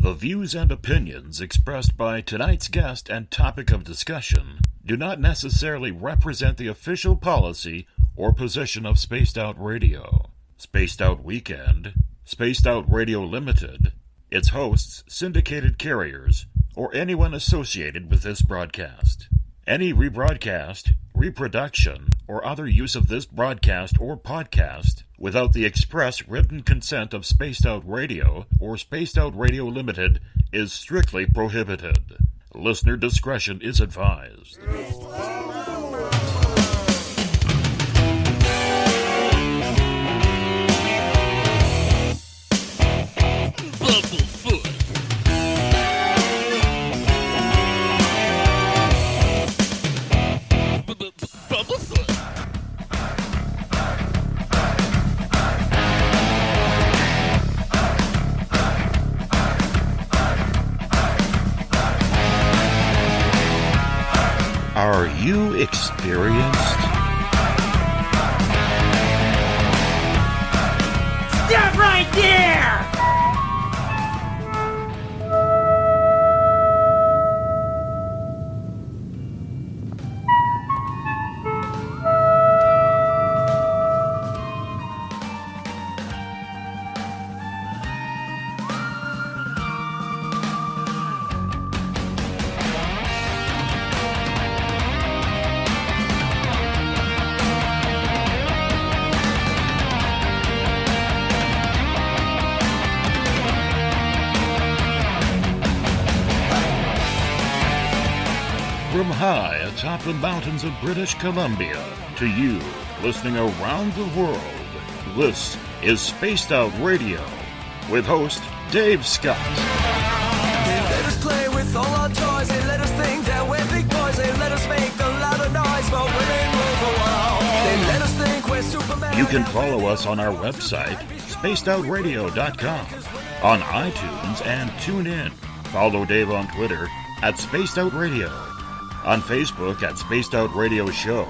The views and opinions expressed by tonight's guest and topic of discussion do not necessarily represent the official policy or position of Spaced Out Radio, Spaced Out Weekend, Spaced Out Radio Limited, its hosts, syndicated carriers, or anyone associated with this broadcast. Any rebroadcast, reproduction, or other use of this broadcast or podcast without the express written consent of Spaced Out Radio or Spaced Out Radio Limited is strictly prohibited. Listener discretion is advised. Bumblefoot. Bumblefoot. Are you experienced? Stop right there! From high atop the mountains of British Columbia to you listening around the world, this is Spaced Out Radio with host Dave Scott. They let us play with all our toys. They let us think that we're big boys. They let us make a lot of noise, but we ain't rule the world. They let us think we're Superman. You can follow us on our website, spacedoutradio.com, on iTunes and TuneIn. Follow Dave on Twitter at Spaced Out Radio, on Facebook at Spaced Out Radio Show,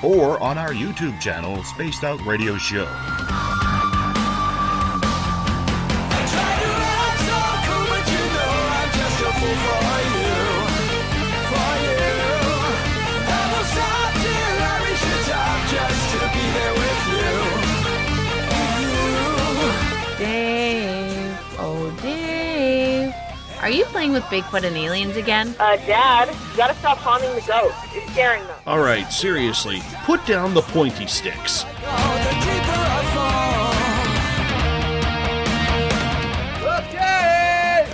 or on our YouTube channel, Spaced Out Radio Show. I try to act so cool, but you know I'm just a fool for you. For you. I will stop till I reach the top just to be there with you. Dave, oh Dave, are you playing with Bigfoot and aliens again? Dad, you gotta stop haunting the ghost. It's scaring them. All right, seriously, put down the pointy sticks. Oh, the deeper I fall. Okay!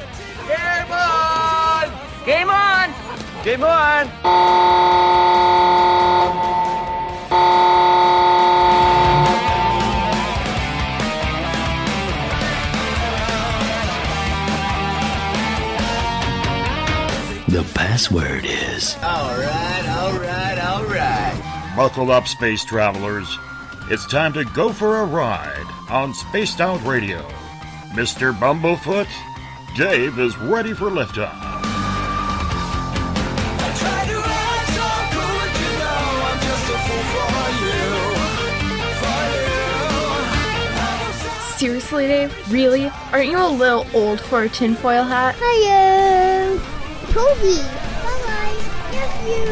Game on! Game on! Game on! The password is... All right. Buckle up, space travelers. It's time to go for a ride on Spaced Out Radio. Mr. Bumblefoot, Dave is ready for liftoff. I try to act so cool, but you know I'm just a fool for you. Seriously, Dave? Really? Aren't you a little old for a tinfoil hat? Hiya! Toby! Bye-bye! Nephew!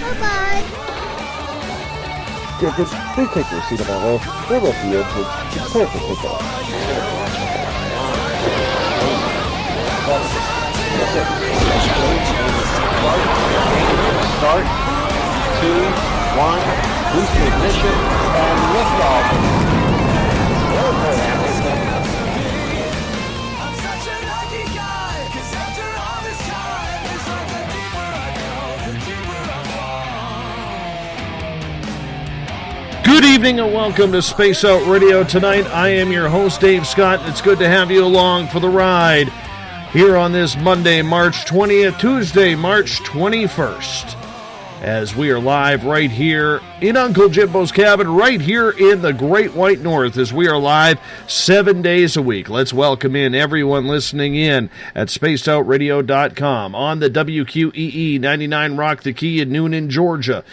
Bye-bye! Tickets, please take your seat above us. We're at the edge. It's time for pickup. Start. 2, 1, boost ignition, and liftoff. I'm such a lucky guy, 'cause after all this time, it's like the deeper I go, the deeper I fall. Good evening and welcome to Space Out Radio. Tonight, I am your host, Dave Scott. It's good to have you along for the ride here on this Monday, March 20th, Tuesday, March 21st, as we are live right here in Uncle Jimbo's cabin, right here in the Great White North, as we are live 7 days a week. Let's welcome in everyone listening in at spacedoutradio.com, on the WQEE 99 Rock the Key in Noonan, Georgia.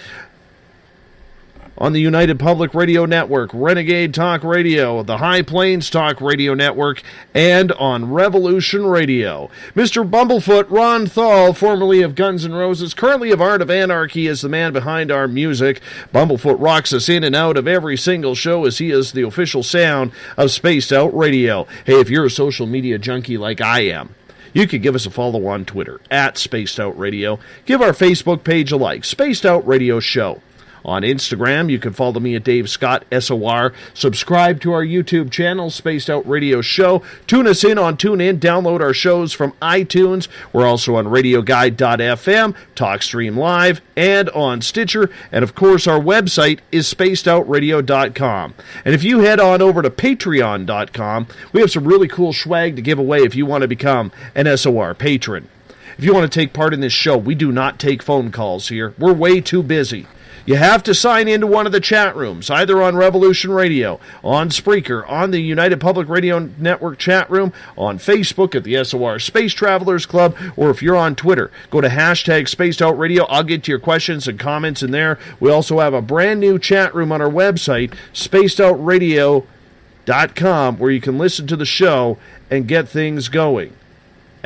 on the United Public Radio Network, Renegade Talk Radio, the High Plains Talk Radio Network, and on Revolution Radio. Mr. Bumblefoot, Ron THAL, formerly of Guns N' Roses, currently of Art of Anarchy, is the man behind our music. Bumblefoot rocks us in and out of every single show as he is the official sound of Spaced Out Radio. Hey, if you're a social media junkie like I am, you can give us a follow on Twitter, @SpacedOutRadio. Give our Facebook page a like, Spaced Out Radio Show. On Instagram, you can follow me at Dave Scott, SOR. Subscribe to our YouTube channel, Spaced Out Radio Show. Tune us in on TuneIn. Download our shows from iTunes. We're also on RadioGuide.fm, TalkStream Live, and on Stitcher. And, of course, our website is SpacedOutRadio.com. And if you head on over to Patreon.com, we have some really cool swag to give away if you want to become an SOR patron. If you want to take part in this show, we do not take phone calls here. We're way too busy. You have to sign into one of the chat rooms, either on Revolution Radio, on Spreaker, on the United Public Radio Network chat room, on Facebook at the SOR Space Travelers Club, or if you're on Twitter, go to hashtag Spaced Out Radio. I'll get to your questions and comments in there. We also have a brand new chat room on our website, spacedoutradio.com, where you can listen to the show and get things going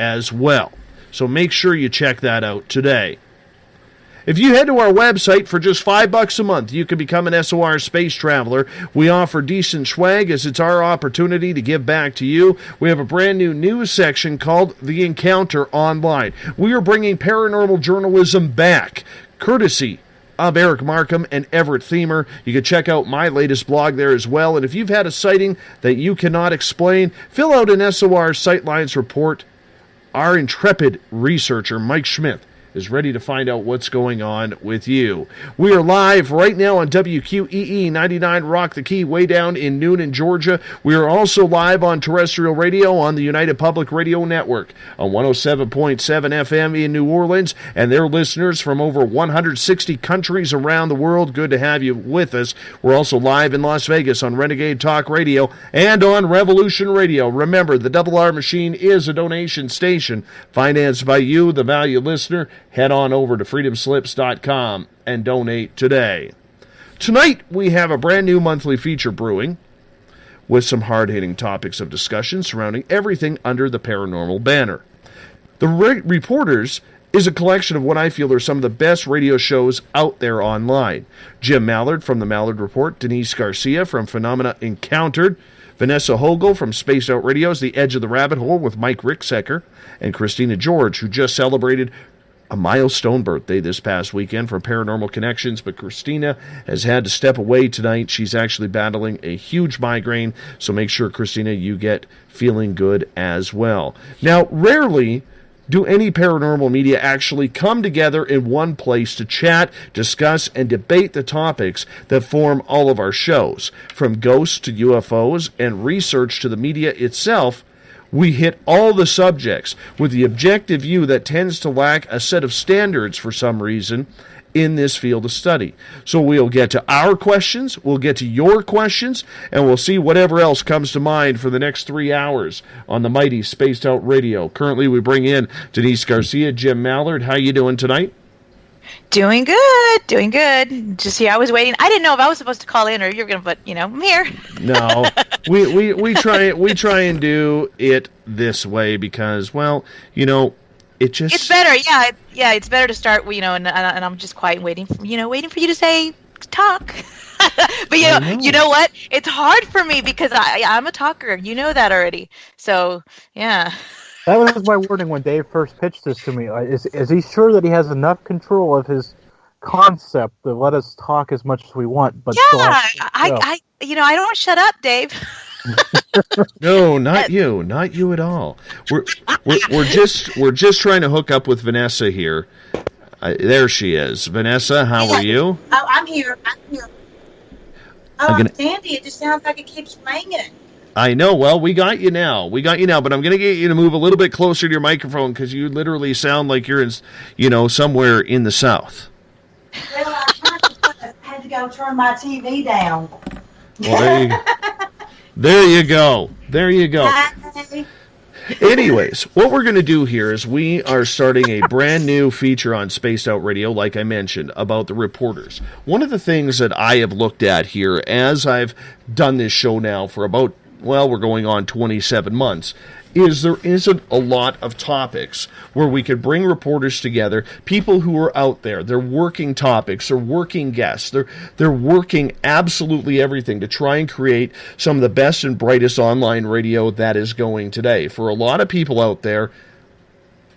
as well. So make sure you check that out today. If you head to our website for just $5 a month, you can become an SOR Space Traveler. We offer decent swag as it's our opportunity to give back to you. We have a brand new news section called The Encounter Online. We are bringing paranormal journalism back, courtesy of Eric Markham and Everett Themer. You can check out my latest blog there as well. And if you've had a sighting that you cannot explain, fill out an SOR Sightlines report. Our intrepid researcher, Mike Schmidt, is ready to find out what's going on with you. We are live right now on WQEE 99 Rock the Key, way down in Noonan, Georgia. We are also live on terrestrial radio on the United Public Radio Network on 107.7 FM in New Orleans, and their listeners from over 160 countries around the world. Good to have you with us. We're also live in Las Vegas on Renegade Talk Radio and on Revolution Radio. Remember, the Double R Machine is a donation station financed by you, the valued listener. Head on over to freedomslips.com and donate today. Tonight, we have a brand new monthly feature brewing with some hard-hitting topics of discussion surrounding everything under the paranormal banner. The Reporters is a collection of what I feel are some of the best radio shows out there online. Jim Mallard from The Mallard Report, Denise Garcia from Phenomena Encountered, Vanessa Hogel from Spaced Out Radio's The Edge of the Rabbit Hole with Mike Ricksecker, and Christina George, who just celebrated a milestone birthday this past weekend from Paranormal Connections, but Christina has had to step away tonight. She's actually battling a huge migraine, so make sure, Christina, you get feeling good as well. Now, rarely do any paranormal media actually come together in one place to chat, discuss, and debate the topics that form all of our shows. From ghosts to UFOs and research to the media itself, we hit all the subjects with the objective view that tends to lack a set of standards for some reason in this field of study. So we'll get to our questions, we'll get to your questions, and we'll see whatever else comes to mind for the next 3 hours on the mighty Spaced Out Radio. Currently, we bring in Denise Garcia, Jim Mallard. How you doing tonight? Doing good. Just here, I was waiting. I didn't know if I was supposed to call in or you were going to, but I'm here. No, we try and do it this way because, well, it just, it's better. Yeah, it's better to start. And I'm just quiet, waiting for you to say talk. But you know what? It's hard for me because I'm a talker. You know that already. So yeah. That was my warning when Dave first pitched this to me. Is he sure that he has enough control of his concept to let us talk as much as we want? But I don't want to shut up, Dave. No, not you at all. We're just trying to hook up with Vanessa here. There she is. Vanessa, how are you? Oh, I'm here. Oh, Sandy, it just sounds like it keeps ringing. I know. Well, we got you now. But I'm going to get you to move a little bit closer to your microphone because you literally sound like you're in, somewhere in the South. Well, I had to go turn my TV down. Well, there you go. Hi. Anyways, what we're going to do here is we are starting a brand new feature on Spaced Out Radio, like I mentioned, about the reporters. One of the things that I have looked at here as I've done this show now for about, well, we're going on 27 months, is there isn't a lot of topics where we could bring reporters together, people who are out there, they're working topics, they're working guests, they're working absolutely everything to try and create some of the best and brightest online radio that is going today. For a lot of people out there,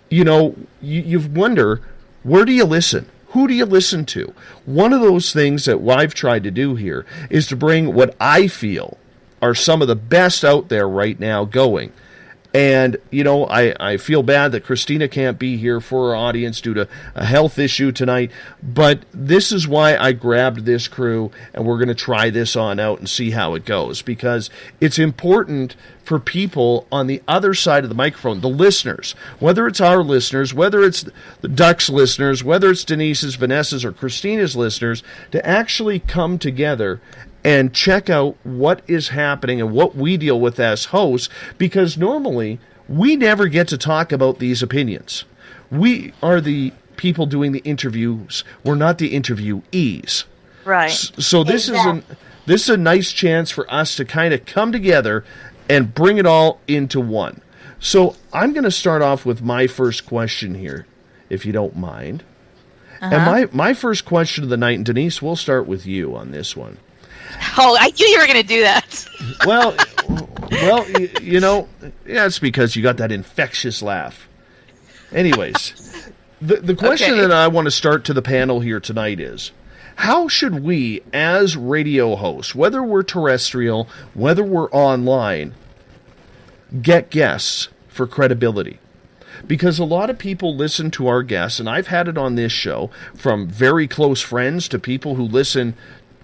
you know, you wonder, where do you listen? Who do you listen to? One of those things that I've tried to do here is to bring what I feel are some of the best out there right now going. And, you know, I feel bad that Christina can't be here for our audience due to a health issue tonight, but this is why I grabbed this crew, and we're going to try this on out and see how it goes, because it's important for people on the other side of the microphone, the listeners, whether it's our listeners, whether it's the Duck's listeners, whether it's Denise's, Vanessa's, or Christina's listeners, to actually come together and check out what is happening and what we deal with as hosts, because normally we never get to talk about these opinions. We are the people doing the interviews. We're not the interviewees. Right. So this is a nice chance for us to kind of come together and bring it all into one. So I'm going to start off with my first question here, if you don't mind. And my first question of the night, and Denise, we'll start with you on this one. Oh, I knew you were going to do that. Well, you know, yeah, it's because you got that infectious laugh. Anyways, the question that I want to start to the panel here tonight is, how should we, as radio hosts, whether we're terrestrial, whether we're online, get guests for credibility? Because a lot of people listen to our guests, and I've had it on this show, from very close friends to people who listen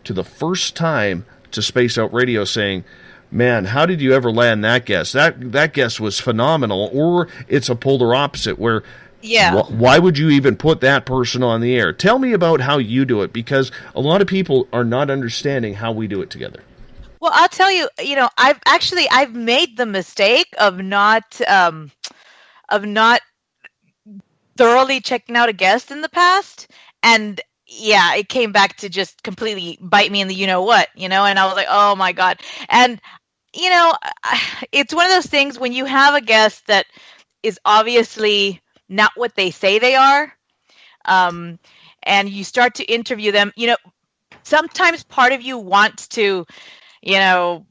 to the first time to Space Out Radio saying, man, how did you ever land that guest? That guest was phenomenal. Or it's a polar opposite where, why would you even put that person on the air? Tell me about how you do it, because a lot of people are not understanding how we do it together. Well, I'll tell you, you know, I've made the mistake of not thoroughly checking out a guest in the past, and yeah, it came back to just completely bite me in the you-know-what, you know, and I was like, oh, my God. And, you know, it's one of those things when you have a guest that is obviously not what they say they are, and you start to interview them, you know, sometimes part of you wants to, I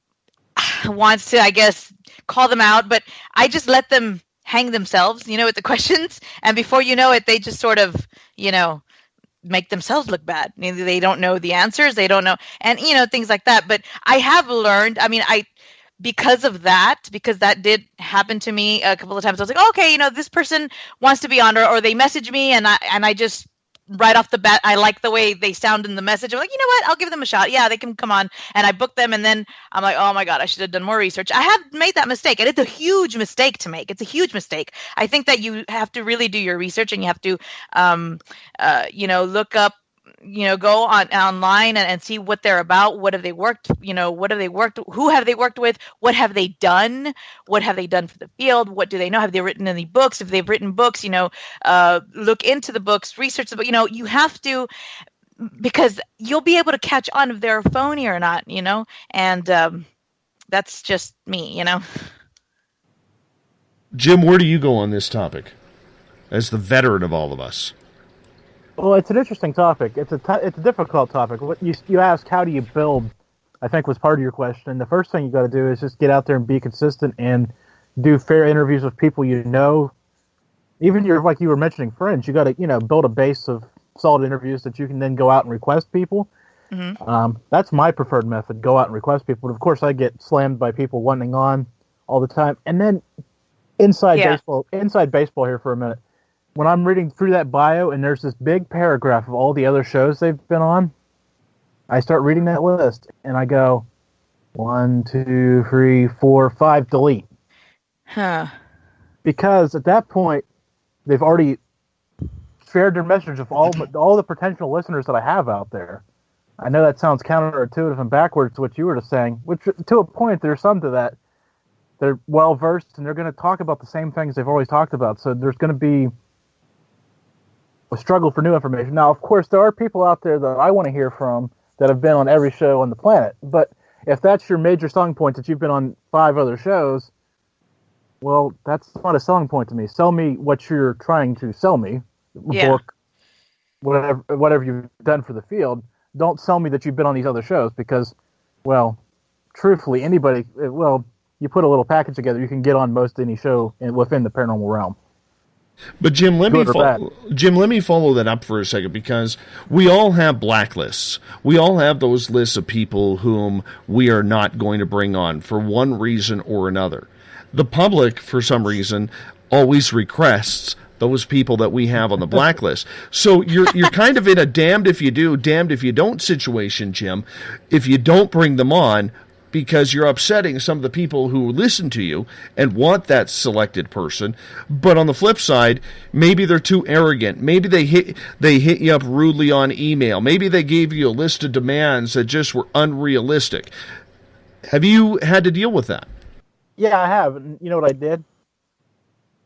guess, call them out, but I just let them hang themselves, you know, with the questions, and before you know it, they just sort of, you know, make themselves look bad. They don't know the answers. They don't know. And, you know, things like that. But I have learned, I mean, because that did happen to me a couple of times. I was like, okay, you know, this person wants to be on, or they message me and I just right off the bat, I like the way they sound in the message. I'm like, you know what? I'll give them a shot. Yeah, they can come on. And I book them. And then I'm like, oh my God, I should have done more research. I have made that mistake. And it's a huge mistake to make. It's a huge mistake. I think that you have to really do your research, and you have to, look up, you know, go online and see what they're about. What have they worked? You know, what have they worked? Who have they worked with? What have they done? What have they done for the field? What do they know? Have they written any books? If they've written books, you know, look into the books, research the book. You know, you have to, because you'll be able to catch on if they're phony or not, you know, and that's just me, you know. Jim, where do you go on this topic as the veteran of all of us? Well, it's an interesting topic. It's a difficult topic. What you asked, how do you build, I think was part of your question. The first thing you got to do is just get out there and be consistent and do fair interviews with people you know. Even like you were mentioning friends, you got to, you know, build a base of solid interviews that you can then go out and request people. Mm-hmm. That's my preferred method, go out and request people. But of course, I get slammed by people wanting on all the time. And then inside baseball here for a minute. When I'm reading through that bio and there's this big paragraph of all the other shows they've been on, I start reading that list and I go, 1, 2, 3, 4, 5, delete. Huh. Because at that point, they've already shared their message of all the potential listeners that I have out there. I know that sounds counterintuitive and backwards to what you were just saying, which to a point, there's some to that. they're well versed, and they're going to talk about the same things they've always talked about. So there's going to be a struggle for new information. Now, of course, there are people out there that I want to hear from that have been on every show on the planet. But if that's your major selling point, that you've been on 5 other shows, well, that's not a selling point to me. Sell me what you're trying to sell me, book, whatever you've done for the field. Don't sell me that you've been on these other shows because, well, truthfully, anybody, you put a little package together, you can get on most any show within the paranormal realm. But Jim, let me follow that up for a second, because we all have blacklists. We all have those lists of people whom we are not going to bring on for one reason or another. The public, for some reason, always requests those people that we have on the blacklist. So you're kind of in a damned if you do, damned if you don't situation, Jim, if you don't bring them on, because you're upsetting some of the people who listen to you and want that selected person. But on the flip side, maybe they're too arrogant. Maybe they hit you up rudely on email. Maybe they gave you a list of demands that just were unrealistic. Have you had to deal with that? Yeah, I have. And you know what I did?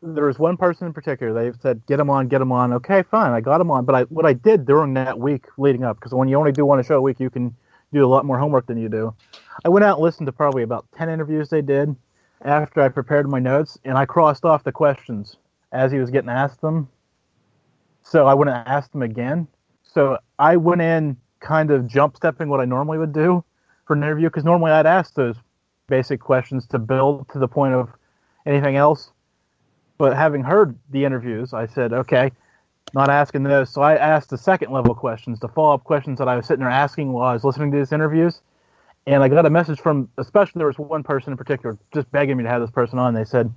There was one person in particular. They said, get him on. Okay, fine. I got him on. But what I did during that week leading up, because when you only do one show a week, you can do a lot more homework than you do. I went out and listened to probably about 10 interviews they did after I prepared my notes, and I crossed off the questions as he was getting asked them. So I went and asked them again. So I went in kind of jump-stepping what I normally would do for an interview, because normally I'd ask those basic questions to build to the point of anything else. But having heard the interviews, I said, okay, not asking those. So I asked the second level questions, the follow-up questions that I was sitting there asking while I was listening to these interviews. And I got a message from, especially there was one person in particular, just begging me to have this person on. They said,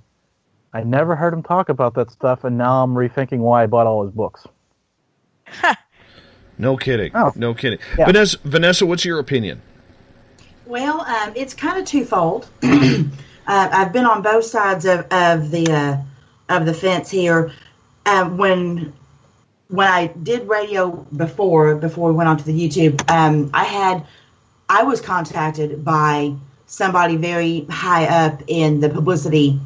I never heard him talk about that stuff, and now I'm rethinking why I bought all his books. No kidding. Oh. No kidding. Yeah. Vanessa, what's your opinion? Well, it's kind of twofold. I've been on both sides of the fence here. When I did radio before we went onto the YouTube, I was contacted by somebody very high up in the publicity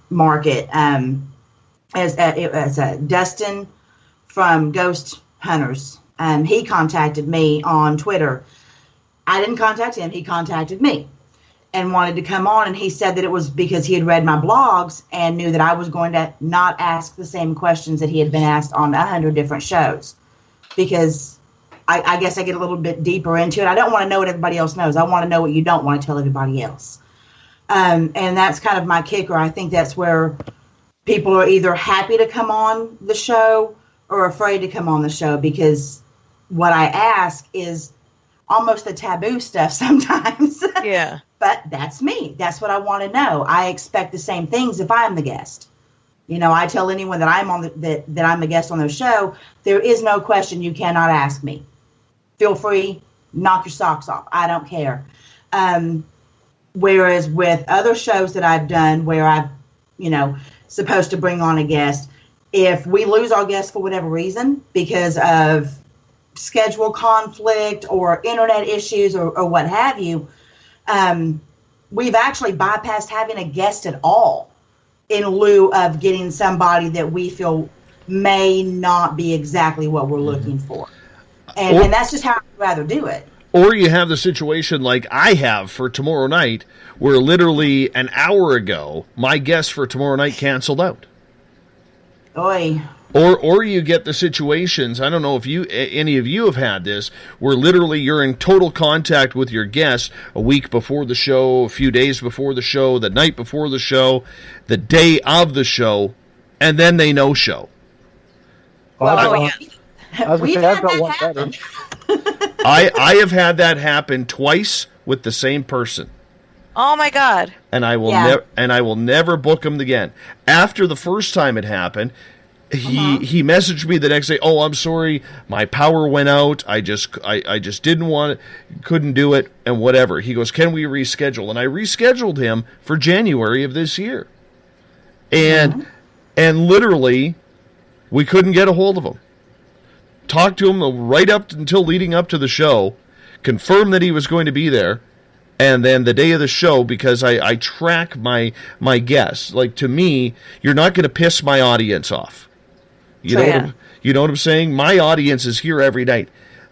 market, as Dustin from Ghost Hunters. He contacted me on Twitter. I didn't contact him. He contacted me and wanted to come on, and he said that it was because he had read my blogs and knew that I was going to not ask the same questions that he had been asked on 100 different shows, because I guess I get a little bit deeper into it. I don't want to know what everybody else knows. I want to know what you don't want to tell everybody else. And that's kind of my kicker. I think that's where people are either happy to come on the show or afraid to come on the show, because what I ask is almost the taboo stuff sometimes. Yeah. But that's me. That's what I want to know. I expect the same things if I'm the guest. You know, I tell anyone that I'm on that I'm the guest on their show, there is no question you cannot ask me. Feel free, knock your socks off. I don't care. Whereas with other shows that I've done where I've, supposed to bring on a guest, if we lose our guest for whatever reason, because of schedule conflict or internet issues or what have you, we've actually bypassed having a guest at all in lieu of getting somebody that we feel may not be exactly what we're looking for. And that's just how I'd rather do it. Or you have the situation like I have for tomorrow night, where literally an hour ago, my guest for tomorrow night canceled out. Oy. Or you get the situations, I don't know if any of you have had this, where literally you're in total contact with your guest a week before the show, a few days before the show, the night before the show, the day of the show, and then they no-show. Yeah. I've got one better. I have had that happen twice with the same person. Oh my God! And I will never book him again. After the first time it happened, he messaged me the next day. Oh, I'm sorry, my power went out. I just didn't want it, couldn't do it, and whatever. He goes, can we reschedule? And I rescheduled him for January of this year, and literally, we couldn't get a hold of him. Talked to him right up until leading up to the show, confirmed that he was going to be there, And then the day of the show, because I track my guests, like, to me, you're not going to piss my audience off. You know what I'm saying? My audience is here every night.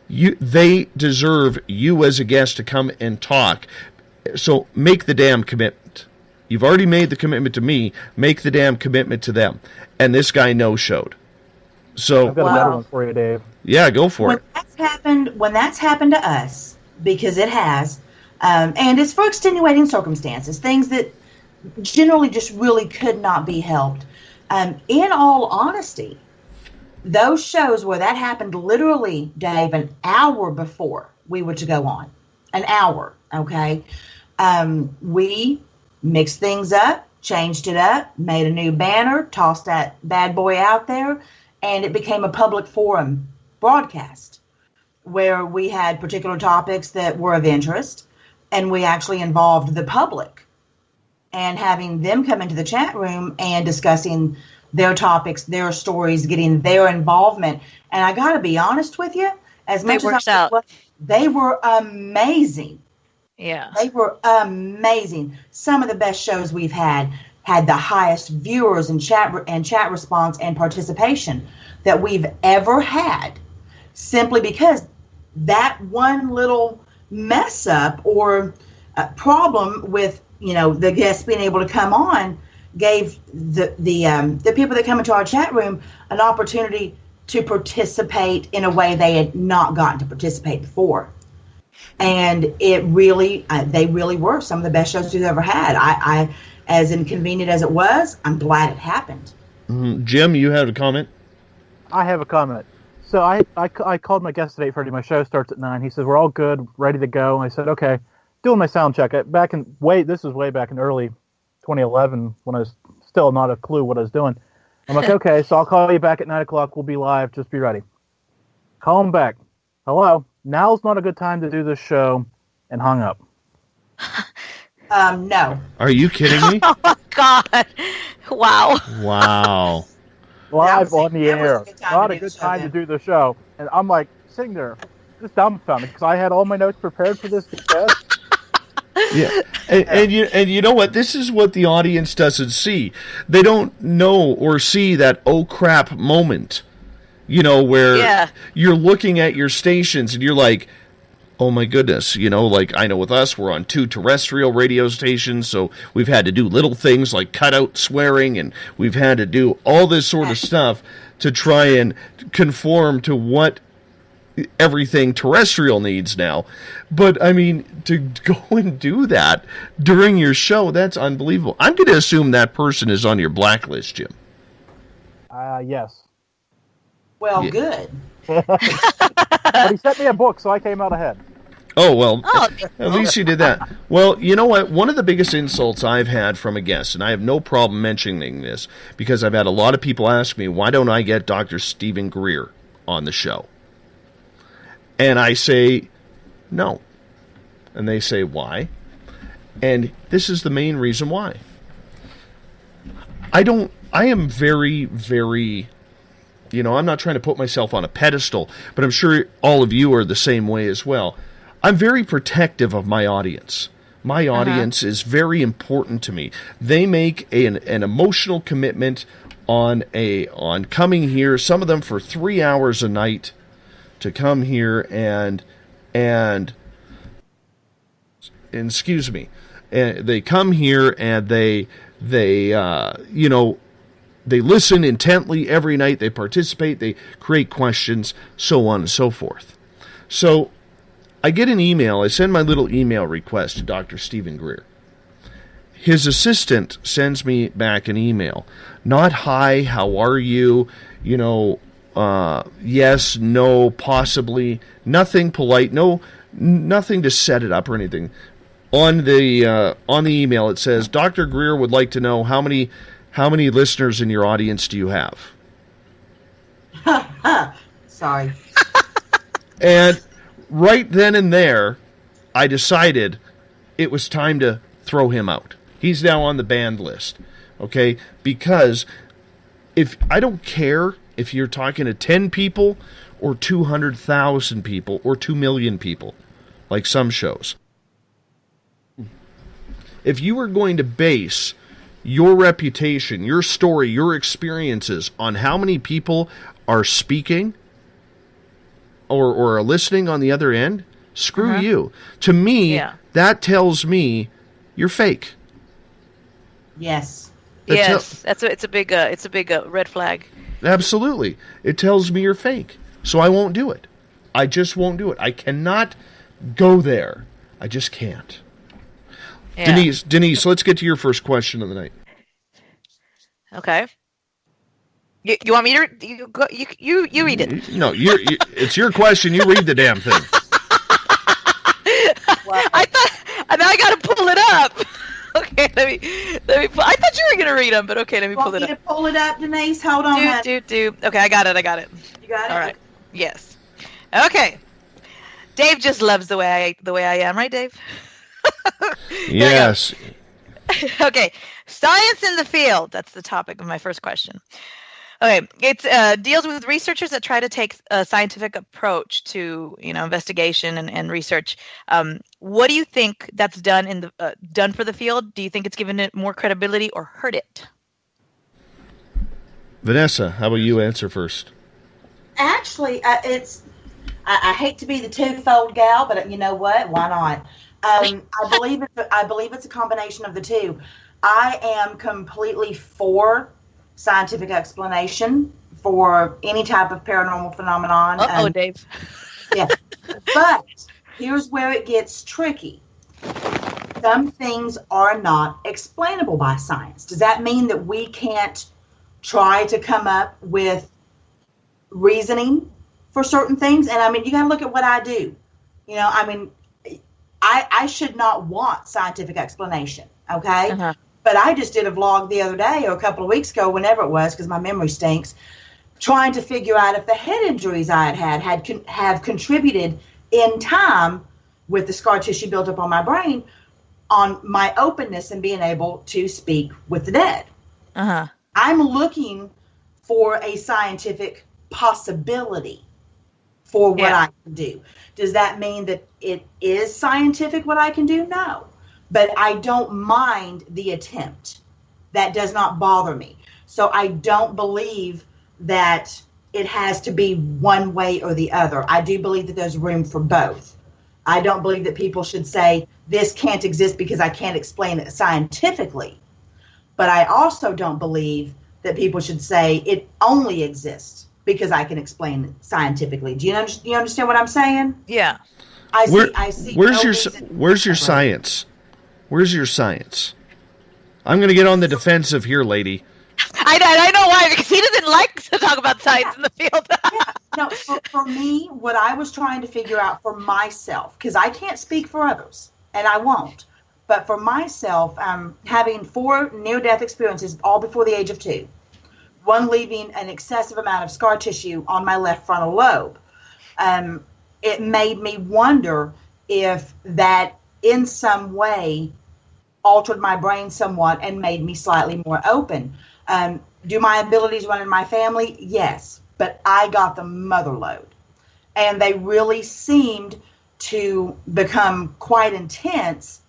They deserve you as a guest to come and talk. So make the damn commitment. You've already made the commitment to me. Make the damn commitment to them. And this guy no-showed. So I've got a better one for you, Dave. Yeah, go for it. When that's happened to us, because it has, and it's for extenuating circumstances, things that generally just really could not be helped. In all honesty, those shows where that happened literally, Dave, an hour before we were to go on. An hour, okay? We mixed things up, changed it up, made a new banner, tossed that bad boy out there, and it became a public forum broadcast where we had particular topics that were of interest, and we actually involved the public and having them come into the chat room and discussing their topics, their stories, getting their involvement. And I got to be honest with you, as much as they were amazing. Yeah. They were amazing. Some of the best shows we've had the highest viewers and chat response and participation that we've ever had, simply because that one little mess up or problem with, the guests being able to come on gave the people that come into our chat room an opportunity to participate in a way they had not gotten to participate before. And it really, they really were some of the best shows we've ever had. I as inconvenient as it was, I'm glad it happened. Jim, you had a comment? I have a comment. So I called my guest today for my show starts at 9. He says, we're all good, ready to go. And I said, okay, doing my sound check. This was way back in early 2011 when I was still not a clue what I was doing. I'm like, okay, so I'll call you back at 9 o'clock. We'll be live. Just be ready. Call him back. Hello. Now's not a good time to do this show, and hung up. No. Are you kidding me? Oh my God! Wow. Wow. Live on the air. Not a good time to do the show. And I'm like sitting there, just dumbfounded, because I had all my notes prepared for this guest. Yeah, and you know what? This is what the audience doesn't see. They don't know or see that oh crap moment. Where you're looking at your stations and you're like, oh my goodness, like I know with us, we're on 2 terrestrial radio stations, so we've had to do little things like cut out swearing, and we've had to do all this sort of stuff to try and conform to what everything terrestrial needs now. But, I mean, to go and do that during your show, that's unbelievable. I'm going to assume that person is on your blacklist, Jim. Yes. Well, good. But he sent me a book, so I came out ahead. Oh, well, at least you did that. Well, you know what? One of the biggest insults I've had from a guest, and I have no problem mentioning this, because I've had a lot of people ask me, why don't I get Dr. Stephen Greer on the show? And I say, no. And they say, why? And this is the main reason why. I am very, very... I'm not trying to put myself on a pedestal, but I'm sure all of you are the same way as well. I'm very protective of my audience. My audience is very important to me. They make an emotional commitment on coming here, some of them for 3 hours a night, to come here and excuse me, and they come here and they listen intently every night, they participate, they create questions, so on and so forth. So I get an email, I send my little email request to Dr. Stephen Greer. His assistant sends me back an email. Not hi, how are you? Yes, no, possibly. Nothing polite, nothing to set it up or anything. On the email it says, Dr. Greer would like to know how many listeners in your audience do you have? Sorry. And right then and there, I decided it was time to throw him out. He's now on the banned list, okay? Because I don't care if you're talking to 10 people or 200,000 people or 2 million people, like some shows. if you were going to base your reputation, your story, your experiences on how many people are speaking or are listening on the other end, screw you. To me, that tells me you're fake. Yes. It's a big red flag. Absolutely. It tells me you're fake. So I won't do it. I just won't do it. I cannot go there. I just can't. Yeah. Denise, let's get to your first question of the night. Okay. You want me to you read it? No, it's your question. You read the damn thing. I thought now I got to pull it up. Okay, let me. I thought you were gonna read them, but okay, let me pull it up. Want me to pull it up, Denise? Hold on. Okay, I got it. You got it. All right. Yes. Okay. Dave just loves the way I am, right, Dave? Yes. Okay. Science in the field. That's the topic of my first question. Okay, it deals with researchers that try to take a scientific approach to, investigation and research. What do you think that's done done for the field? Do you think it's given it more credibility or hurt it? Vanessa, how about you answer first? Actually, I hate to be the twofold gal, but you know what? Why not? I believe it's a combination of the two. I am completely for scientific explanation for any type of paranormal phenomenon. Dave. Yeah. But here's where it gets tricky. Some things are not explainable by science. Does that mean that we can't try to come up with reasoning for certain things? And I mean, you got to look at what I do. I should not want scientific explanation. Okay. Uh-huh. But I just did a vlog the other day or a couple of weeks ago, whenever it was, because my memory stinks, trying to figure out if the head injuries I have contributed in time with the scar tissue built up on my brain on my openness and being able to speak with the dead. Uh-huh. I'm looking for a scientific possibility for what I can do. Does that mean that it is scientific what I can do? No. But I don't mind the attempt. That does not bother me. So I don't believe that it has to be one way or the other. I do believe that there's room for both. I don't believe that people should say, this can't exist because I can't explain it scientifically. But I also don't believe that people should say it only exists because I can explain it scientifically. Do you understand what I'm saying? Yeah. I see. Where's your science? Where's your science? I'm going to get on the defensive here, lady. I know why, because he doesn't like to talk about science in the field. No, for me, what I was trying to figure out for myself, because I can't speak for others, and I won't, but for myself, having 4 near-death experiences, all before the age of 2, one leaving an excessive amount of scar tissue on my left frontal lobe, it made me wonder if that in some way altered my brain somewhat and made me slightly more open. Do my abilities run in my family? Yes, but I got the mother load. And they really seemed to become quite intense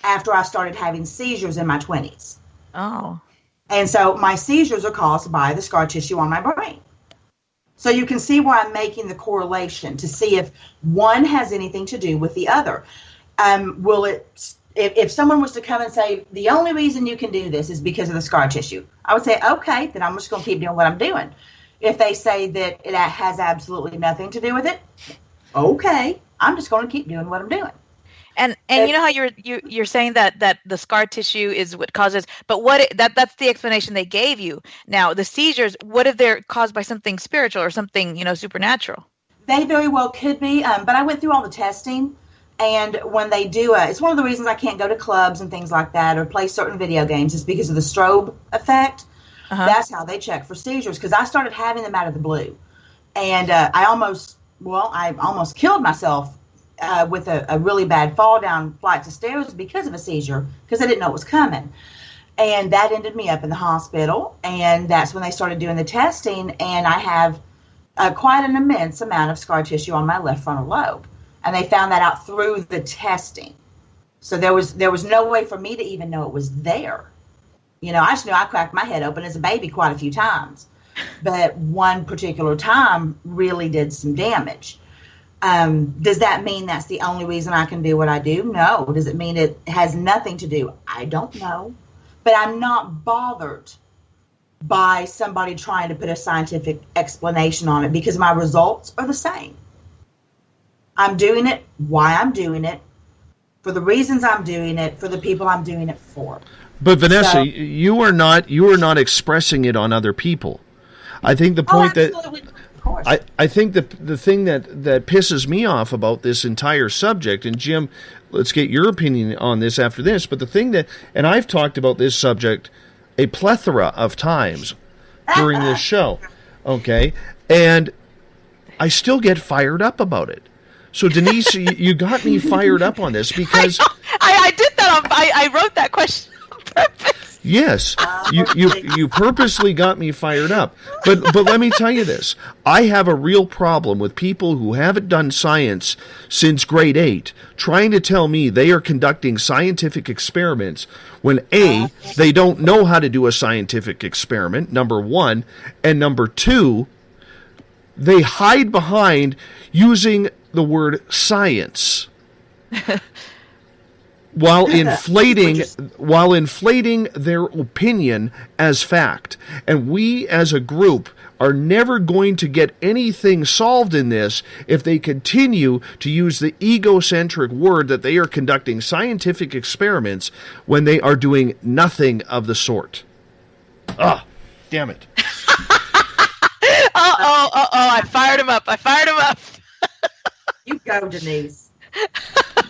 after I started having seizures in my 20s. Oh. And so my seizures are caused by the scar tissue on my brain. So you can see why I'm making the correlation to see if one has anything to do with the other. If someone was to come and say, the only reason you can do this is because of the scar tissue, I would say, okay, then I'm just going to keep doing what I'm doing. If they say that it has absolutely nothing to do with it, okay, I'm just going to keep doing what I'm doing. And you know how you're saying that the scar tissue is what causes, but that's the explanation they gave you. Now the seizures, what if they're caused by something spiritual or something supernatural? They very well could be, but I went through all the testing, and when they do, it's one of the reasons I can't go to clubs and things like that or play certain video games is because of the strobe effect. Uh-huh. That's how they check for seizures, because I started having them out of the blue, and I almost killed myself. With a really bad fall down flights of stairs because of a seizure, because I didn't know it was coming. And that ended me up in the hospital, and that's when they started doing the testing, and I have quite an immense amount of scar tissue on my left frontal lobe. And they found that out through the testing. So there was no way for me to even know it was there. You know, I just knew I cracked my head open as a baby quite a few times. But one particular time really did some damage. Does that mean that's the only reason I can do what I do? No. Does it mean it has nothing to do? I don't know. But I'm not bothered by somebody trying to put a scientific explanation on it because my results are the same. I'm doing it why I'm doing it, for the reasons I'm doing it, for the people I'm doing it for. But Vanessa, you are not expressing it on other people. I think the point I think the thing that pisses me off about this entire subject, and Jim, let's get your opinion on this after this, but the thing that, and I've talked about this subject a plethora of times during this show, okay, and I still get fired up about it. So Denise, you got me fired up on this because I did that. I wrote that question on purpose. Yes, you purposely got me fired up. But let me tell you this. I have a real problem with people who haven't done science since grade 8 trying to tell me they are conducting scientific experiments when A, they don't know how to do a scientific experiment, number one, and number two, they hide behind using the word science. While inflating their opinion as fact. And we as a group are never going to get anything solved in this if they continue to use the egocentric word that they are conducting scientific experiments when they are doing nothing of the sort. Ah, damn it. I fired him up. You go, Denise.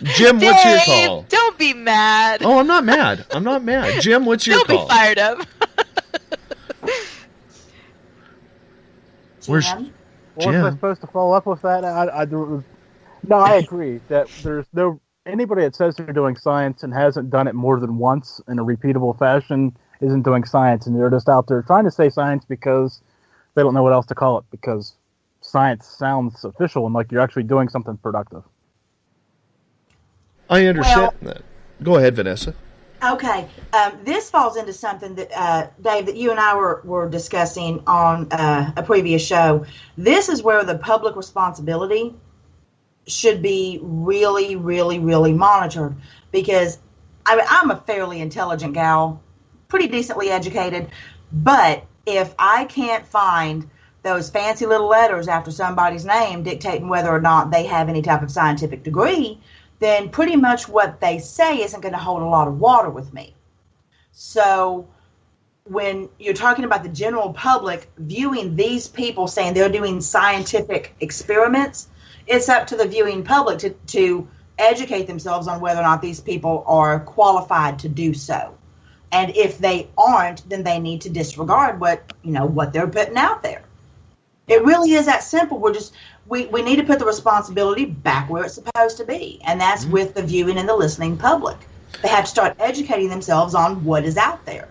Jim, Dave, what's your call? Don't be mad. Oh, I'm not mad. Jim, what's your call? Don't be fired up. Where's Jim? Was I supposed to follow up with that? I agree that there's no anybody that says they're doing science and hasn't done it more than once in a repeatable fashion isn't doing science, and they're just out there trying to say science because they don't know what else to call it, because science sounds official and like you're actually doing something productive. I understand that. Go ahead, Vanessa. Okay. This falls into something that, Dave, that you and I were discussing on a previous show. This is where the public responsibility should be really, really, really monitored, because I'm a fairly intelligent gal, pretty decently educated, but if I can't find those fancy little letters after somebody's name dictating whether or not they have any type of scientific degree, then pretty much what they say isn't going to hold a lot of water with me. So when you're talking about the general public viewing these people saying they're doing scientific experiments, it's up to the viewing public to educate themselves on whether or not these people are qualified to do so. And if they aren't, then they need to disregard what they're putting out there. It really is that simple. We need to put the responsibility back where it's supposed to be, and that's with the viewing and the listening public. They have to start educating themselves on what is out there.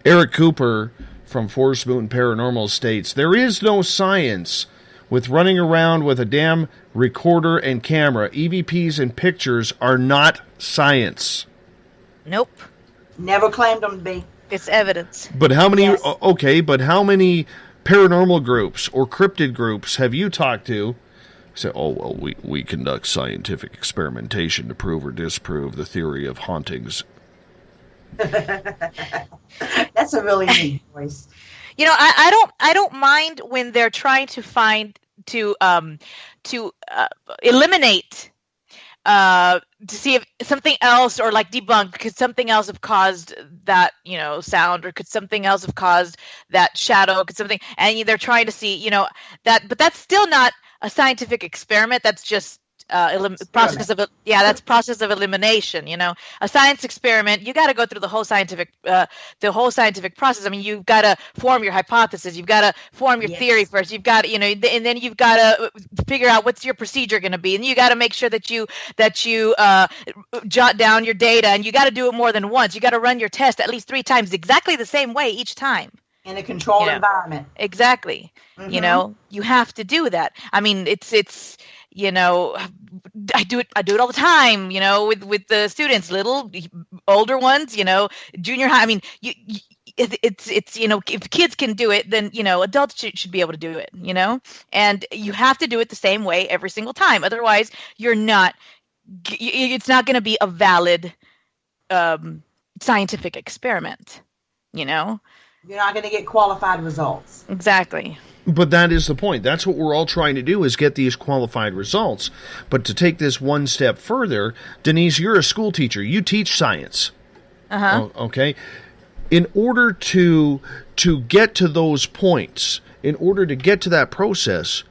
Eric Cooper from Forest Moon Paranormal states, there is no science with running around with a damn recorder and camera. EVPs and pictures are not science. Nope. Never claimed them to be. It's evidence. But how many, Yes. okay, but how many paranormal groups or cryptid groups have you talked to say, oh, well, we conduct scientific experimentation to prove or disprove the theory of hauntings? That's a really neat voice. I don't mind when they're trying to eliminate to see if something else, or like debunk, could something else have caused that sound, or could something else have caused that shadow, and they're trying to see that, but that's still not a scientific experiment. That's just process of elimination. A science experiment, you got to go through the whole scientific process. I mean, you've got to form your hypothesis, you've got to form your theory first, you've got and then you've got to figure out what's your procedure going to be, and you got to make sure that you jot down your data, and you got to do it more than once. You got to run your test at least 3 times exactly the same way each time in a controlled environment. Exactly. Mm-hmm. You have to do that. I mean, it's I do it all the time, with the students, little, older ones, junior high. I mean, it's if kids can do it, then adults should be able to do it, and you have to do it the same way every single time. Otherwise, it's not going to be a valid scientific experiment. You're not going to get qualified results. Exactly. But that is the point. That's what we're all trying to do, is get these qualified results. But to take this one step further, Denise, you're a school teacher. You teach science. Uh-huh. Okay. In order to get to those points, in order to get to that process,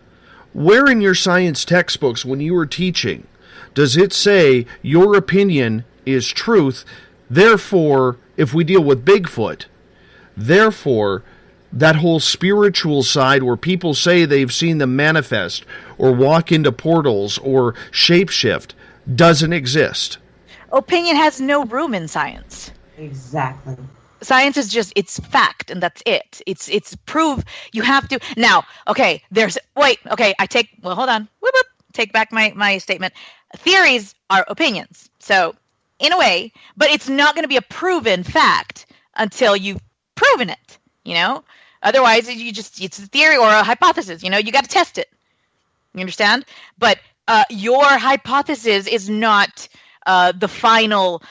where in your science textbooks when you were teaching does it say your opinion is truth, therefore, if we deal with Bigfoot, therefore, that whole spiritual side where people say they've seen them manifest or walk into portals or shapeshift doesn't exist? Opinion has no room in science. Exactly. Science is just, it's fact, and that's it. It's proof. You have to. Now, okay, hold on. Whoop, whoop. Take back my statement. Theories are opinions. So, in a way, but it's not going to be a proven fact until you've proven it, Otherwise, it's a theory or a hypothesis, you got to test it. You understand? But your hypothesis is not the final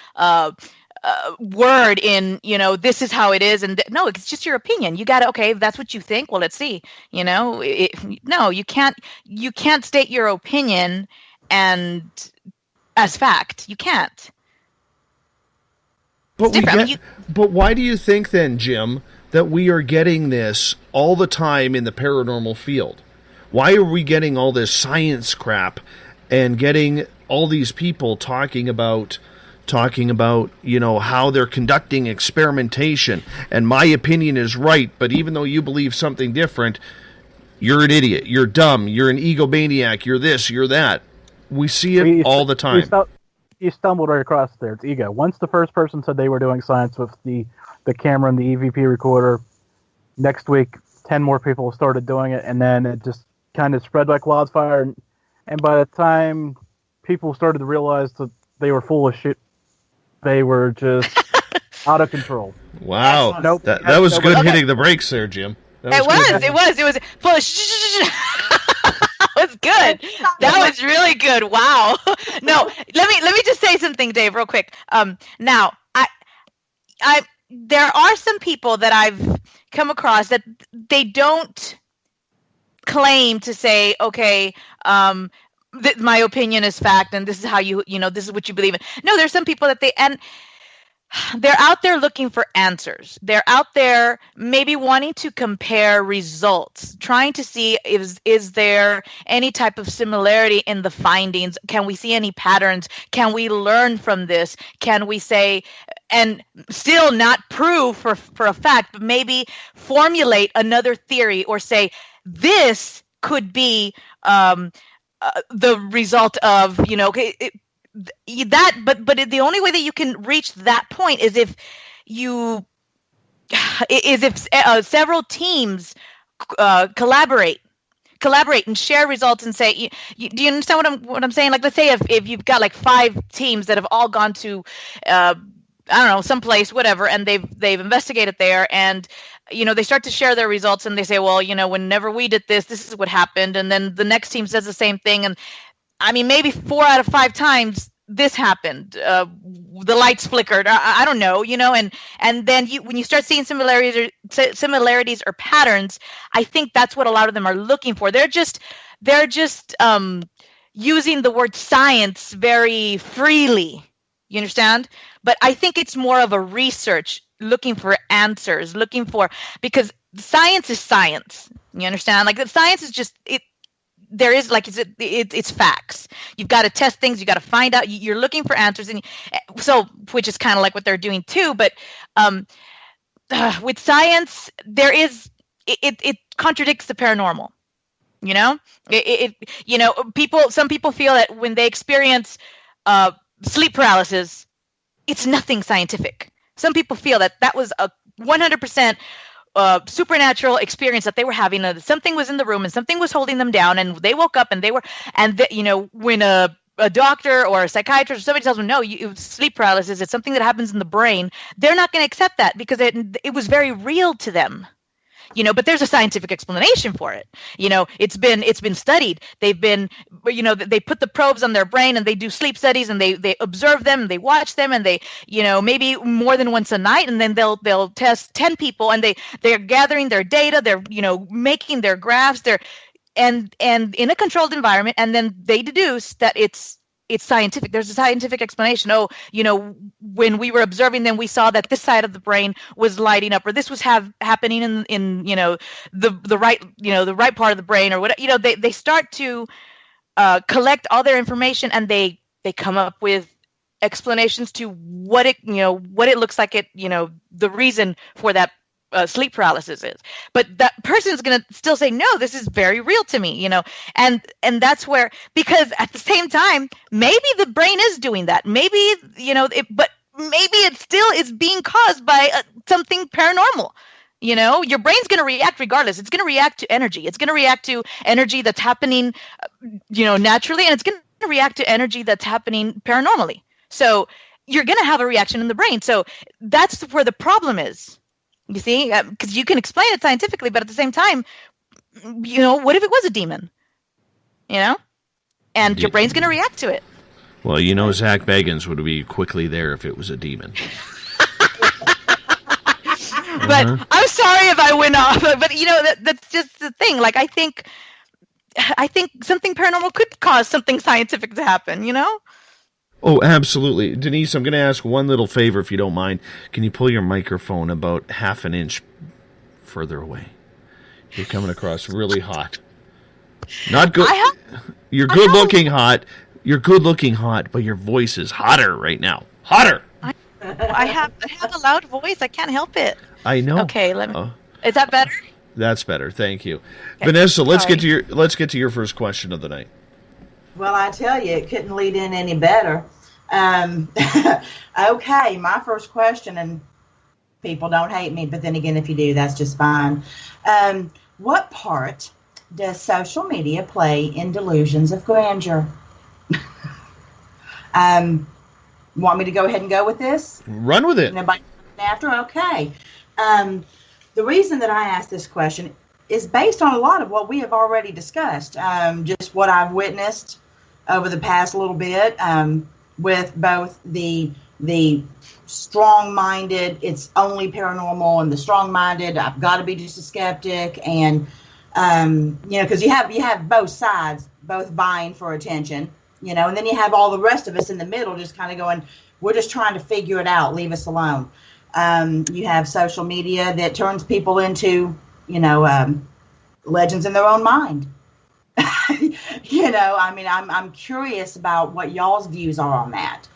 word in, this is how it is. And no, it's just your opinion. You got to, okay, if that's what you think, well, let's see. No, you can't state your opinion and as fact. You can't. But why do you think then, Jim, that we are getting this all the time in the paranormal field? Why are we getting all this science crap and getting all these people talking about how they're conducting experimentation and my opinion is right, but even though you believe something different, you're an idiot, you're dumb, you're an egomaniac, you're this, you're that. We see it all the time. You stumbled right across there. It's ego. Once the first person said they were doing science with the camera and the EVP recorder, next week 10 more people started doing it, and then it just kind of spread like wildfire. And by the time people started to realize that they were full of shit, they were just out of control. Wow. Nope. That was good hitting the brakes there, Jim. It was full of That was good. That was really good. Wow. No, let me just say something, Dave, real quick. Now, there are some people that I've come across that they don't claim to say, okay, my opinion is fact, and this is how this is what you believe in. No, there's some people that they're out there looking for answers. They're out there maybe wanting to compare results, trying to see is there any type of similarity in the findings? Can we see any patterns? Can we learn from this? Can we say, and still not prove for a fact, but maybe formulate another theory or say this could be the result of, but the only way that you can reach that point is if several teams collaborate and share results and say, do you understand what I'm saying? Like, let's say if you've got like 5 teams that have all gone to I don't know, someplace, whatever, and they've investigated there, and they start to share their results, and they say, well, whenever we did this is what happened, and then the next team says the same thing, and I mean, maybe 4 out of 5 times this happened. The lights flickered. I don't know, and then when you start seeing similarities or patterns, I think that's what a lot of them are looking for. They're just using the word science very freely. You understand? But I think it's more of a research, looking for answers, because science is science. You understand? Like, the science is just it. There is it's facts. You've got to test things. You got to find out. You're looking for answers, and so which is kind of like what they're doing too. But with science, it contradicts the paranormal. Some people feel that when they experience sleep paralysis, it's nothing scientific. Some people feel that was a 100% supernatural experience that they were having. Something was in the room and something was holding them down, and they woke up and they were, when a doctor or a psychiatrist or somebody tells them, no, sleep paralysis, it's something that happens in the brain, they're not going to accept that because it was very real to them. But there's a scientific explanation for it. It's been studied. They've been, they put the probes on their brain and they do sleep studies and they observe them and they watch them and they, maybe more than once a night, and then they'll test 10 people and they're gathering their data. They're, making their graphs. And in a controlled environment, and then they deduce that it's scientific. There's a scientific explanation. When we were observing them, we saw that this side of the brain was lighting up, or this was happening in the right part of the brain, or whatever. They start to collect all their information, and they come up with explanations to what it looks like, the reason for that sleep paralysis is. But that person's going to still say, no, this is very real to me, and that's where, because at the same time, maybe the brain is doing that. Maybe, but maybe it still is being caused by something paranormal. Your brain's going to react regardless. It's going to react to energy. It's going to react to energy that's happening, naturally, and it's going to react to energy that's happening paranormally. So you're going to have a reaction in the brain. So that's where the problem is. You see, because you can explain it scientifically, but at the same time, what if it was a demon? And your brain's going to react to it. Well, Zach Bagans would be quickly there if it was a demon. But I'm sorry if I went off, but that's just the thing. Like, I think something paranormal could cause something scientific to happen. Oh, absolutely. Denise, I'm going to ask one little favor, if you don't mind. Can you pull your microphone about half an inch further away? You're coming across really hot. Not good. You're good-looking hot. You're good-looking hot, but your voice is hotter right now. Hotter! I have a loud voice. I can't help it. I know. Okay, let me. Is that better? That's better. Thank you. Okay. Vanessa, let's get to your first question of the night. Well, I tell you, it couldn't lead in any better. Okay, my first question, and people don't hate me, but then again, if you do, that's just fine. What part does social media play in delusions of grandeur? Want me to go ahead and go with this? Run with it. Nobody after? Okay. The reason that I asked this question is based on a lot of what we have already discussed, just what I've witnessed over the past little bit, with both the strong-minded, it's only paranormal, and the strong-minded, I've got to be just a skeptic, and because you have both sides, both vying for attention, and then you have all the rest of us in the middle, just kind of going, we're just trying to figure it out, leave us alone. You have social media that turns people into, legends in their own mind. I'm curious about what y'all's views are on that,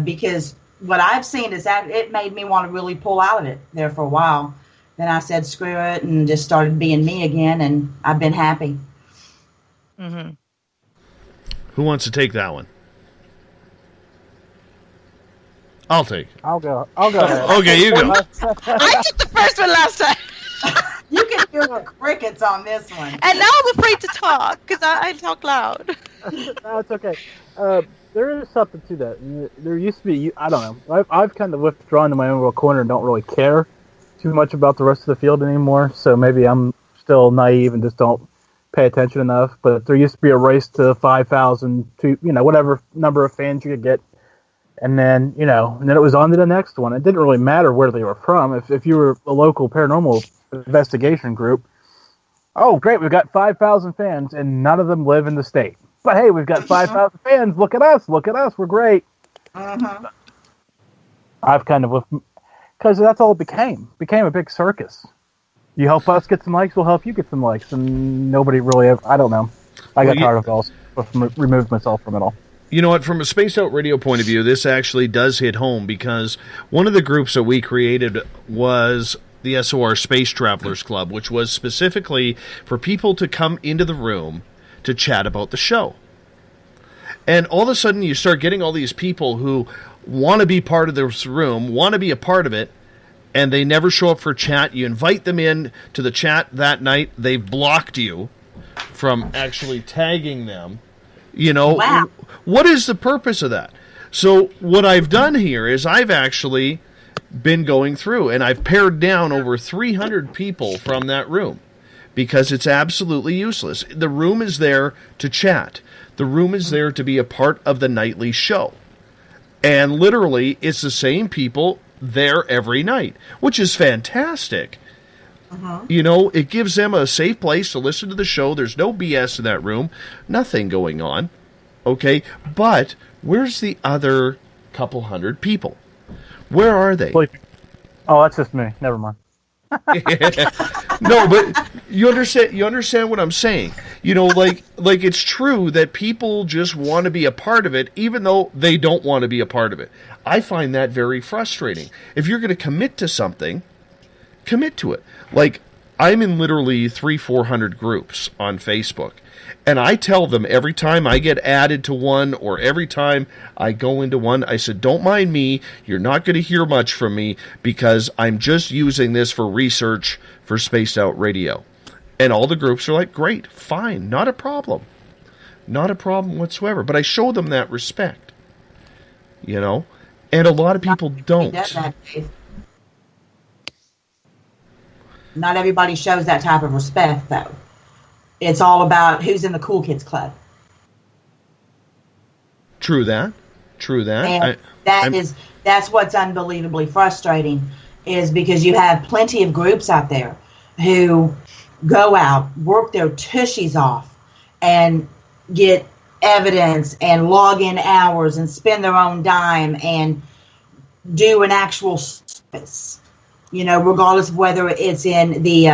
because what I've seen is that it made me want to really pull out of it there for a while. Then I said, screw it, and just started being me again, and I've been happy. Mm-hmm. Who wants to take that one? I'll take it. I'll go. Okay, you go. I took the first one last time. You can hear the crickets on this one. And now I'm afraid to talk because I talk loud. No, it's okay. There is something to that. There used to be, I don't know, I've kind of withdrawn to my own little corner and don't really care too much about the rest of the field anymore, so maybe I'm still naive and just don't pay attention enough, but there used to be a race to 5,000 to, whatever number of fans you could get, and then, and then it was on to the next one. It didn't really matter where they were from. If you were a local paranormal investigation group, oh, great, we've got 5,000 fans, and none of them live in the state. But hey, we've got 5,000 fans, look at us, we're great. Uh-huh. I've kind of, because that's all it became a big circus. You help us get some likes, we'll help you get some likes, and nobody really ever, I don't know. I got tired of it all, removed myself from it all. You know what, from a Spaced Out Radio point of view, this actually does hit home, because one of the groups that we created was the SOR Space Travelers Club, which was specifically for people to come into the room to chat about the show. And all of a sudden you start getting all these people who want to be part of this room, want to be a part of it, and they never show up for chat. You invite them in to the chat that night. They've blocked you from actually tagging them. You know, wow. What is the purpose of that? So what I've done here is I've actually been going through, and I've pared down over 300 people from that room because it's absolutely useless. The room is there to chat. The room is there to be a part of the nightly show. And literally, it's the same people there every night, which is fantastic. You know, it gives them a safe place to listen to the show. There's no BS in that room. Nothing going on. Okay? But where's the other couple hundred people? Where are they? Oh, that's just me. Never mind. No, but you understand what I'm saying. You know, like it's true that people just want to be a part of it, even though they don't want to be a part of it. I find that very frustrating. If you're going to commit to something, commit to it. Like, I'm in literally 300-400 groups on Facebook, and I tell them every time I get added to one or every time I go into one, I said, don't mind me. You're not going to hear much from me because I'm just using this for research for Spaced Out Radio. And all the groups are like, great, fine, not a problem. Not a problem whatsoever. But I show them that respect, you know? And a lot of people don't. Not everybody shows that type of respect, though. It's all about who's in the cool kids club. True that. And that's what's unbelievably frustrating, is because you have plenty of groups out there who go out, work their tushies off, and get evidence and log in hours and spend their own dime and do an actual service. You know, regardless of whether it's in the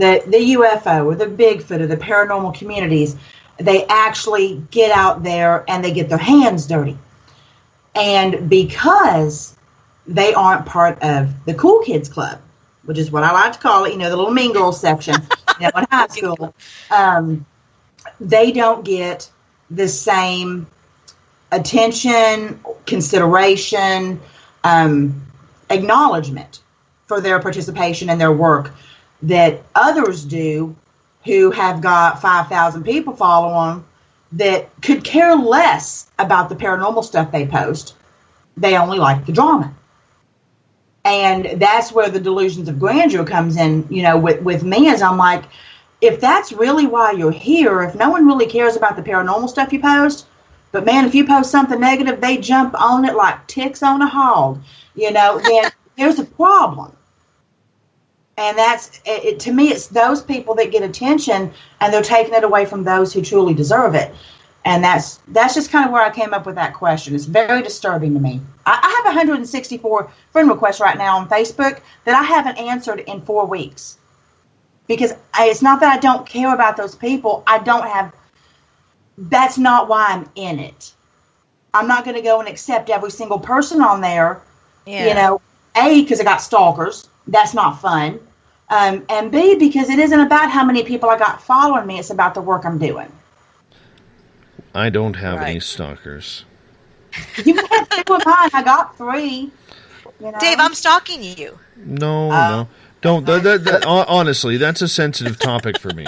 UFO or the Bigfoot or the paranormal communities, they actually get out there and they get their hands dirty. And because they aren't part of the cool kids club, which is what I like to call it, you know, the little mean girls section, you know, in high school, they don't get the same attention, consideration, acknowledgement for their participation in their work that others do, who have got 5,000 people follow them that could care less about the paranormal stuff they post. They only like the drama. And that's where the delusions of grandeur comes in, you know, with me, as I'm like, if that's really why you're here, if no one really cares about the paranormal stuff you post, but man, if you post something negative, they jump on it like ticks on a hog, you know, then there's a problem. And to me, it's those people that get attention, and they're taking it away from those who truly deserve it. And that's just kind of where I came up with that question. It's very disturbing to me. I have 164 friend requests right now on Facebook that I haven't answered in 4 weeks. Because it's not that I don't care about those people. That's not why I'm in it. I'm not going to go and accept every single person on there. Yeah. You know, A, because I got stalkers. That's not fun. And B, because it isn't about how many people I got following me. It's about the work I'm doing. I don't have any stalkers. You had 2 of mine. I got 3. You know? Dave, I'm stalking you. No. Don't. Honestly, that's a sensitive topic for me.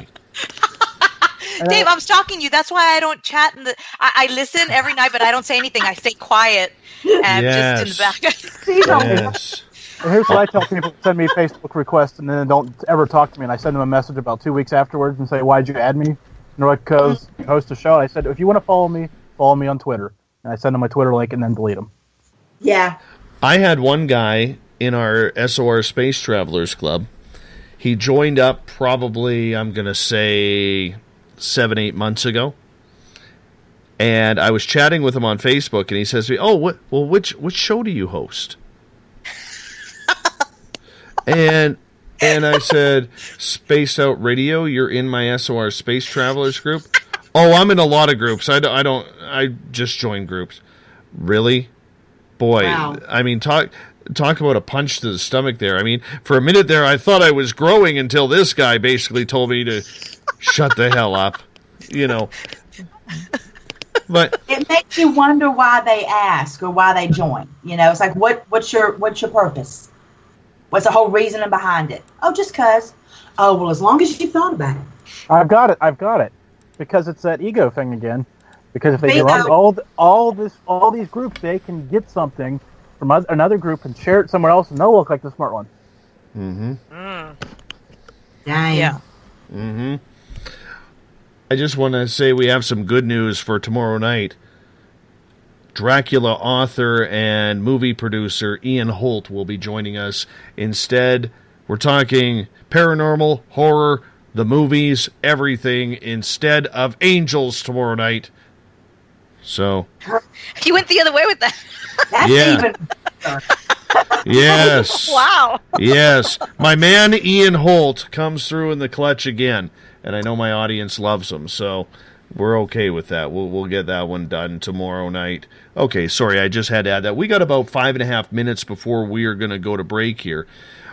Dave, I'm stalking you. That's why I don't chat. I listen every night, but I don't say anything. I stay quiet and just in the back. Yes. Here's what I tell people: send me Facebook requests and then don't ever talk to me. And I send them a message about 2 weeks afterwards and say, "Why'd you add me?" And they're like, "Because you host a show." And I said, "If you want to follow me on Twitter." And I send them my Twitter link and then delete them. Yeah. I had one guy in our SOR Space Travelers Club. He joined up probably, I'm going to say, 7-8 months ago. And I was chatting with him on Facebook, and he says to me, which show do you host? and I said, Spaced Out Radio, you're in my SOR Space Travelers group? Oh, I'm in a lot of groups. I just joined groups. Really? Boy, wow. I mean, talk about a punch to the stomach there. I mean, for a minute there, I thought I was growing until this guy basically told me to shut the hell up, you know. But it makes you wonder why they ask or why they join. You know, it's like, what's your purpose? What's the whole reasoning behind it? Oh, just 'cause. Oh, well, as long as you've thought about it. I've got it. Because it's that ego thing again. Because if they Bingo. belong all these groups, they can get something from another group and share it somewhere else, and they'll look like the smart one. Dang. Yeah. I just want to say we have some good news for tomorrow night. Dracula author and movie producer Ian Holt will be joining us. Instead, we're talking paranormal, horror, the movies, everything, instead of angels tomorrow night. So... You went the other way with that. That's even... Yes. Wow. Yes. My man Ian Holt comes through in the clutch again, and I know my audience loves him, so we're okay with that. We'll get that one done tomorrow night. Okay, sorry, I just had to add that. We got about 5.5 minutes before we are going to go to break here.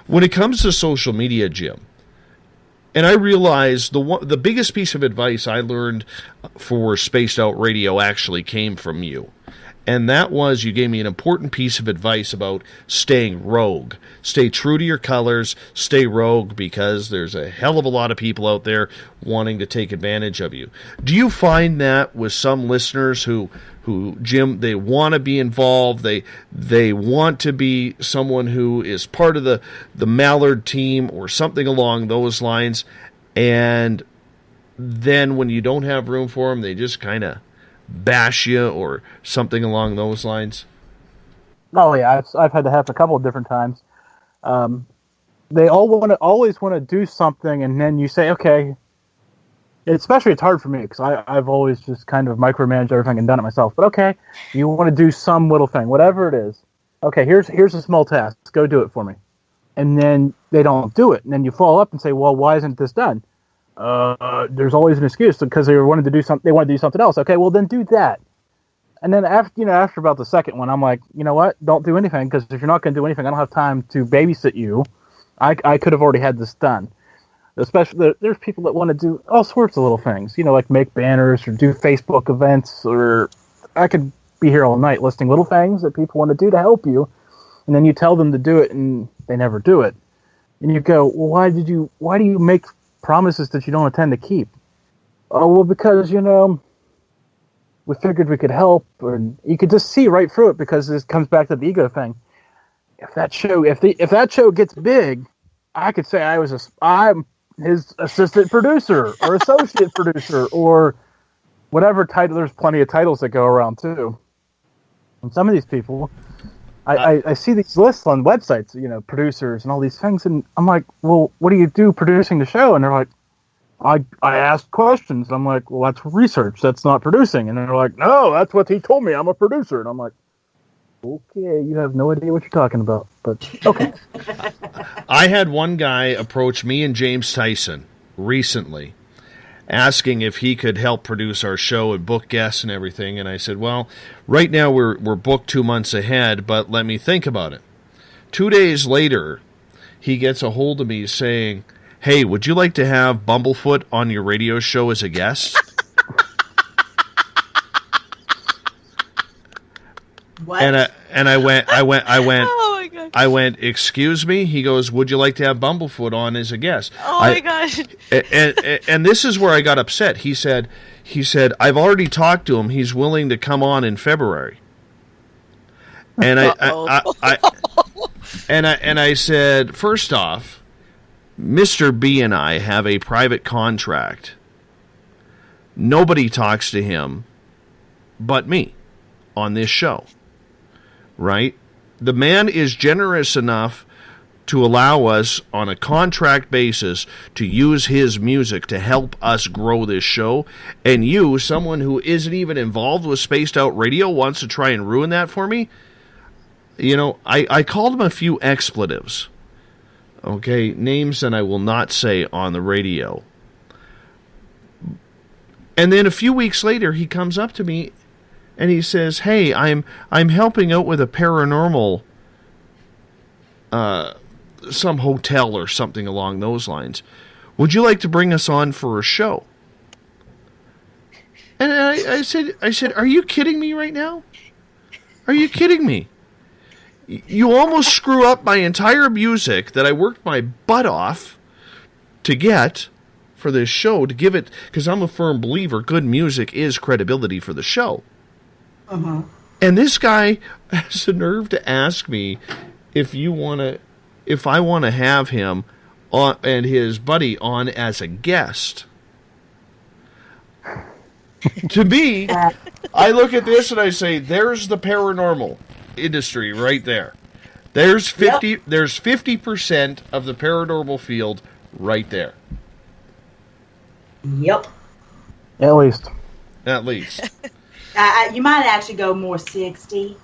When it comes to social media, Jim, and I realized the biggest piece of advice I learned for Spaced Out Radio actually came from you. And that was, you gave me an important piece of advice about staying rogue. Stay true to your colors, stay rogue, because there's a hell of a lot of people out there wanting to take advantage of you. Do you find that with some listeners who Jim, they want to be involved, they want to be someone who is part of the Mallard team or something along those lines, and then when you don't have room for them, they just kind of bash you or something along those lines? Oh yeah, I've had that happen a couple of different times. They always want to do something, and then you say, okay. Especially it's hard for me because I've always just kind of micromanaged everything and done it myself. But okay, you want to do some little thing, whatever it is. Okay, here's a small task. Go do it for me. And then they don't do it, and then you follow up and say, well, why isn't this done? There's always an excuse because they wanted to do something. They want to do something else. Okay, well then do that. And then after about the second one, I'm like, you know what? Don't do anything, because if you're not going to do anything, I don't have time to babysit you. I could have already had this done. Especially there's people that want to do all sorts of little things, like make banners or do Facebook events, or I could be here all night listing little things that people want to do to help you, and then you tell them to do it and they never do it. And you go, well, why do you make promises that you don't intend to keep? Oh, well, because, we figured we could help, or you could just see right through it, because this comes back to the ego thing. If that show gets big, I could say I'm his assistant producer or associate producer or whatever title. There's plenty of titles that go around too. And some of these people, I see these lists on websites, producers and all these things, and I'm like, well, what do you do producing the show? And they're like, I asked questions. And I'm like, well, that's research. That's not producing. And they're like, no, that's what he told me. I'm a producer. And I'm like, okay, you have no idea what you're talking about, but okay. I had one guy approach me and James Tyson recently, asking if he could help produce our show and book guests and everything. And I said, well, right now we're booked 2 months ahead, but let me think about it. 2 days later, he gets a hold of me saying, hey, would you like to have Bumblefoot on your radio show as a guest? What? And I went. Oh my gosh. I went, excuse me? He goes, would you like to have Bumblefoot on as a guest? Oh my gosh. And this is where I got upset. He said, I've already talked to him. He's willing to come on in February. And I said, first off, Mr. B and I have a private contract. Nobody talks to him but me on this show. Right? The man is generous enough to allow us on a contract basis to use his music to help us grow this show. And you, someone who isn't even involved with Spaced Out Radio, wants to try and ruin that for me? I called him a few expletives. Okay, names that I will not say on the radio. And then a few weeks later, he comes up to me and he says, hey, I'm helping out with a paranormal, some hotel or something along those lines. Would you like to bring us on for a show? And I said, are you kidding me right now? Are you kidding me? You almost screw up my entire music that I worked my butt off to get for this show, to give it, because I'm a firm believer good music is credibility for the show. Uh-huh. And this guy has the nerve to ask me if I want to have him on, and his buddy on as a guest. To me, I look at this and I say, there's the paranormal industry right there. There's 50% of the paranormal field right there. Yep. At least. You might actually go more 60%.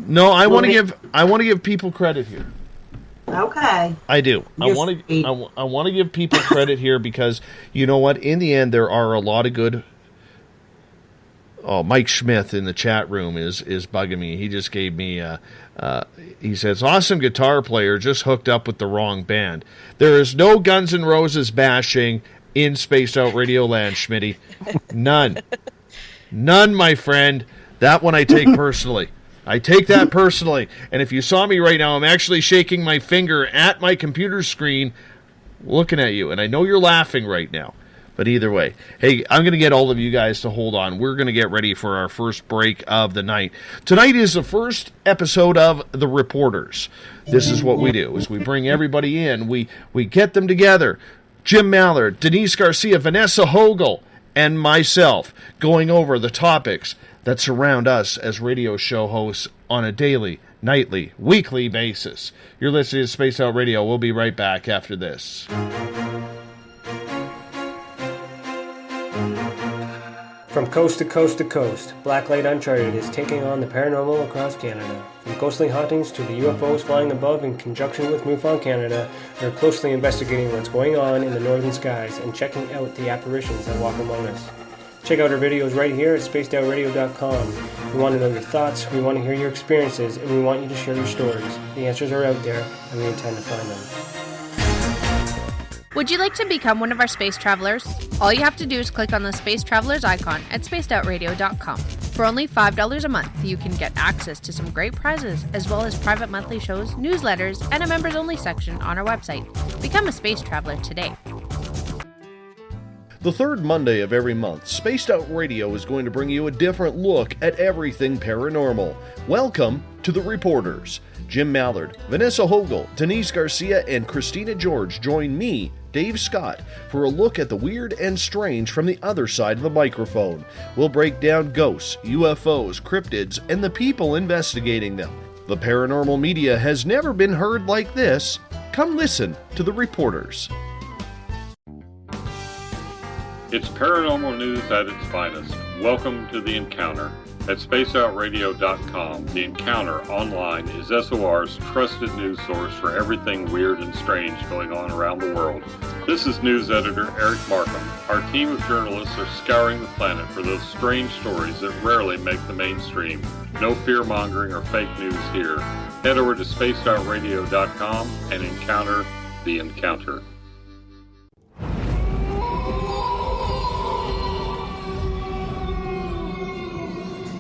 No, I want to give people credit here. Okay. I do. I want to give people credit here because you know what? In the end, there are a lot of good. Oh, Mike Schmidt in the chat room is bugging me. He just gave me. He says, "Awesome guitar player, just hooked up with the wrong band." There is no Guns N' Roses bashing in Spaced Out Radio Land, Schmitty. None, my friend. That one I take personally. I take that personally. And if you saw me right now, I'm actually shaking my finger at my computer screen looking at you. And I know you're laughing right now. But either way, hey, I'm going to get all of you guys to hold on. We're going to get ready for our first break of the night. Tonight is the first episode of The Reporters. This is what we do, is we bring everybody in. We get them together. Jim Mallard, Denise Garcia, Vanessa Hogel, and myself going over the topics that surround us as radio show hosts on a daily, nightly, weekly basis. You're listening to Space Out Radio. We'll be right back after this. From coast to coast to coast, Blacklight Uncharted is taking on the paranormal across Canada. From ghostly hauntings to the UFOs flying above in conjunction with MUFON Canada, we're closely investigating what's going on in the northern skies and checking out the apparitions that walk among us. Check out our videos right here at spacedoutradio.com. We want to know your thoughts, we want to hear your experiences, and we want you to share your stories. The answers are out there, and we intend to find them. Would you like to become one of our space travelers? All you have to do is click on the Space Travelers icon at spacedoutradio.com. For only $5 a month, you can get access to some great prizes, as well as private monthly shows, newsletters, and a members-only section on our website. Become a space traveler today. The third Monday of every month, Spaced Out Radio is going to bring you a different look at everything paranormal. Welcome to The Reporters. Jim Mallard, Vanessa Hogel, Denise Garcia, and Christina George join me, Dave Scott, for a look at the weird and strange from the other side of the microphone. We'll break down ghosts, UFOs, cryptids, and the people investigating them. The paranormal media has never been heard like this. Come listen to The Reporters. It's paranormal news at its finest. Welcome to The Encounter. At spaceoutradio.com, The Encounter online is SOR's trusted news source for everything weird and strange going on around the world. This is news editor Eric Markham. Our team of journalists are scouring the planet for those strange stories that rarely make the mainstream. No fear-mongering or fake news here. Head over to spaceoutradio.com and encounter The Encounter.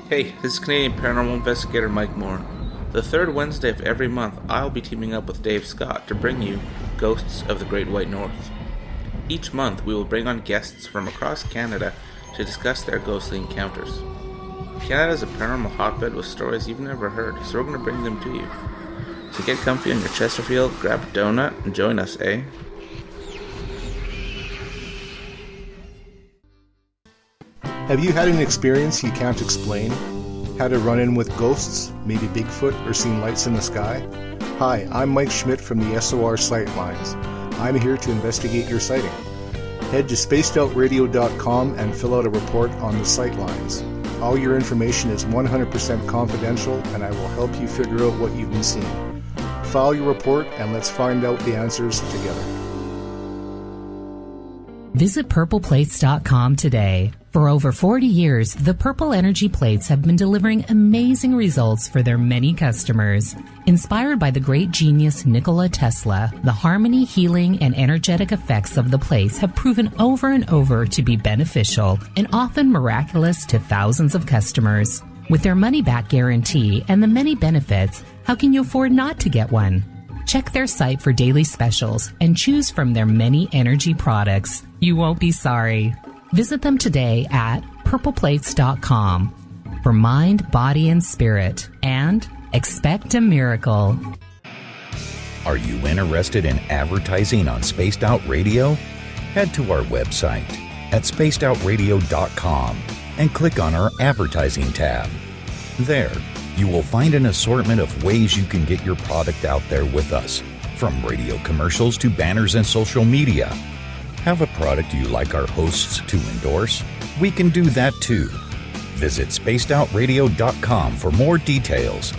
Hey, this is Canadian paranormal investigator Mike Moore. The third Wednesday of every month, I'll be teaming up with Dave Scott to bring you Ghosts of the Great White North. Each month, we will bring on guests from across Canada to discuss their ghostly encounters. Canada is a paranormal hotbed with stories you've never heard, so we're going to bring them to you. So get comfy on your Chesterfield, grab a donut, and join us, eh? Have you had an experience you can't explain? Had a run-in with ghosts, maybe Bigfoot, or seen lights in the sky? Hi, I'm Mike Schmidt from the SOR Sightlines. I'm here to investigate your sighting. Head to spacedoutradio.com and fill out a report on the Sightlines. All your information is 100% confidential, and I will help you figure out what you've been seeing. File your report, and let's find out the answers together. Visit purpleplates.com today. For over 40 years, the Purple Energy Plates have been delivering amazing results for their many customers. Inspired by the great genius Nikola Tesla, the harmony, healing, and energetic effects of the plates have proven over and over to be beneficial and often miraculous to thousands of customers. With their money-back guarantee and the many benefits, how can you afford not to get one? Check their site for daily specials and choose from their many energy products. You won't be sorry. Visit them today at purpleplates.com for mind, body, and spirit, and expect a miracle. Are you interested in advertising on Spaced Out Radio? Head to our website at spacedoutradio.com and click on our advertising tab. There, you will find an assortment of ways you can get your product out there with us, from radio commercials to banners and social media. Have a product you like our hosts to endorse? We can do that too. Visit spacedoutradio.com for more details.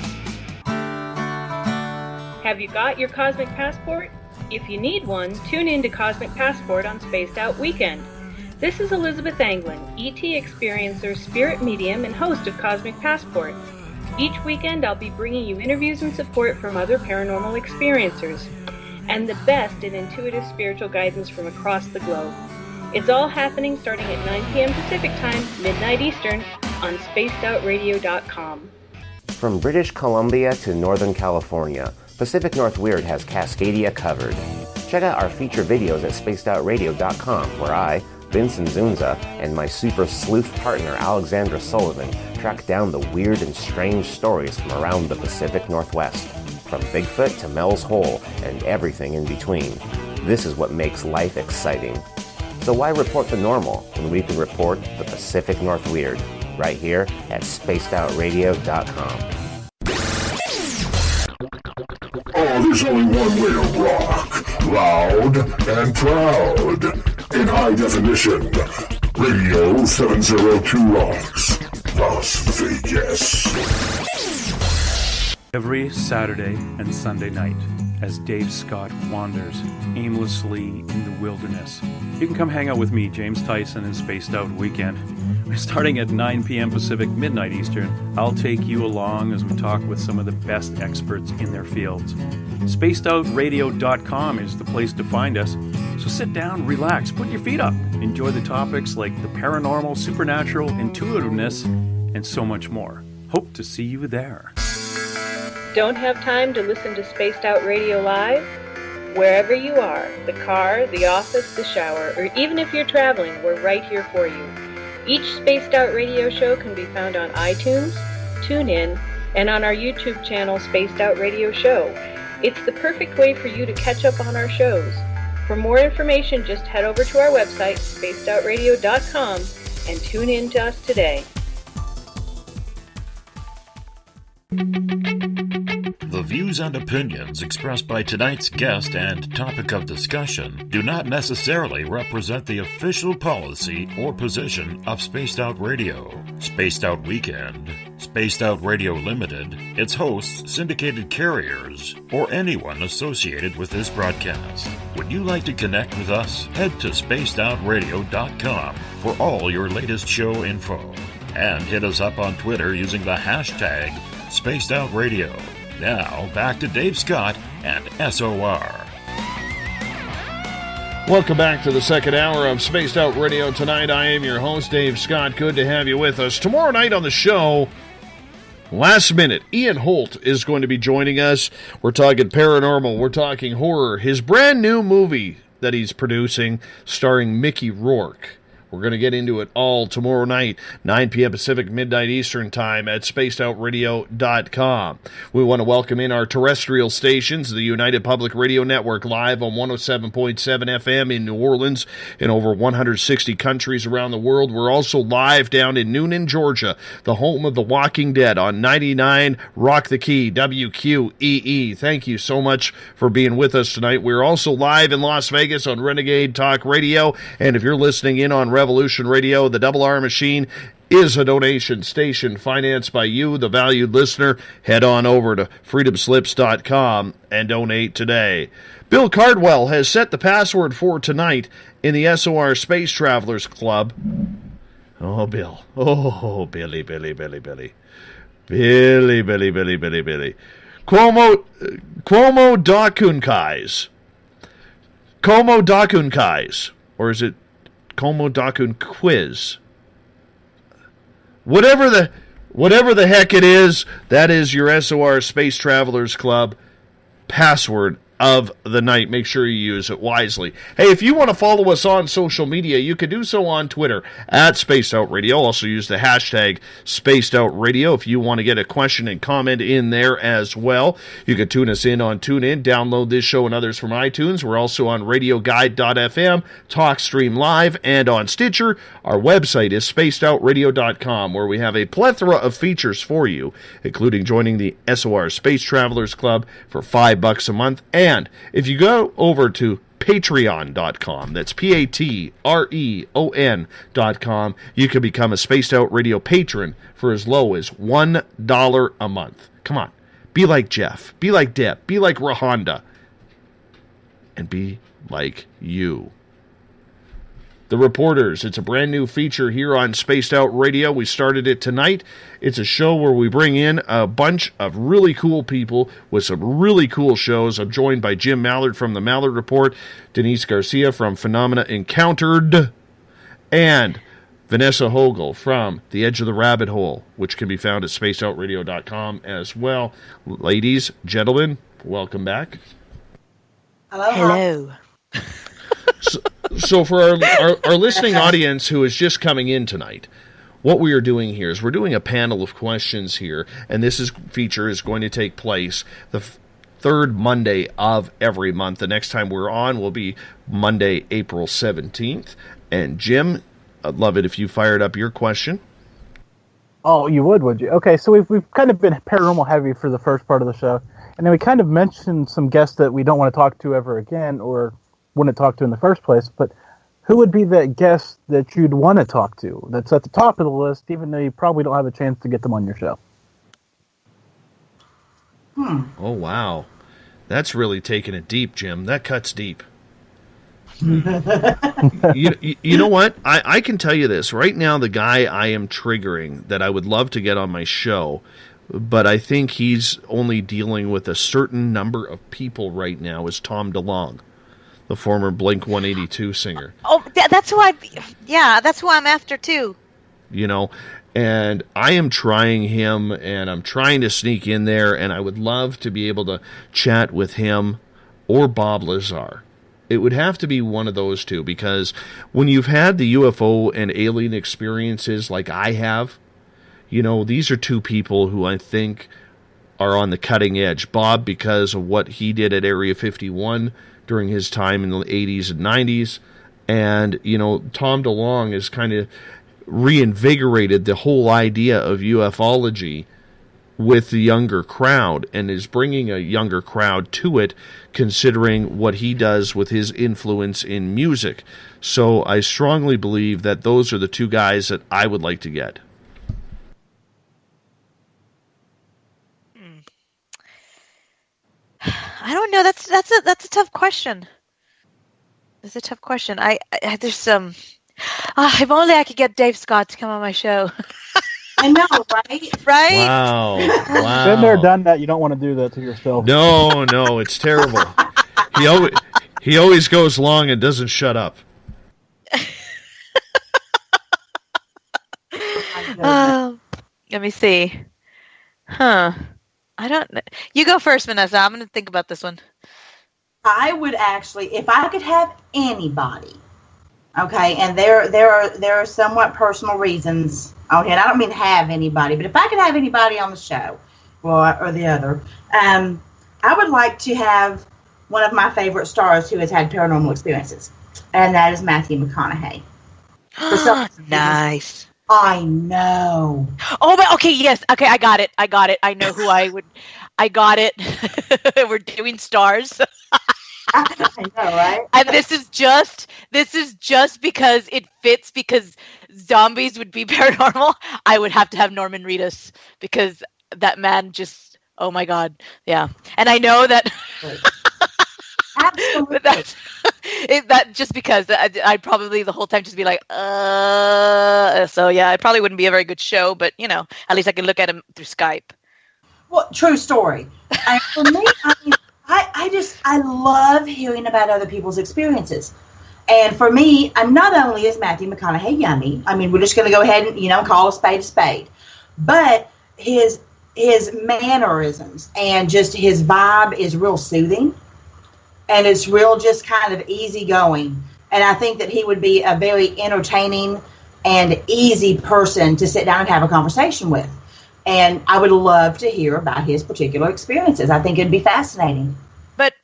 Have you got your Cosmic Passport? If you need one, tune in to Cosmic Passport on Spaced Out Weekend. This is Elizabeth Anglin, ET experiencer, spirit medium, and host of Cosmic Passport. Each weekend I'll be bringing you interviews and support from other paranormal experiencers, and the best in intuitive spiritual guidance from across the globe. It's all happening starting at 9 p.m. Pacific Time, midnight Eastern, on spacedoutradio.com. From British Columbia to Northern California, Pacific North Weird has Cascadia covered. Check out our feature videos at spacedoutradio.com, where I, Vincent Zunza, and my super sleuth partner Alexandra Sullivan track down the weird and strange stories from around the Pacific Northwest, from Bigfoot to Mel's Hole and everything in between. This is what makes life exciting. So why report the normal when we can report the Pacific North Weird right here at spacedoutradio.com. Oh, there's only one way to rock. Loud and proud. In high definition. Radio 702 rocks. Las Vegas. Every Saturday and Sunday night, as Dave Scott wanders aimlessly in the wilderness, you can come hang out with me, James Tyson, in Spaced Out Weekend. Starting at 9 p.m. Pacific, midnight Eastern, I'll take you along as we talk with some of the best experts in their fields. SpacedOutRadio.com is the place to find us. So sit down, relax, put your feet up, enjoy the topics like the paranormal, supernatural, intuitiveness, and so much more. Hope to see you there. Don't have time to listen to Spaced Out Radio live? Wherever you are, the car, the office, the shower, or even if you're traveling, we're right here for you. Each Spaced Out Radio show can be found on iTunes, TuneIn, and on our YouTube channel, Spaced Out Radio Show. It's the perfect way for you to catch up on our shows. For more information, just head over to our website, spacedoutradio.com, and tune in to us today. The views and opinions expressed by tonight's guest and topic of discussion do not necessarily represent the official policy or position of Spaced Out Radio, Spaced Out Weekend, Spaced Out Radio Limited, its hosts, syndicated carriers, or anyone associated with this broadcast. Would you like to connect with us? Head to spacedoutradio.com for all your latest show info. And hit us up on Twitter using the hashtag Spaced Out Radio. Now, back to Dave Scott and SOR. Welcome back to the second hour of Spaced Out Radio tonight. I am your host, Dave Scott. Good to have you with us. Tomorrow night on the show, last minute, Ian Holt is going to be joining us. We're talking paranormal. We're talking horror. His brand new movie that he's producing starring Mickey Rourke. We're going to get into it all tomorrow night, 9 p.m. Pacific, midnight Eastern Time at spacedoutradio.com. We want to welcome in our terrestrial stations, the United Public Radio Network, live on 107.7 FM in New Orleans in over 160 countries around the world. We're also live down in Noonan, Georgia, the home of The Walking Dead, on 99 Rock the Key, WQEE. Thank you so much for being with us tonight. We're also live in Las Vegas on Renegade Talk Radio, and if you're listening in on Revolution Radio, the Double R Machine is a donation station financed by you, the valued listener. Head on over to freedomslips.com and donate today. Bill Cardwell has set the password for tonight in the SOR Space Travelers Club. Oh, Bill. Oh, Billy. Billy. Cuomo Dakunkais. Como Dakunkais. Or is it Como Dakun Quiz? Whatever Whatever the heck it is, that is your SOR Space Travelers Club password of the night. Make sure you use it wisely. Hey, if you want to follow us on social media, you can do so on Twitter at Spaced Out Radio. Also use the hashtag Spaced Out Radio if you want to get a question and comment in there as well. You can tune us in on TuneIn, download this show and others from iTunes. We're also on RadioGuide.fm, TalkStream Live, and on Stitcher. Our website is spacedoutradio.com, where we have a plethora of features for you, including joining the SOR Space Travelers Club for $5 a month. And if you go over to patreon.com, that's Patreon.com, you can become a Spaced Out Radio patron for as low as $1 a month. Come on, be like Jeff, be like Deb, be like Rahonda, and be like you. The Reporters, it's a brand new feature here on Spaced Out Radio. We started it tonight. It's a show where we bring in a bunch of really cool people with some really cool shows. I'm joined by Jim Mallard from the Mallard Report, Denise Garcia from Phenomena Encountered, and Vanessa Hogel from The Edge of the Rabbit Hole, which can be found at spacedoutradio.com as well. Ladies, gentlemen, welcome back. Hello. So for our listening audience who is just coming in tonight, what we are doing here is we're doing a panel of questions here, and this feature is going to take place the third Monday of every month. The next time we're on will be Monday, April 17th. And Jim, I'd love it if you fired up your question. Oh, you would you? Okay, so we've kind of been paranormal heavy for the first part of the show, and then we kind of mentioned some guests that we don't want to talk to ever again, or wouldn't talk to in the first place, but who would be that guest that you'd want to talk to that's at the top of the list, even though you probably don't have a chance to get them on your show? Oh, wow. That's really taking it deep, Jim. That cuts deep. You know what? I can tell you this. Right now, the guy I am triggering that I would love to get on my show, but I think he's only dealing with a certain number of people right now, is Tom DeLonge, the former Blink-182 singer. Oh, that's who that's who I'm after too. You know, and I am trying him, and I'm trying to sneak in there, and I would love to be able to chat with him or Bob Lazar. It would have to be one of those two, because when you've had the UFO and alien experiences like I have, you know, these are two people who I think are on the cutting edge. Bob, because of what he did at Area 51 during his time in the 80s and 90s. And, you know, Tom DeLonge has kind of reinvigorated the whole idea of ufology with the younger crowd, and is bringing a younger crowd to it, considering what he does with his influence in music. So I strongly believe that those are the two guys that I would like to get. I don't know. That's a tough question. It's a tough question. There's some. If only I could get Dave Scott to come on my show. I know, right? Right? Wow. Been there, done that. You don't want to do that to yourself. No, it's terrible. He always goes long and doesn't shut up. Let me see. I don't know. You go first, Vanessa. I'm going to think about this one. I would actually, if I could have anybody, okay, and there are somewhat personal reasons on here, and I don't mean have anybody, but if I could have anybody on the show, or the other, I would like to have one of my favorite stars who has had paranormal experiences, and that is Matthew McConaughey. Nice. I know. Oh, but okay, yes. Okay, I got it. I know who I would. I got it. We're doing stars. I know, right? And this is just because it fits, because zombies would be paranormal. I would have to have Norman Reedus, because that man just, oh my God. Yeah. And I know that Absolutely. that just because I'd probably the whole time just be like, so yeah, it probably wouldn't be a very good show, but you know, at least I can look at him through Skype. Well, true story. And for me, I love hearing about other people's experiences. And for me, not only is Matthew McConaughey yummy, I mean, we're just going to go ahead and, call a spade a spade. but his mannerisms and just his vibe is real soothing, and it's real just kind of easygoing. And I think that he would be a very entertaining and easy person to sit down and have a conversation with. And I would love to hear about his particular experiences. I think it'd be fascinating. But,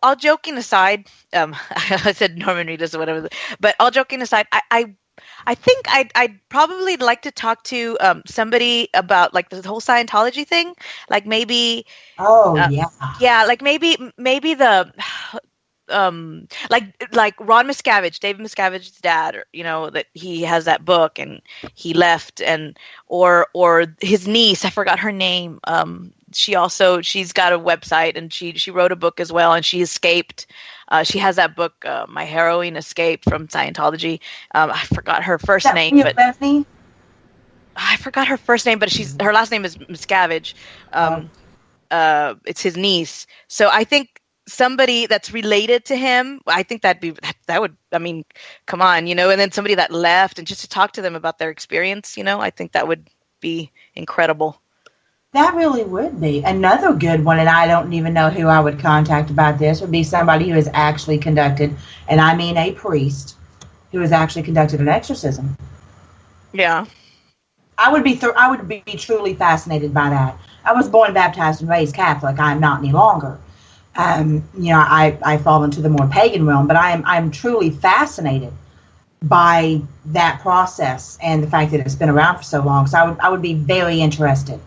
all joking aside, I said Norman Reedus or whatever, but all joking aside, I think I'd probably like to talk to somebody about like the whole Scientology thing, like maybe. Like maybe the. Like Ron Miscavige, David Miscavige's dad, or, that he has that book and he left, and or his niece, I forgot her name. She's got a website and she wrote a book as well, and she escaped. She has that book, My Heroine Escaped from Scientology. I forgot her first name, but I forgot her first name, but her last name is Miscavige. It's his niece. So I think somebody that's related to him, I think that would, come on, and then somebody that left, and just to talk to them about their experience, I think that would be incredible. That really would be. Another good one, and I don't even know who I would contact about this, would be somebody who has actually conducted, and I mean a priest, who has actually conducted an exorcism. Yeah. I would be truly fascinated by that. I was born, baptized, and raised Catholic. I am not any longer. I fall into the more pagan realm, but I'm truly fascinated by that process and the fact that it's been around for so long. So I would be very interested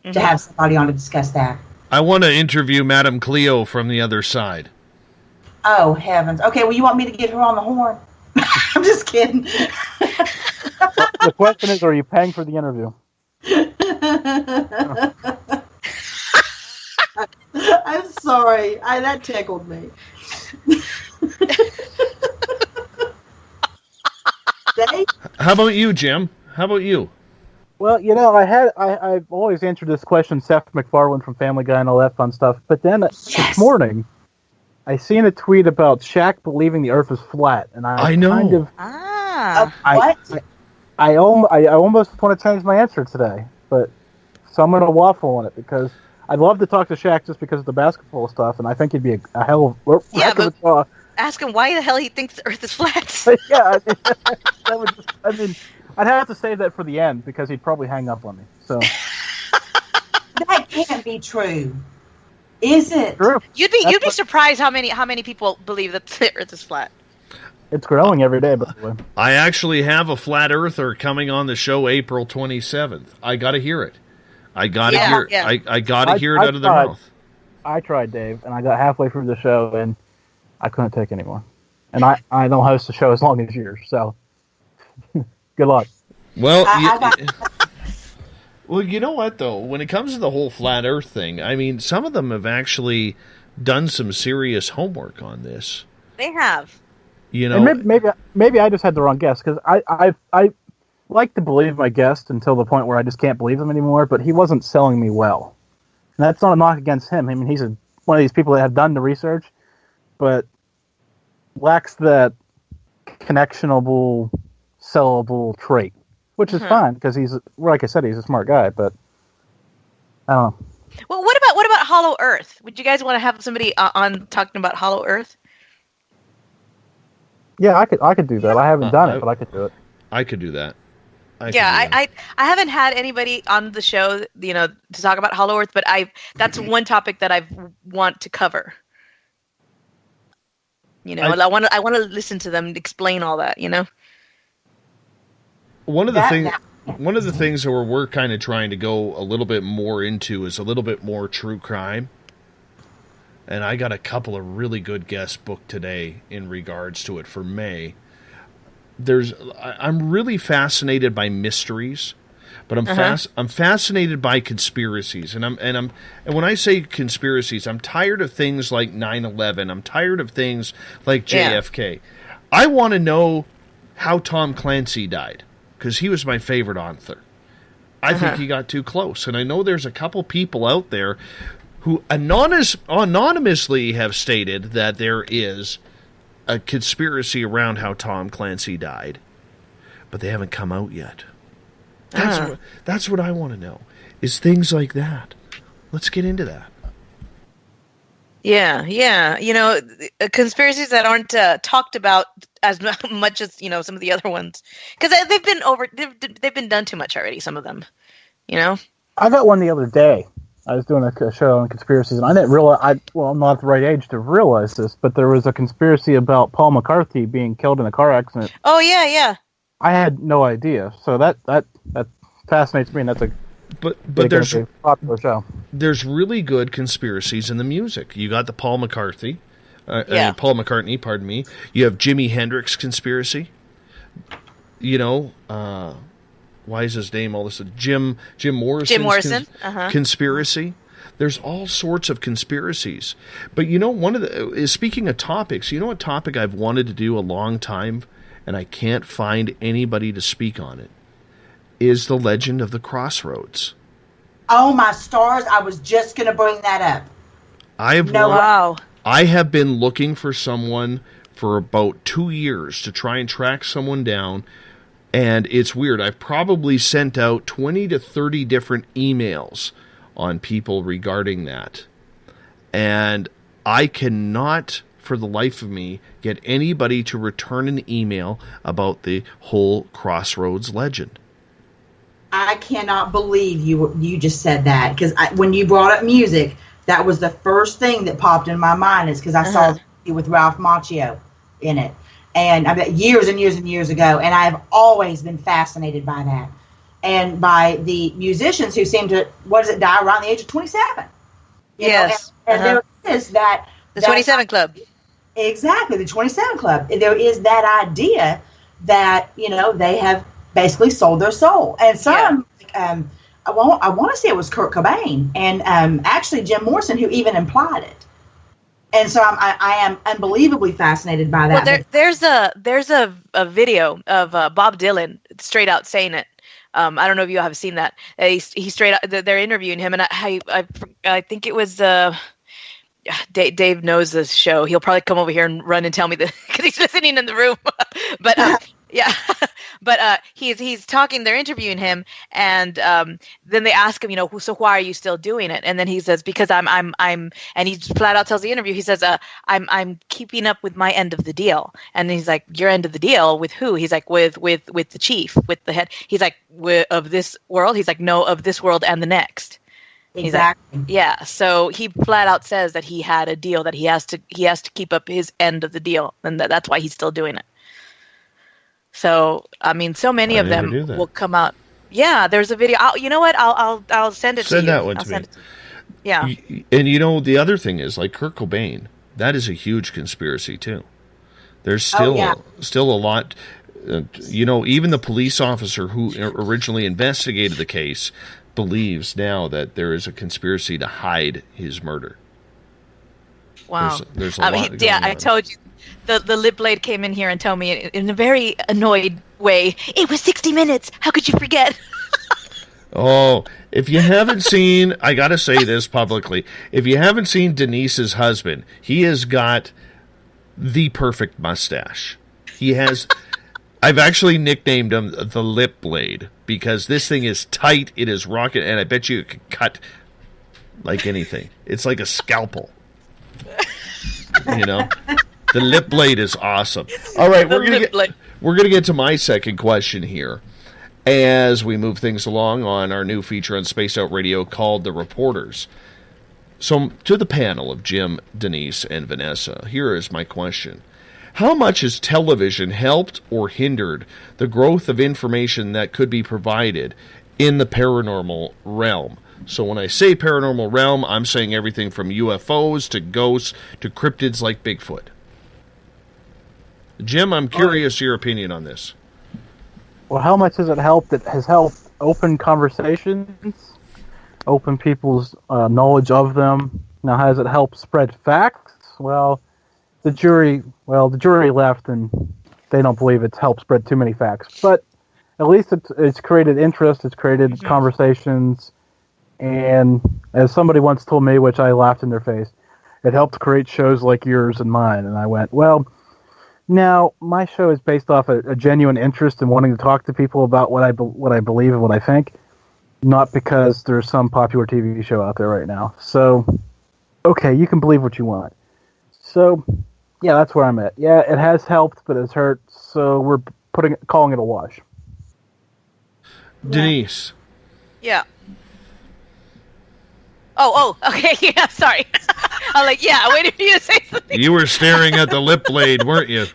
to have somebody on to discuss that. I want to interview Madame Cleo from the other side. Oh, heavens. Okay, well, you want me to get her on the horn? I'm just kidding. The question is, are you paying for the interview? I'm sorry. That tickled me. How about you, Jim? How about you? Well, I've always answered this question, Seth MacFarlane from Family Guy and all that fun stuff. But then this morning, I seen a tweet about Shaq believing the Earth is flat, and I know. Kind of, what? I almost want to change my answer today, but so I'm going to waffle on it because I'd love to talk to Shaq just because of the basketball stuff, and I think he'd be a hell of a draw. Ask him why the hell he thinks the Earth is flat. Yeah, I'd have to save that for the end because he'd probably hang up on me. So that can't be true, is it? True. You'd be surprised how many people believe that the Earth is flat. It's growing every day, by the way. I actually have a flat earther coming on the show April 27th. I got to hear it. I got to hear. Yeah. I got to hear it out of their mouth. I tried, Dave, and I got halfway through the show, and I couldn't take anymore. And I don't host a show as long as yours, so good luck. Well, well, you know what, though? When it comes to the whole flat Earth thing, I mean, some of them have actually done some serious homework on this. They have. And maybe I just had the wrong guess, because I like to believe my guest until the point where I just can't believe them anymore, but he wasn't selling me well. And that's not a knock against him. I mean, he's one of these people that have done the research, but lacks that connectionable, sellable trait, which is fine, because he's, like I said, he's a smart guy, but I don't know. Well, what about Hollow Earth? Would you guys want to have somebody on talking about Hollow Earth? Yeah, I could do that. I haven't done it, but I could do it. I could do that. I haven't had anybody on the show, to talk about Hollow Earth, but that's one topic that I want to cover. I want to listen to them explain all that. One of the things that we're kind of trying to go a little bit more into is a little bit more true crime. And I got a couple of really good guests booked today in regards to it for May. I'm really fascinated by mysteries, but I'm fascinated by conspiracies. And when I say conspiracies, I'm tired of things like 9/11. I'm tired of things like JFK. Yeah. I want to know how Tom Clancy died, because he was my favorite author. I think he got too close, and I know there's a couple people out there who anonymously have stated that there is a conspiracy around how Tom Clancy died, but they haven't come out yet. That's what I want to know, is things like that. Let's get into that. Yeah. Conspiracies that aren't talked about as much as some of the other ones, because they've been done too much already. Some of them, I got one the other day. I was doing a show on conspiracies, and I didn't realize. I'm not at the right age to realize this, but there was a conspiracy about Paul McCartney being killed in a car accident. Oh yeah. I had no idea. So that fascinates me, and that's but there's a popular show. There's really good conspiracies in the music. You got the Paul McCartney, Paul McCartney, pardon me. You have Jimi Hendrix conspiracy. Why is his name all this? Jim Morrison. Conspiracy. There's all sorts of conspiracies. But speaking of topics, what topic I've wanted to do a long time, and I can't find anybody to speak on it, is the legend of the Crossroads. Oh my stars! I was just going to bring that up. I have been looking for someone for about 2 years to try and track someone down. And it's weird. I've probably sent out 20 to 30 different emails on people regarding that. And I cannot, for the life of me, get anybody to return an email about the whole Crossroads legend. I cannot believe you just said that, because when you brought up music, that was the first thing that popped in my mind, is because I saw the video with Ralph Macchio in it. And I bet years and years and years ago, and I've always been fascinated by that, and by the musicians who seem to die around the age of 27. Yes, and there is the 27 Club. Exactly, the 27 Club. There is that idea that they have basically sold their soul, and some I want to say it was Kurt Cobain and actually Jim Morrison who even implied it. And so I am unbelievably fascinated by that. Well, there's a video of Bob Dylan straight out saying it. I don't know if you have seen that. He straight out, they're interviewing him, and I think it was Dave knows this show. He'll probably come over here and run and tell me that because he's listening in the room. But yeah, but he's talking. They're interviewing him, and then they ask him, so why are you still doing it? And then he says, because I'm, and he flat out tells the interview, he says, I'm keeping up with my end of the deal. And he's like, your end of the deal with who? He's like, with the chief, with the head. He's like, of this world? He's like, no, of this world and the next. Exactly. Like, yeah. So he flat out says that he had a deal that he has to keep up his end of the deal, and that's why he's still doing it. So I mean, so many of them will come out. Yeah, there's a video. You know what? I'll send it to you. Send that one to me. Yeah. And the other thing is, like Kurt Cobain, that is a huge conspiracy too. There's still a lot. Even the police officer who originally investigated the case believes now that there is a conspiracy to hide his murder. Wow. There's a lot going on. I told you. The lip blade came in here and told me in a very annoyed way, it was 60 minutes. How could you forget? Oh, if you haven't seen, I got to say this publicly, if you haven't seen Denise's husband, he has got the perfect mustache. He has, I've actually nicknamed him the lip blade because this thing is tight, it is rocket, and I bet you it could cut like anything. It's like a scalpel. The lip blade is awesome. All right, we're gonna get to my second question here as we move things along on our new feature on Spaced Out Radio called The Reporters. So, to the panel of Jim, Denise, and Vanessa, here is my question. How much has television helped or hindered the growth of information that could be provided in the paranormal realm? So when I say paranormal realm, I'm saying everything from UFOs to ghosts to cryptids like Bigfoot. Jim, I'm curious your opinion on this. Well, how much has it helped? It has helped open conversations, open people's knowledge of them. Now, has it helped spread facts? Well, the jury left, and they don't believe it's helped spread too many facts. But at least it's created interest, it's created conversations, and as somebody once told me, which I laughed in their face, it helped create shows like yours and mine. And I went, well, Now, my show is based off a genuine interest in wanting to talk to people about what I believe and what I think, not because there's some popular TV show out there right now. So, okay, you can believe what you want. So, yeah, that's where I'm at. Yeah, it has helped, but it's hurt. So we're calling it a wash. Denise. Yeah. Oh, okay, yeah, sorry. I'm like, yeah, I waited for you to say something. You were staring at the lip blade, weren't you?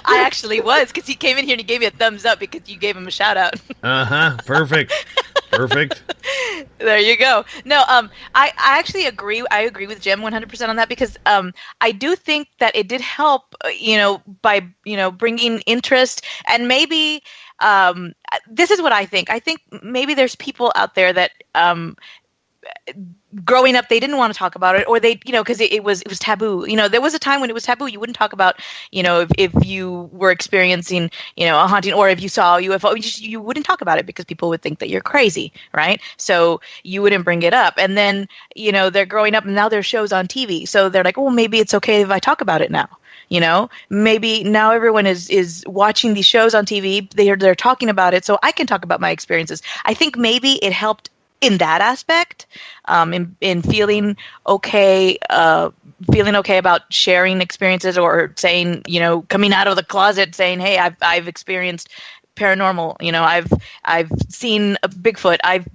I actually was, because he came in here and he gave me a thumbs up because you gave him a shout out. Perfect. Perfect. There you go. No, I actually agree. I agree with Jim 100% on that because I do think that it did help, by, bringing interest and maybe this is what I think. I think maybe there's people out there that growing up they didn't want to talk about it, or they because it was taboo. There was a time when it was taboo. You wouldn't talk about if you were experiencing a haunting, or if you saw a UFO, you wouldn't talk about it because people would think that you're crazy, right? So you wouldn't bring it up. And then they're growing up and now there's shows on TV, so they're like, oh, maybe it's okay if I talk about it now. Maybe now everyone is watching these shows on TV, they're talking about it, so I can talk about my experiences. I think maybe it helped in that aspect, in feeling okay about sharing experiences, or saying, coming out of the closet saying, hey, I've experienced paranormal, I've seen a Bigfoot, I've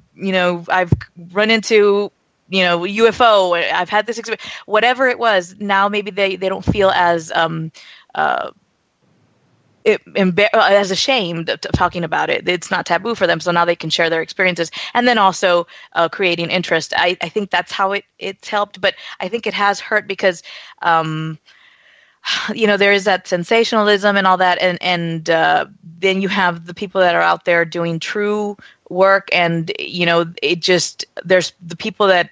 run into, UFO, I've had this experience, whatever it was. Now maybe they don't feel as as ashamed of talking about it. It's not taboo for them, so now they can share their experiences. And then also creating interest. I think that's how it's helped, but I think it has hurt because there is that sensationalism and all that, and then you have the people that are out there doing true work, and there's the people that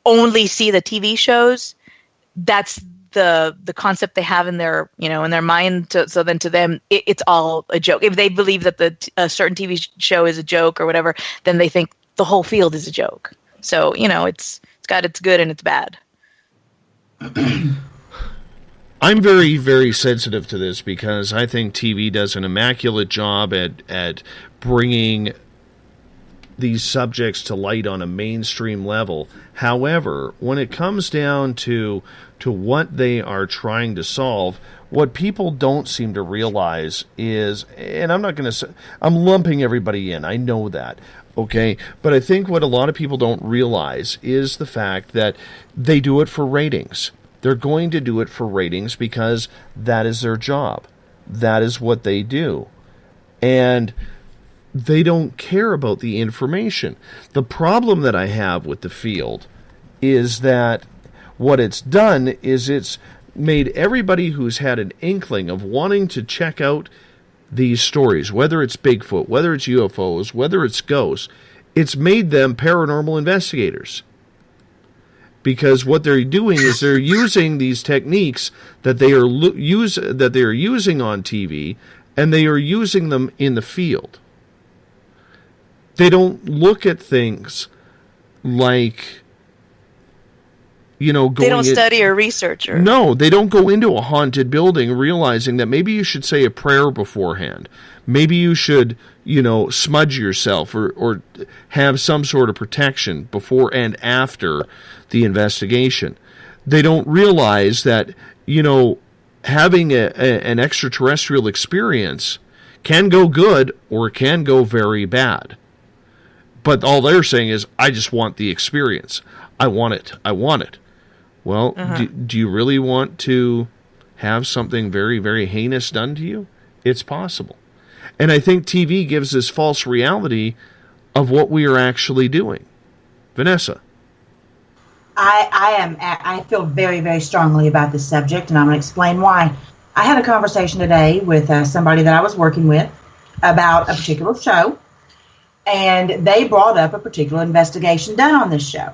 only see the TV shows. That's the concept they have in their in their mind. So then to them it's all a joke. If they believe that a certain TV show is a joke or whatever, then they think the whole field is a joke. So it's got its good and its bad. I'm very, very sensitive to this because I think TV does an immaculate job at bringing these subjects to light on a mainstream level. However, when it comes down to what they are trying to solve, what people don't seem to realize is, and I'm not going to say, I'm lumping everybody in, I know that, okay? But I think what a lot of people don't realize is the fact that they do it for ratings. They're going to do it for ratings because that is their job. That is what they do. And they don't care about the information. The problem that I have with the field is that what it's done is it's made everybody who's had an inkling of wanting to check out these stories, whether it's Bigfoot, whether it's UFOs, whether it's ghosts, it's made them paranormal investigators. Because what they're doing is they're using these techniques that they are using on TV, and they are using them in the field. They don't look at things like, they don't study or research. No, they don't go into a haunted building realizing that maybe you should say a prayer beforehand. Maybe you should, smudge yourself or have some sort of protection before and after the investigation. They don't realize that, having an extraterrestrial experience can go good or can go very bad. But all they're saying is, I just want the experience. I want it. I want it. Well, do you really want to have something very, very heinous done to you? It's possible. And I think TV gives this false reality of what we are actually doing. Vanessa. I feel very, very strongly about this subject, and I'm going to explain why. I had a conversation today with somebody that I was working with about a particular show, and they brought up a particular investigation done on this show.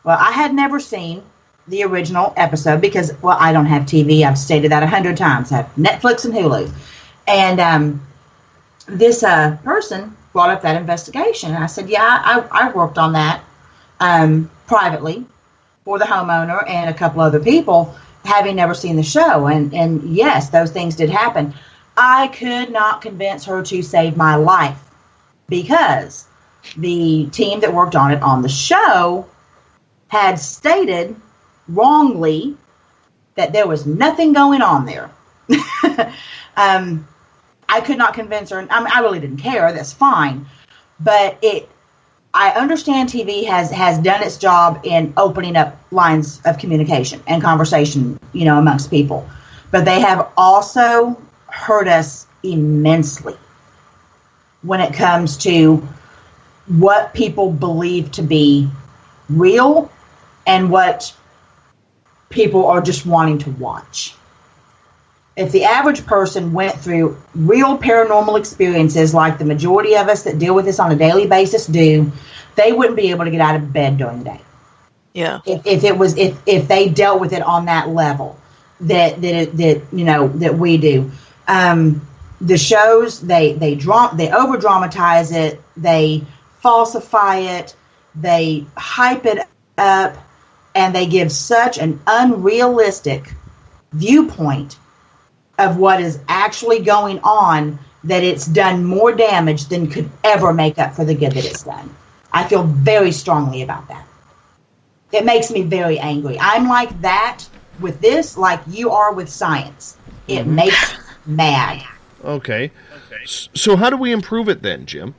Well, I had never seen the original episode because, well, I don't have TV. I've stated that 100 times. I have Netflix and Hulu. And this person brought up that investigation. And I said, yeah, I worked on that privately for the homeowner and a couple other people. having never seen the show. And yes, those things did happen. I could not convince her to save my life because the team that worked on it on the show had stated wrongly that there was nothing going on there. I could not convince her. I really didn't care. That's fine. But I understand TV has done its job in opening up lines of communication and conversation, amongst people. But they have also hurt us immensely when it comes to what people believe to be real and what people are just wanting to watch. If the average person went through real paranormal experiences like the majority of us that deal with this on a daily basis do, they wouldn't be able to get out of bed during the day. Yeah. If they dealt with it on that level that we do. The shows, they over dramatize it, they falsify it, they hype it up, and they give such an unrealistic viewpoint of what is actually going on that it's done more damage than could ever make up for the good that it's done. I feel very strongly about that. It makes me very angry. I'm like that with this, like you are with science. It makes me mad. Okay. So how do we improve it then, Jim?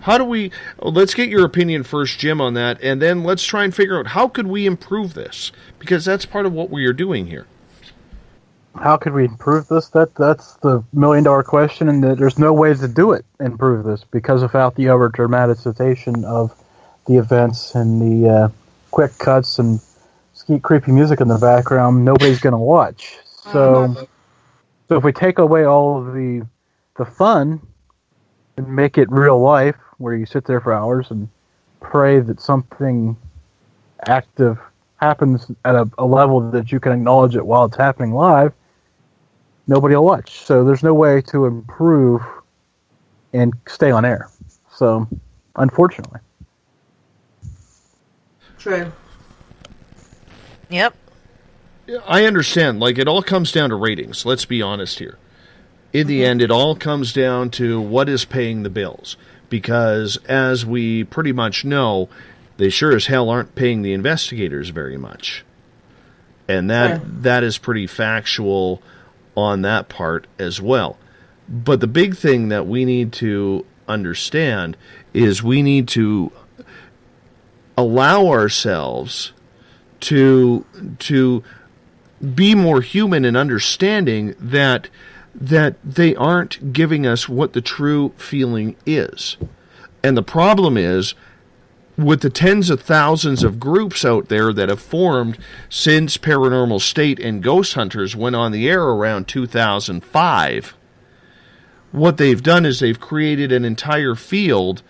Let's get your opinion first, Jim, on that, and then let's try and figure out how could we improve this, because that's part of what we are doing here. How could we improve this? That's the million-dollar question, and there's no ways to do it, improve this, because without the over-dramatization of the events and the quick cuts and creepy music in the background, nobody's going to watch. So if we take away all of the fun and make it real life, where you sit there for hours and pray that something active happens at a level that you can acknowledge it while it's happening live, nobody will watch. So there's no way to improve and stay on air. So, unfortunately. True. Yep. I understand. Like, it all comes down to ratings. Let's be honest here. In the end, it all comes down to what is paying the bills. Because, as we pretty much know, they sure as hell aren't paying the investigators very much. And that is pretty factual on that part as well. But the big thing that we need to understand is we need to allow ourselves to be more human and understanding that they aren't giving us what the true feeling is. And the problem is, with the tens of thousands of groups out there that have formed since Paranormal State and Ghost Hunters went on the air around 2005, what they've done is they've created an entire field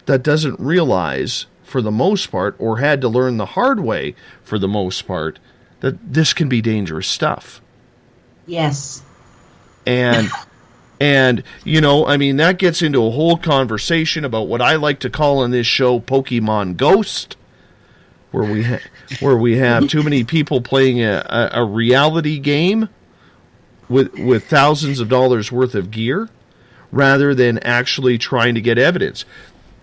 that doesn't realize, for the most part, or had to learn the hard way for the most part, that this can be dangerous stuff. Yes. And that gets into a whole conversation about what I like to call in this show Pokemon Ghost, where we have too many people playing a reality game with thousands of dollars worth of gear, rather than actually trying to get evidence.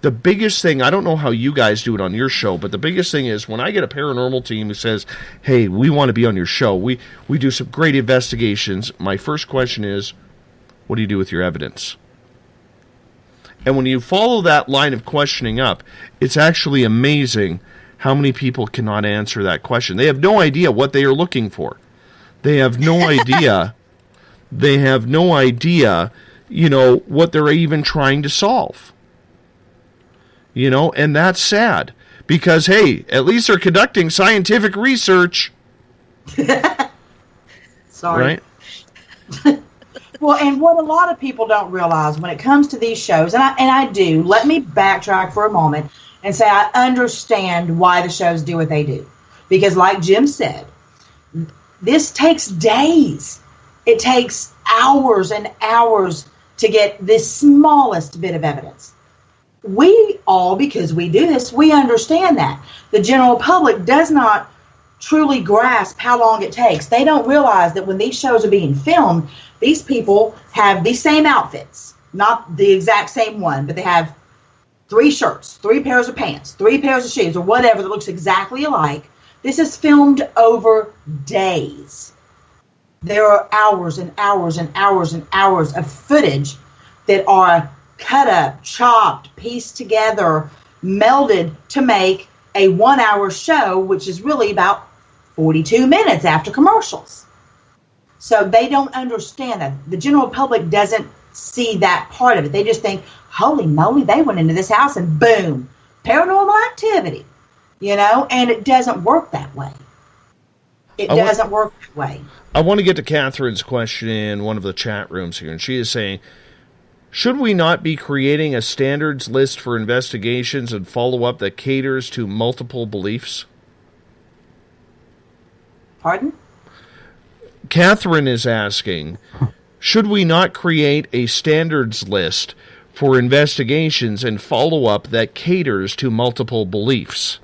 The biggest thing, I don't know how you guys do it on your show, but the biggest thing is when I get a paranormal team who says, hey, we want to be on your show, we do some great investigations, my first question is, what do you do with your evidence? And when you follow that line of questioning up, it's actually amazing how many people cannot answer that question. They have no idea what they are looking for. They have no idea. They have no idea, what they're even trying to solve. And that's sad. Because, hey, at least they're conducting scientific research. Sorry. Right? Well, and what a lot of people don't realize when it comes to these shows, and I do, let me backtrack for a moment and say I understand why the shows do what they do. Because like Jim said, this takes days. It takes hours and hours to get this smallest bit of evidence. We all, because we do this, we understand that. The general public does not truly grasp how long it takes. They don't realize that when these shows are being filmed, these people have these same outfits, not the exact same one, but they have 3 shirts, 3 pairs of pants, 3 pairs of shoes, or whatever that looks exactly alike. This is filmed over days. There are hours and hours and hours and hours of footage that are cut up, chopped, pieced together, melded to make a 1-hour show, which is really about 42 minutes after commercials. So they don't understand that. The general public doesn't see that part of it. They just think, holy moly, they went into this house and boom, paranormal activity, and it doesn't work that way. It doesn't work that way. I want to get to Catherine's question in one of the chat rooms here, and she is saying, should we not be creating a standards list for investigations and follow-up that caters to multiple beliefs? Pardon? Catherine is asking, should we not create a standards list for investigations and follow-up that caters to multiple beliefs?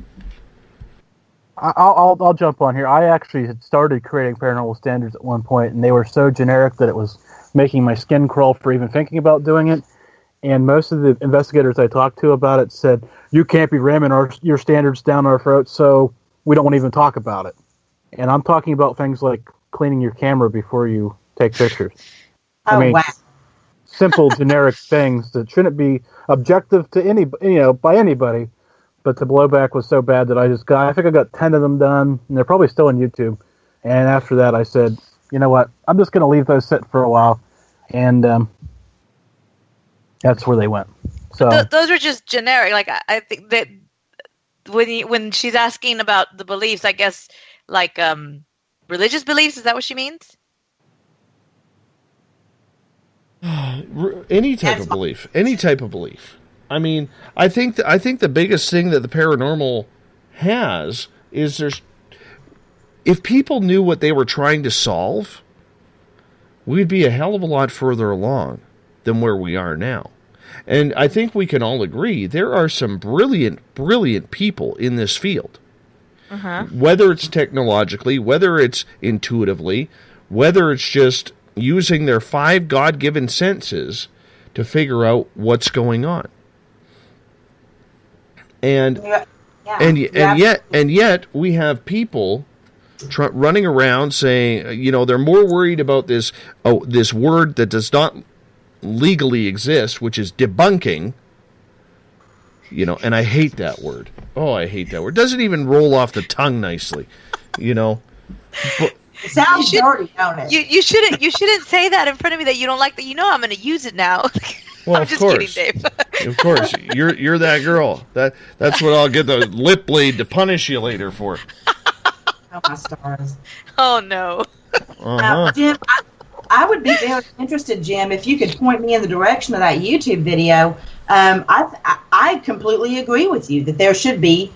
I'll jump on here. I actually had started creating paranormal standards at one point, and they were so generic that it was making my skin crawl for even thinking about doing it. And most of the investigators I talked to about it said, you can't be ramming your standards down our throats, so we don't want to even talk about it. And I'm talking about things like cleaning your camera before you take pictures. Wow. Simple, generic things that shouldn't be objective to by anybody. But the blowback was so bad that I think I got 10 of them done, and they're probably still on YouTube. And after that, I said, you know what? I'm just going to leave those sit for a while. And that's where they went. So those are just generic. Like, I think that when she's asking about the beliefs, I guess, like religious beliefs, is that what she means? Any type of belief. Any type of belief. I mean, I think the biggest thing that the paranormal has is if people knew what they were trying to solve, we'd be a hell of a lot further along than where we are now. And I think we can all agree there are some brilliant, brilliant people in this field. Whether it's technologically, whether it's intuitively, whether it's just using their 5 God-given senses to figure out what's going on. And yet we have people running around saying, they're more worried about this word that does not legally exist, which is debunking. And I hate that word. Oh, I hate that word. It doesn't even roll off the tongue nicely, But, it sounds dirty, don't it? You shouldn't say that in front of me that you don't like that. I'm going to use it now. Well, I'm just kidding, Dave. Of course, you're that girl. That's what I'll get the lip blade to punish you later for. Oh my stars! Oh no. Jim, I would be very interested, Jim, if you could point me in the direction of that YouTube video. I completely agree with you that there should be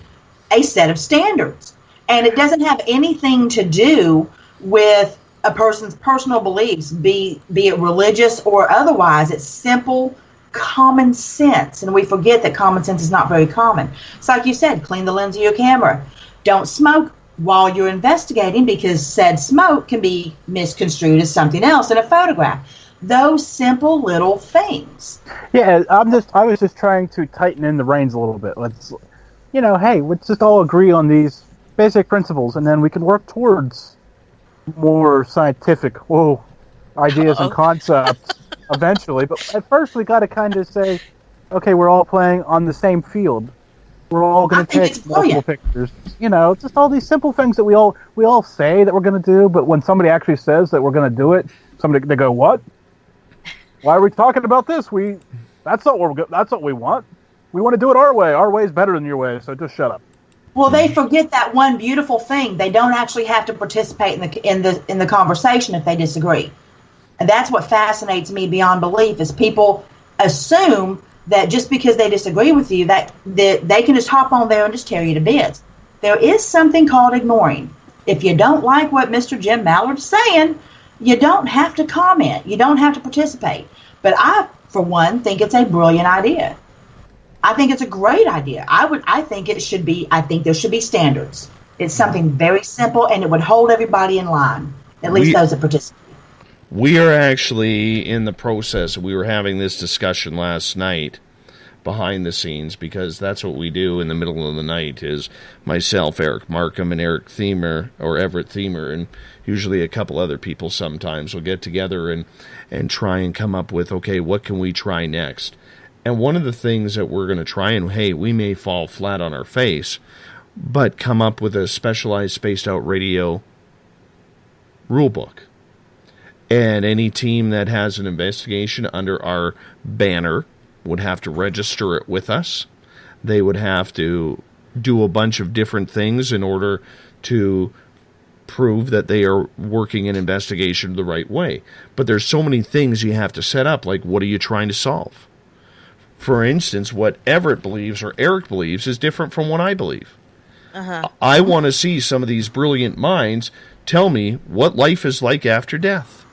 a set of standards, and it doesn't have anything to do with a person's personal beliefs, be it religious or otherwise. It's simple common sense, and we forget that common sense is not very common. It's like you said, clean the lens of your camera. Don't smoke while you're investigating, because said smoke can be misconstrued as something else in a photograph. Those simple little things. Yeah, I was just trying to tighten in the reins a little bit. Let's just all agree on these basic principles, and then we can work towards more scientific ideas and concepts eventually. But at first we got to kind of say, okay, we're all playing on the same field. We're all going to take multiple pictures. Just all these simple things that we all say that we're going to do, but when somebody actually says that we're going to do it, they go, "What? Why are we talking about this? That's not what we want. We want to do it our way. Our way is better than your way, so just shut up." Well, they forget that one beautiful thing. They don't actually have to participate in the conversation if they disagree. And that's what fascinates me beyond belief, is people assume that just because they disagree with you, that they can just hop on there and just tear you to bits. There is something called ignoring. If you don't like what Mr. Jim Mallard's saying, you don't have to comment. You don't have to participate. But I, for one, think it's a brilliant idea. I think it's a great idea. I think there should be standards. It's something very simple, and it would hold everybody in line, at least those that participate. We are actually in the process. We were having this discussion last night behind the scenes, because that's what we do in the middle of the night, is myself, Eric Markham, and Eric Thiemer, or Everett Thiemer, and usually a couple other people sometimes will get together and try and come up with, okay, what can we try next? And one of the things that we're going to try, and hey, we may fall flat on our face, but come up with a specialized spaced out radio rule book. And any team that has an investigation under our banner would have to register it with us. They would have to do a bunch of different things in order to prove that they are working an investigation the right way. But there's so many things you have to set up, like what are you trying to solve? For instance, what Everett believes or Eric believes is different from what I believe. I want to see some of these brilliant minds tell me what life is like after death.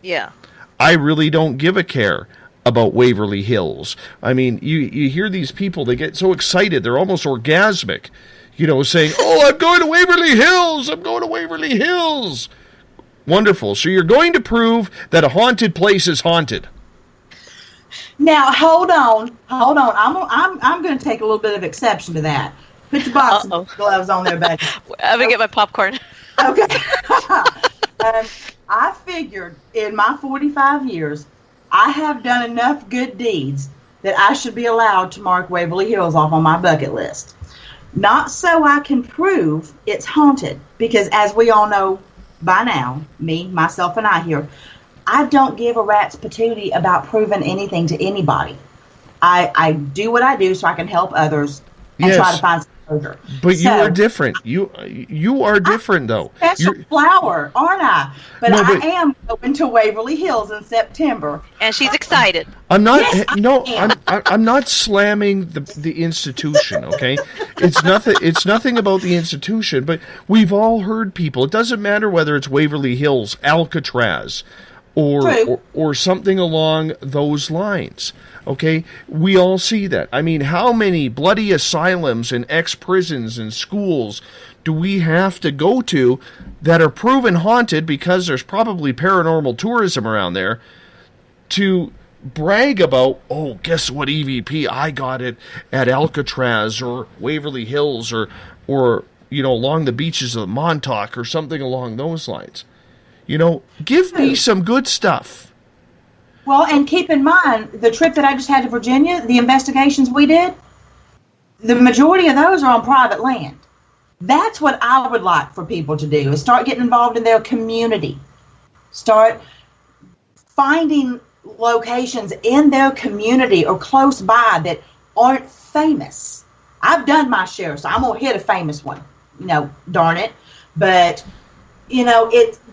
Yeah. I really don't give a care about Waverly Hills. I mean, you hear these people, they get so excited, they're almost orgasmic, saying, oh, I'm going to Waverly Hills, I'm going to Waverly Hills. Wonderful. So you're going to prove that a haunted place is haunted. Now, hold on. I'm going to take a little bit of exception to that. Put your boxing gloves on there, buddy. I'm going to get my popcorn. Okay. I figured in my 45 years, I have done enough good deeds that I should be allowed to mark Waverly Hills off on my bucket list. Not so I can prove it's haunted, because as we all know by now, me, myself, and I here, I don't give a rat's patootie about proving anything to anybody. I do what I do so I can help others and try to find some closure. But you are different. You are different, though. Special flower, aren't I? But I am going to Waverly Hills in September, and she's excited. I'm not. Yes, I'm not slamming the institution. Okay, it's nothing. It's nothing about the institution. But we've all heard people. It doesn't matter whether it's Waverly Hills, Alcatraz, or something along those lines. Okay, we all see that. I mean, how many bloody asylums and ex-prisons and schools do we have to go to that are proven haunted because there's probably paranormal tourism around there to brag about, oh, guess what EVP, I got it at Alcatraz or Waverly Hills or along the beaches of Montauk or something along those lines. Give me some good stuff. Well, and keep in mind, the trip that I just had to Virginia, the investigations we did, the majority of those are on private land. That's what I would like for people to do, is start getting involved in their community. Start finding locations in their community or close by that aren't famous. I've done my share, so I'm going to hit a famous one, darn it. But...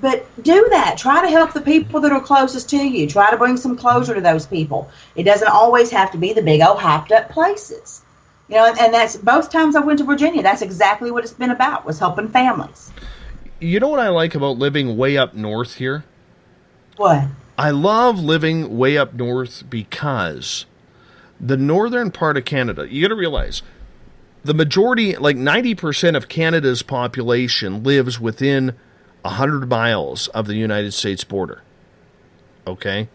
but do that. Try to help the people that are closest to you. Try to bring some closure to those people. It doesn't always have to be the big old hyped up places. And that's both times I went to Virginia. That's exactly what it's been about, was helping families. You know what I like about living way up north here? What? I love living way up north because the northern part of Canada, you got to realize, the majority, like 90% of Canada's population lives within 100 miles of the United States border. Okay?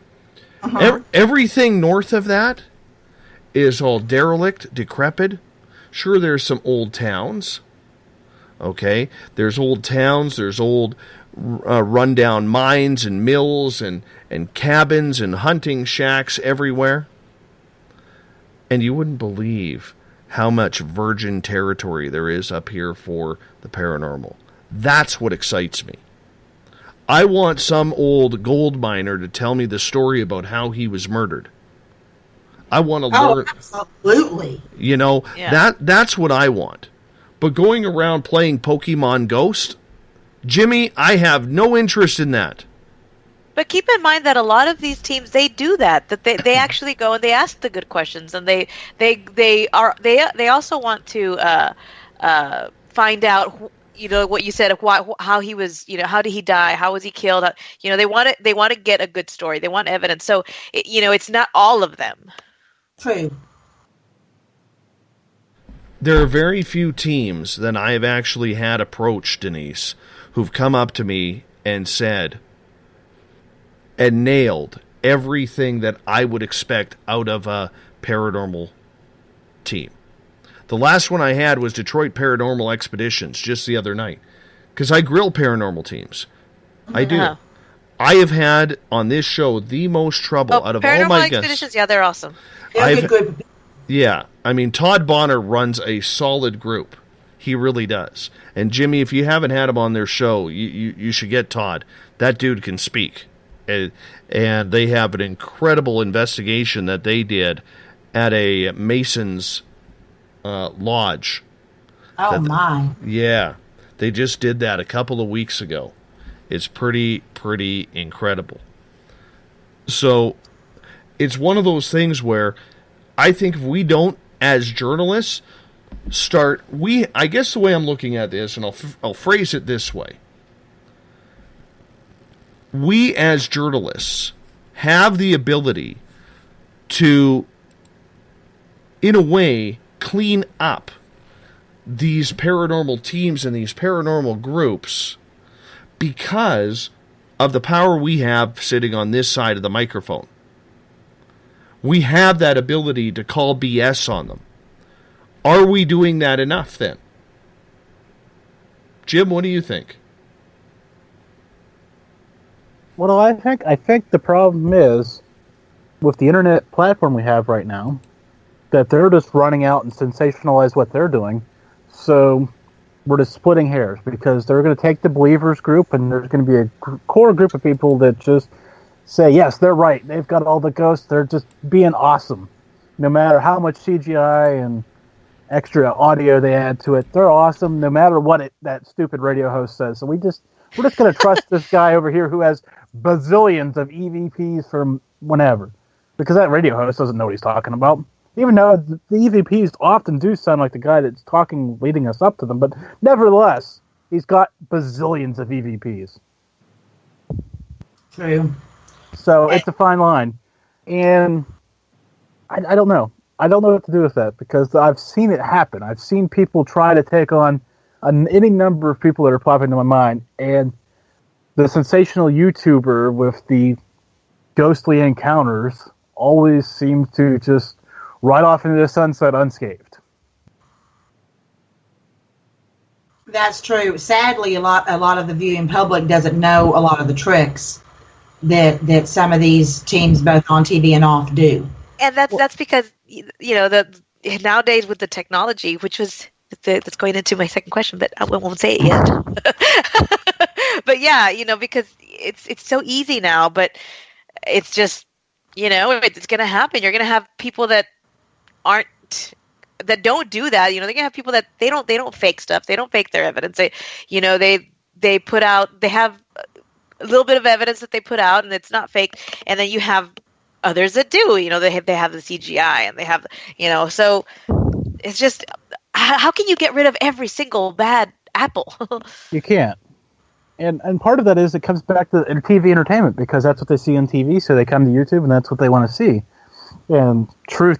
Everything north of that is all derelict, decrepit. Sure, there's some old towns. Okay? There's old towns, there's old rundown mines and mills and cabins and hunting shacks everywhere. And you wouldn't believe how much virgin territory there is up here for the paranormal. That's what excites me. I want some old gold miner to tell me the story about how he was murdered. I want to learn. Absolutely. That's what I want. But going around playing Pokemon Ghost, Jimmy, I have no interest in that. But keep in mind that a lot of these teams, they do that they actually go and they ask the good questions, and they also want to find out what you said of how he was, how did he die, how was he killed, they want to get a good story, they want evidence. So it's not all of them. True. there are very few teams that I have actually had approached, Denise, who've come up to me and said and nailed everything that I would expect out of a paranormal team. The last one I had was Detroit Paranormal Expeditions just the other night, because I grill paranormal teams. I do. Oh. I have had on this show the most trouble out of all my guests. Paranormal Expeditions, yeah, they're awesome. Yeah, I mean, Todd Bonner runs a solid group. He really does. And Jimmy, if you haven't had him on their show, you should get Todd. That dude can speak. And they have an incredible investigation that they did at a Mason's lodge. Oh, my. Yeah, they just did that a couple of weeks ago. It's pretty incredible. So it's one of those things where I think if we don't, as journalists, I guess the way I'm looking at this, and I'll phrase it this way. We as journalists have the ability to, in a way, clean up these paranormal teams and these paranormal groups because of the power we have sitting on this side of the microphone. We have that ability to call BS on them. Are we doing that enough then? Jim, what do you think? Well, I think the problem is with the internet platform we have right now that they're just running out and sensationalize what they're doing. So we're just splitting hairs because they're going to take the believers group and there's going to be a core group of people that just say, yes, they're right. They've got all the ghosts. They're just being awesome. No matter how much CGI and extra audio they add to it, they're awesome no matter what that stupid radio host says. So we're just going to trust this guy over here who has bazillions of EVPs from whenever. Because that radio host doesn't know what he's talking about. Even though the EVPs often do sound like the guy that's talking, leading us up to them. But nevertheless, he's got bazillions of EVPs. True. So it's a fine line. And I don't know. I don't know what to do with that because I've seen it happen. I've seen people try to take on any number of people that are popping into my mind. And the sensational YouTuber with the ghostly encounters always seems to just ride off into the sunset unscathed. That's true. Sadly, a lot of the viewing public doesn't know a lot of the tricks that some of these teams, both on TV and off, do. And that's because nowadays with the technology, which was that's going into my second question, but I won't say it yet. But yeah, because it's so easy now, but it's just it's going to happen. You're going to have people that don't do that. They're going to have people that they don't fake stuff. They don't fake their evidence. They put out, they have a little bit of evidence that they put out and it's not fake. And then you have others that do, they have the CGI and they have, so it's just, how can you get rid of every single bad apple? You can't. And part of that is it comes back to TV entertainment because that's what they see on TV. So they come to YouTube and that's what they want to see. And truth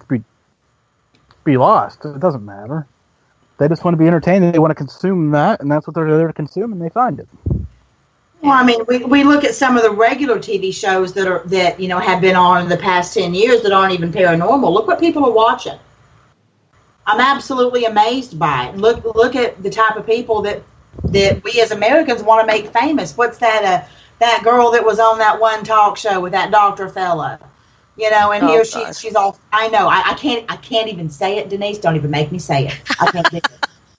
be lost. It doesn't matter. They just want to be entertained and they want to consume that, and that's what they're there to consume, and they find it. Well, I mean, we look at some of the regular TV shows that have been on in the past 10 years that aren't even paranormal. Look what people are watching. I'm absolutely amazed by it. Look at the type of people that we as Americans want to make famous. What's that girl that was on that one talk show with that doctor fella? And she's all, I know, I can't even say it, Denise. Don't even make me say it. I can't do it.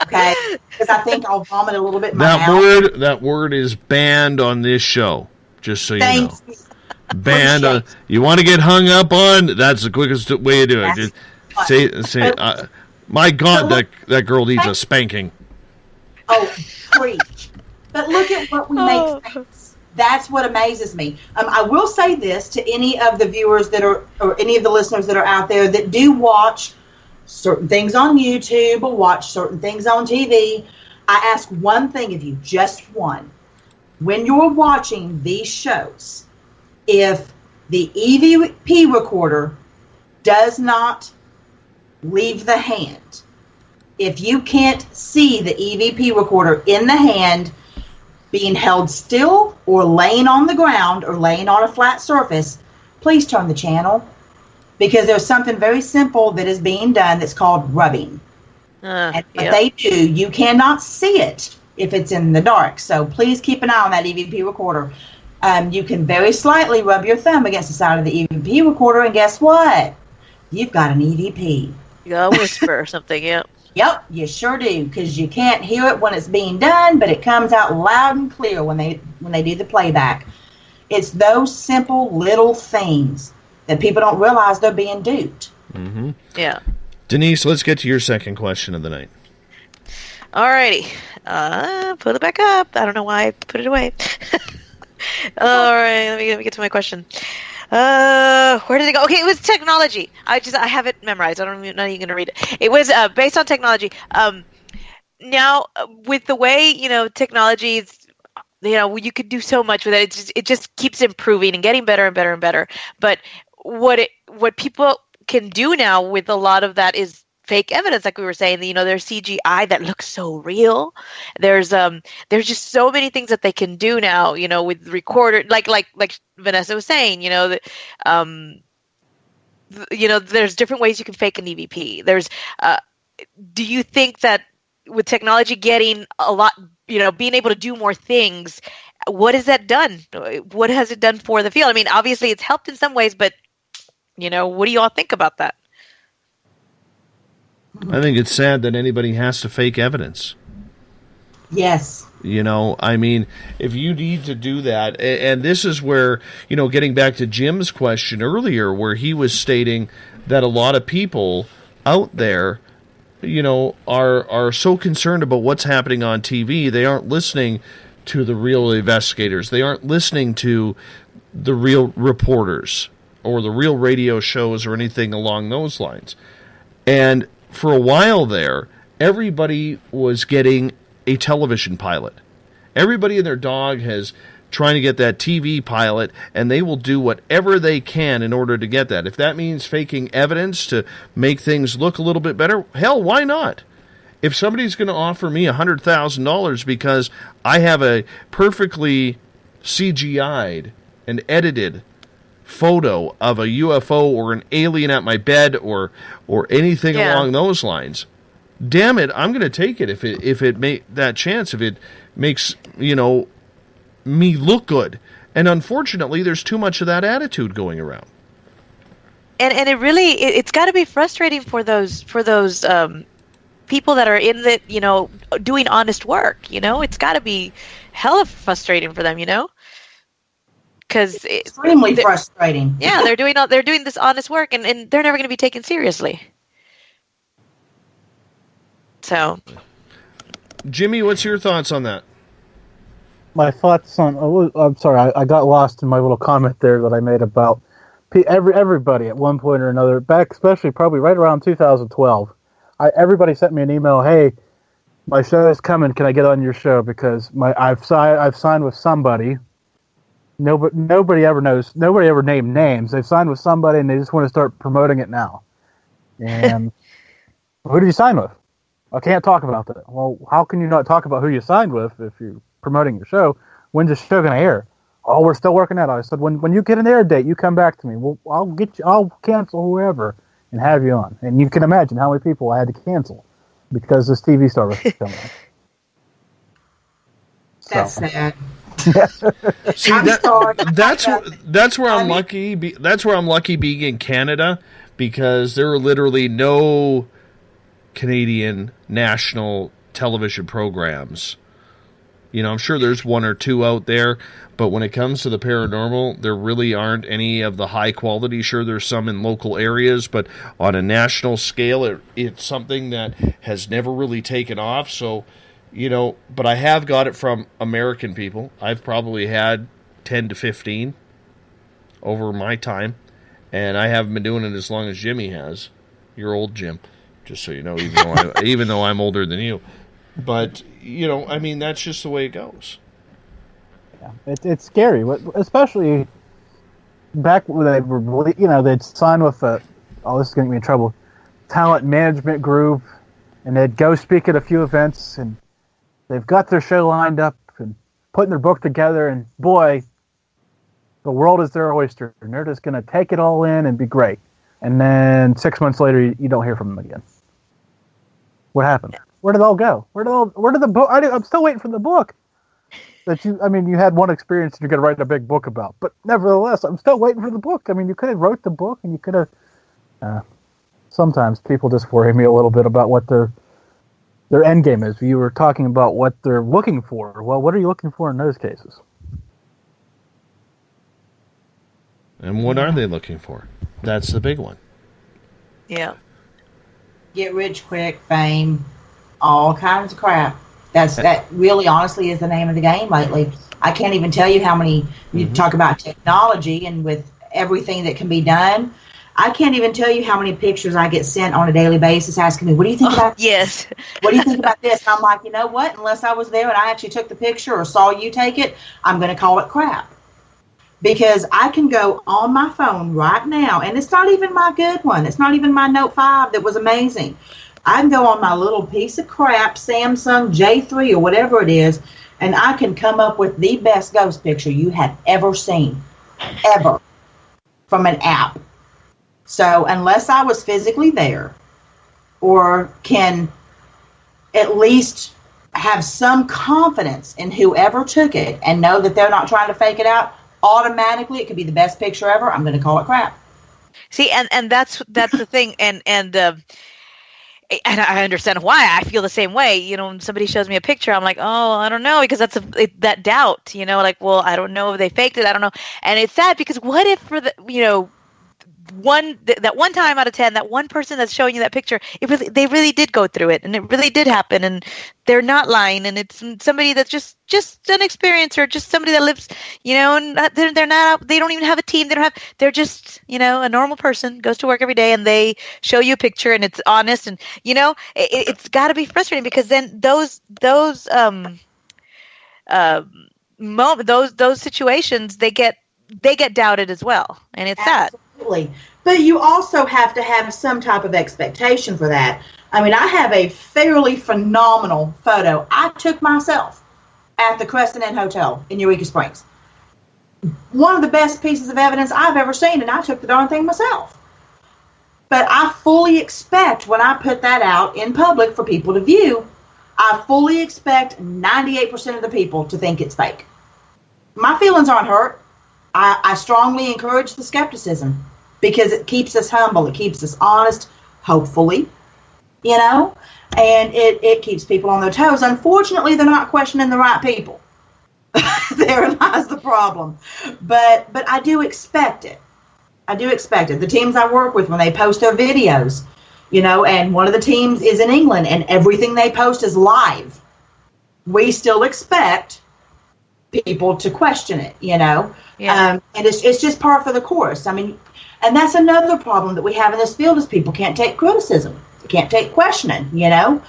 Okay? Because I think I'll vomit a little bit in my mouth. That word is banned on this show, just so you know. Banned. You want to get hung up on? That's the quickest way to do it. Just say, my God, that girl needs a spanking. Oh, preach. But look at what we make famous. That's what amazes me. I will say this to any of the viewers or any of the listeners that are out there that do watch certain things on YouTube or watch certain things on TV. I ask one thing of you, just one. When you're watching these shows, if the EVP recorder does not leave the hand, if you can't see the EVP recorder in the hand being held still or laying on the ground or laying on a flat surface, please turn the channel, because there's something very simple that is being done that's called rubbing. And what they do, you cannot see it if it's in the dark. So please keep an eye on that EVP recorder. You can very slightly rub your thumb against the side of the EVP recorder, and guess what? You've got an EVP. You gotta whisper or something, yeah. Yep, you sure do, because you can't hear it when it's being done, but it comes out loud and clear when they do the playback. It's those simple little things that people don't realize they're being duped. Mm-hmm. Yeah. Denise, let's get to your second question of the night. Alrighty. Put it back up. I don't know why I put it away. Alright, let me get to my question. Where did it go? Okay, it was technology. I have it memorized. I'm not even going to read it. It was based on technology. Now, with the way, technology is, you could do so much with it. It just keeps improving and getting better and better and better. But what people can do now with a lot of that is fake evidence, like we were saying. There's CGI that looks so real. There's just so many things that they can do now. With recorder, like Vanessa was saying. There's different ways you can fake an EVP. Do you think that with technology getting a lot, being able to do more things, what has that done? What has it done for the field? I mean, obviously it's helped in some ways, but what do you all think about that? I think it's sad that anybody has to fake evidence. Yes. I mean, if you need to do that, and this is where, getting back to Jim's question earlier, where he was stating that a lot of people out there, are so concerned about what's happening on TV, they aren't listening to the real investigators. They aren't listening to the real reporters or the real radio shows or anything along those lines. And for a while there, everybody was getting a television pilot. Everybody and their dog has trying to get that TV pilot, and they will do whatever they can in order to get that. If that means faking evidence to make things look a little bit better, hell, why not? If somebody's going to offer me $100,000 because I have a perfectly CGI'd and edited photo of a UFO or an alien at my bed or anything along those lines, damn it, I'm going to take it if it makes me look good. And unfortunately, there's too much of that attitude going around. And it's got to be frustrating for those people that are in the doing honest work. It's got to be hella frustrating for them. Because extremely frustrating. Yeah, they're doing this honest work, and they're never going to be taken seriously. So, Jimmy, what's your thoughts on that? My thoughts on... I'm sorry, I got lost in my little comment there that I made about everybody at one point or another, back especially probably right around 2012. Everybody sent me an email, hey, my show is coming, can I get on your show? Because I've signed with somebody. Nobody ever knows. Nobody ever named names. They've signed with somebody, and they just want to start promoting it now. And who did you sign with? I can't talk about that. Well, how can you not talk about who you signed with if you're promoting your show? When's the show going to air? Oh, we're still working out. I said, when you get an air date, you come back to me. Well, I'll cancel whoever and have you on. And you can imagine how many people I had to cancel because this TV star was coming on. That's sad. See, that's where I'm lucky. That's where I'm lucky being in Canada, because there are literally no Canadian national television programs. I'm sure there's one or two out there, but when it comes to the paranormal, there really aren't any of the high quality. Sure, there's some in local areas, but on a national scale, it's something that has never really taken off. So, but I have got it from American people. I've probably had 10 to 15 over my time, and I haven't been doing it as long as Jimmy has. You're old, Jim, just so you know, even though I'm older than you. But, that's just the way it goes. Yeah, it's scary, especially back when they were, they'd sign with this is going to get me in trouble, talent management group, and they'd go speak at a few events, and they've got their show lined up and putting their book together, and boy, the world is their oyster, and they're just going to take it all in and be great. And then 6 months later, you don't hear from them again. What happened? Where did it all go? Where did the book? I'm still waiting for the book. You had one experience you're going to write a big book about, but nevertheless, I'm still waiting for the book. I mean, you could have wrote the book, and you could have. Sometimes people just worry me a little bit about what their end game is. You were talking about what they're looking for. Well, what are you looking for in those cases? And what are they looking for? That's the big one. Yeah. Get rich quick, fame, all kinds of crap. That really honestly is the name of the game lately. I can't even tell you how many, you talk about technology and with everything that can be done. I can't even tell you how many pictures I get sent on a daily basis asking me, what do you think about this? Yes. What do you think about this? And I'm like, you know what? Unless I was there and I actually took the picture or saw you take it, I'm going to call it crap. Because I can go on my phone right now, and it's not even my good one. It's not even my Note 5 that was amazing. I can go on my little piece of crap Samsung J3 or whatever it is, and I can come up with the best ghost picture you have ever seen, ever, from an app. So unless I was physically there or can at least have some confidence in whoever took it and know that they're not trying to fake it out, automatically it could be the best picture ever. I'm going to call it crap. See, and that's the thing, and I understand why. I feel the same way. You know, when somebody shows me a picture, I'm like, oh, I don't know, because that's that doubt. You know, like, well, I don't know if they faked it. I don't know, and it's sad because what if for the that one time out of 10, that one person that's showing you that picture, they really did go through it, and it really did happen, and they're not lying, and it's somebody that's just an experiencer, just somebody that lives, and they're not, they don't even have a team, they're just, a normal person, goes to work every day, and they show you a picture, and it's honest, and it's got to be frustrating because then those situations they get doubted as well, and it's sad. Absolutely. But you also have to have some type of expectation for that. I mean, I have a fairly phenomenal photo I took myself at the Crescent Inn Hotel in Eureka Springs. One of the best pieces of evidence I've ever seen, and I took the darn thing myself. But I fully expect when I put that out in public for people to view, I fully expect 98% of the people to think it's fake. My feelings aren't hurt. I strongly encourage the skepticism because it keeps us humble. It keeps us honest, hopefully, and it keeps people on their toes. Unfortunately, they're not questioning the right people. Therein lies the problem. But I do expect it. The teams I work with, when they post their videos, and one of the teams is in England and everything they post is live, we still expect people to question it, Yeah. And it's just par for the course. I mean, and that's another problem that we have in this field is people can't take criticism. They can't take questioning, I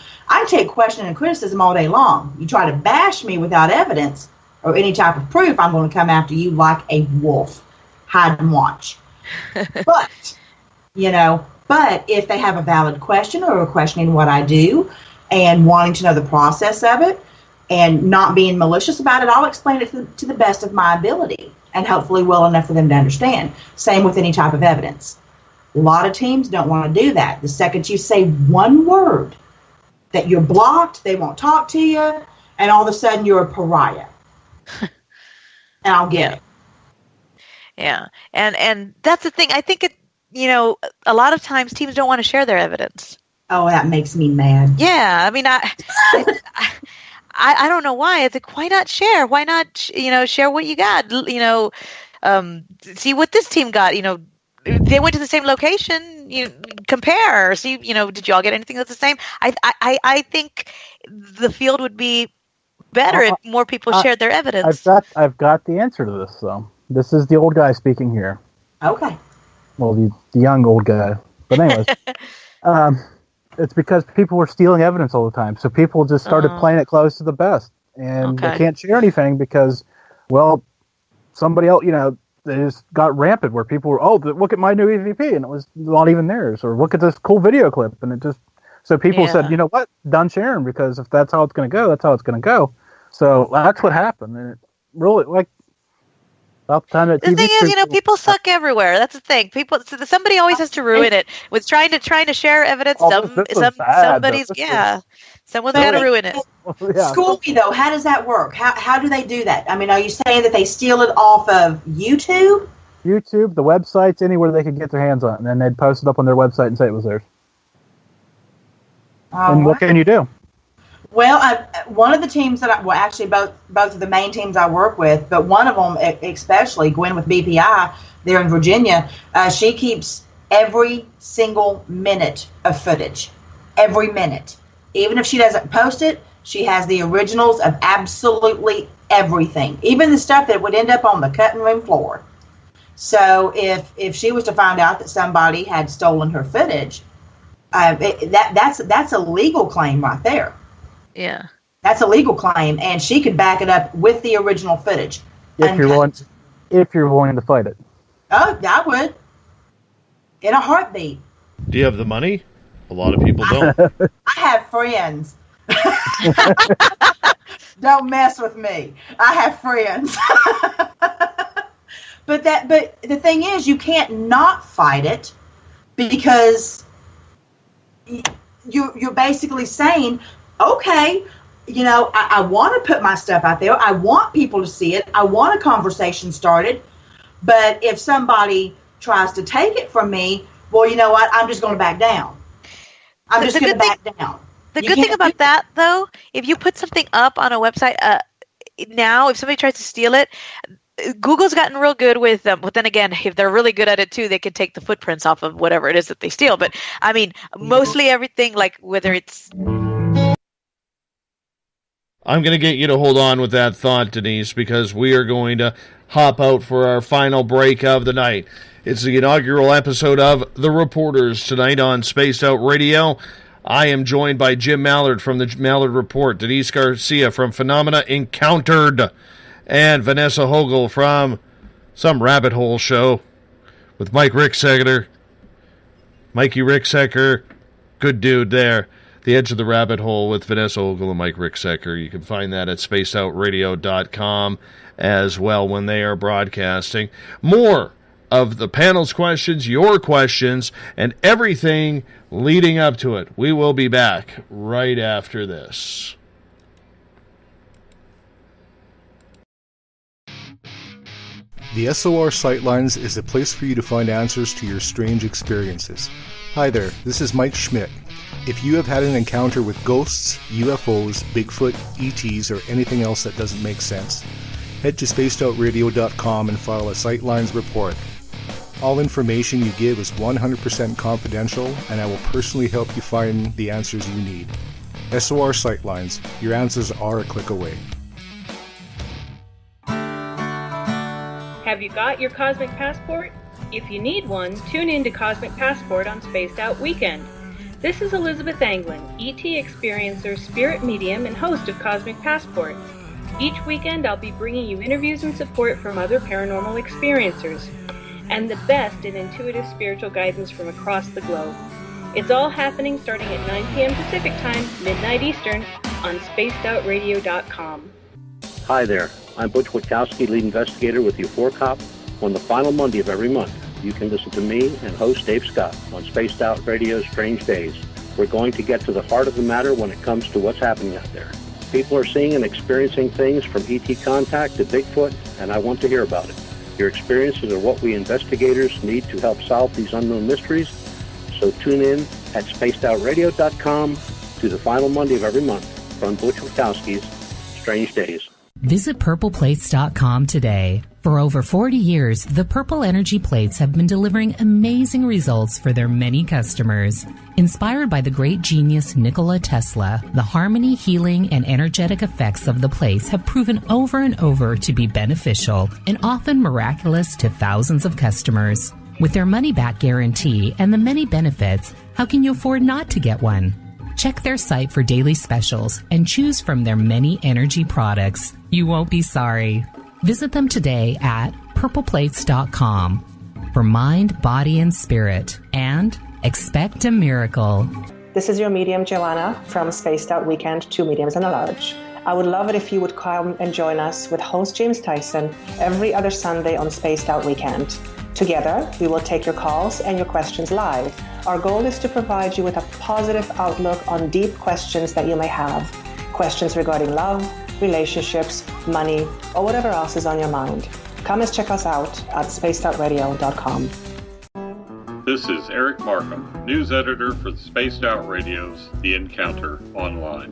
take questioning and criticism all day long. You try to bash me without evidence or any type of proof, I'm going to come after you like a wolf. Hide and watch. But if they have a valid question or are questioning what I do and wanting to know the process of it, and not being malicious about it, I'll explain it to the best of my ability and hopefully well enough for them to understand. Same with any type of evidence. A lot of teams don't want to do that. The second you say one word that you're blocked, they won't talk to you, and all of a sudden you're a pariah. And I'll get it. Yeah. And that's the thing. I think a lot of times teams don't want to share their evidence. Oh, that makes me mad. Yeah. I mean, I don't know why. It's like, why not share? Why not, share what you got? See what this team got. They went to the same location. Compare. See, did you all get anything that's the same? I think the field would be better if more people shared their evidence. I've got the answer to this, though. This is the old guy speaking here. Okay. Well, the young old guy. But anyways. It's because people were stealing evidence all the time. So people just started playing it close to the vest. And they can't share anything because, well, somebody else, they just got rampant where people were, look at my new EVP, and it was not even theirs. Or look at this cool video clip, and it just So people said, you know what, done sharing, because if that's how it's going to go, that's how it's going to go. So that's what happened. And it really, like, about the time that the thing is, people suck everywhere. That's the thing. Somebody always has to ruin it with trying to share evidence. Someone's got to ruin it. School me though. How does that work? How do they do that? I mean, are you saying that they steal it off of YouTube? YouTube, the websites, anywhere they could get their hands on it, and then they'd post it up on their website and say it was theirs. And what can you do? Well, one of the teams that actually both of the main teams I work with, but one of them especially, Gwen with BPI there in Virginia, she keeps every single minute of footage, every minute. Even if she doesn't post it, she has the originals of absolutely everything, even the stuff that would end up on the cutting room floor. So if she was to find out that somebody had stolen her footage, that's a legal claim right there. Yeah, that's a legal claim, and she could back it up with the original footage. If you're willing to fight it. Oh, I would, in a heartbeat. Do you have the money? A lot of people don't. I have friends. Don't mess with me. I have friends. But the thing is, you can't not fight it, because you're basically saying, okay, I want to put my stuff out there. I want people to see it. I want a conversation started. But if somebody tries to take it from me, well, you know what? I'm just going to back down. I'm just going to back down. The good thing about that, though, if you put something up on a website now, if somebody tries to steal it, Google's gotten real good with them. But then again, if they're really good at it too, they can take the footprints off of whatever it is that they steal. But I mean, mostly everything, like whether it's... I'm going to get you to hold on with that thought, Denise, because we are going to hop out for our final break of the night. It's the inaugural episode of The Reporters tonight on Spaced Out Radio. I am joined by Jim Mallard from the Mallard Report, Denise Garcia from Phenomena Encountered, and Vanessa Hogel from some rabbit hole show with Mike Ricksecker. Mikey Ricksecker, good dude there. The Edge of the Rabbit Hole with Vanessa Hogel and Mike Ricksecker. You can find that at spacedoutradio.com as well when they are broadcasting. More of the panel's questions, your questions, and everything leading up to it. We will be back right after this. The SOR Sightlines is a place for you to find answers to your strange experiences. Hi there, this is Mike Schmidt. If you have had an encounter with ghosts, UFOs, Bigfoot, ETs, or anything else that doesn't make sense, head to spacedoutradio.com and file a Sightlines report. All information you give is 100% confidential, and I will personally help you find the answers you need. SOR Sightlines, your answers are a click away. Have you got your Cosmic Passport? If you need one, tune in to Cosmic Passport on Spaced Out Weekend. This is Elizabeth Anglin, ET experiencer, spirit medium, and host of Cosmic Passport. Each weekend I'll be bringing you interviews and support from other paranormal experiencers, and the best in intuitive spiritual guidance from across the globe. It's all happening starting at 9 p.m. Pacific Time, midnight Eastern, on spacedoutradio.com. Hi there, I'm Butch Witkowski, lead investigator with U4COP. On the final Monday of every month, you can listen to me and host Dave Scott on Spaced Out Radio's Strange Days. We're going to get to the heart of the matter when it comes to what's happening out there. People are seeing and experiencing things from ET contact to Bigfoot, and I want to hear about it. Your experiences are what we investigators need to help solve these unknown mysteries. So tune in at spacedoutradio.com to the final Monday of every month from Butch Witkowski's Strange Days. Visit purpleplates.com today. For over 40 years, the Purple Energy Plates have been delivering amazing results for their many customers. Inspired by the great genius Nikola Tesla, the harmony, healing, and energetic effects of the plates have proven over and over to be beneficial and often miraculous to thousands of customers. With their money-back guarantee and the many benefits, how can you afford not to get one? Check their site for daily specials and choose from their many energy products. You won't be sorry. Visit them today at purpleplates.com for mind, body, and spirit, and expect a miracle. This is your medium, Joanna, from Spaced Out Weekend, 2 mediums and a large. I would love it if you would come and join us with host James Tyson every other Sunday on Spaced Out Weekend. Together, we will take your calls and your questions live. Our goal is to provide you with a positive outlook on deep questions that you may have. Questions regarding love, relationships, money, or whatever else is on your mind. Come and check us out at spacedoutradio.com. This is Eric Markham, news editor for the Spaced Out Radio's The Encounter Online.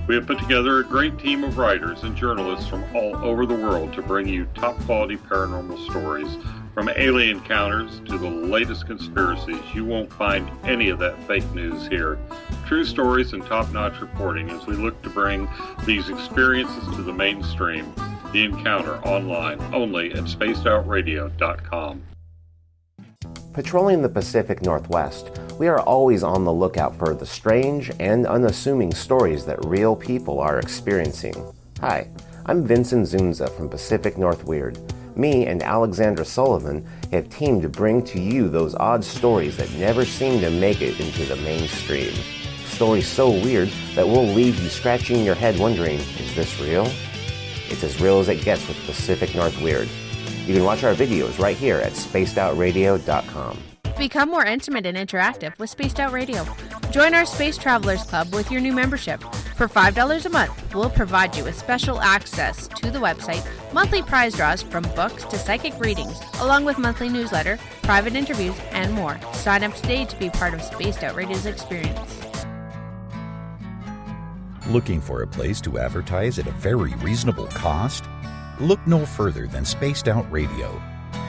We have put together a great team of writers and journalists from all over the world to bring you top-quality paranormal stories, from alien encounters to the latest conspiracies. You won't find any of that fake news here. True stories and top-notch reporting as we look to bring these experiences to the mainstream. The Encounter Online, only at spacedoutradio.com. Patrolling the Pacific Northwest, we are always on the lookout for the strange and unassuming stories that real people are experiencing. Hi, I'm Vincent Zunza from Pacific North Weird. Me and Alexandra Sullivan have teamed to bring to you those odd stories that never seem to make it into the mainstream. Stories so weird that will leave you scratching your head wondering, is this real? It's as real as it gets with Pacific North Weird. You can watch our videos right here at spacedoutradio.com. Become more intimate and interactive with Spaced Out Radio. Join our Space Travelers Club with your new membership. For $5 a month, we'll provide you with special access to the website, monthly prize draws from books to psychic readings, along with monthly newsletter, private interviews, and more. Sign up today to be part of Spaced Out Radio's experience. Looking for a place to advertise at a very reasonable cost? Look no further than Spaced Out Radio.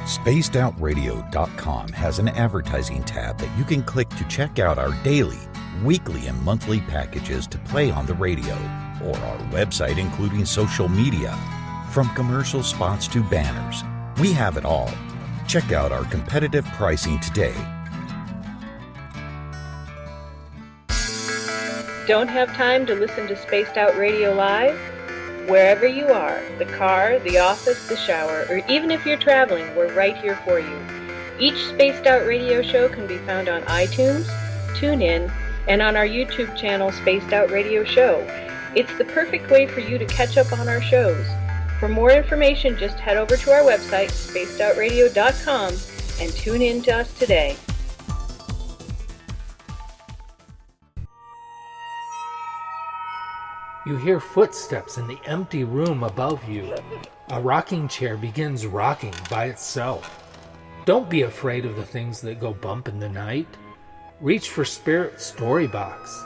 SpacedOutRadio.com has an advertising tab that you can click to check out our daily, weekly, and monthly packages to play on the radio, or our website including social media. From commercial spots to banners, we have it all. Check out our competitive pricing today. Don't have time to listen to Spaced Out Radio live? Wherever you are, the car, the office, the shower, or even if you're traveling, we're right here for you. Each Spaced Out Radio show can be found on iTunes, TuneIn, and on our YouTube channel, Spaced Out Radio Show. It's the perfect way for you to catch up on our shows. For more information, just head over to our website, spacedoutradio.com, and tune in to us today. You hear footsteps in the empty room above you. A rocking chair begins rocking by itself. Don't be afraid of the things that go bump in the night. Reach for Spirit Storybox,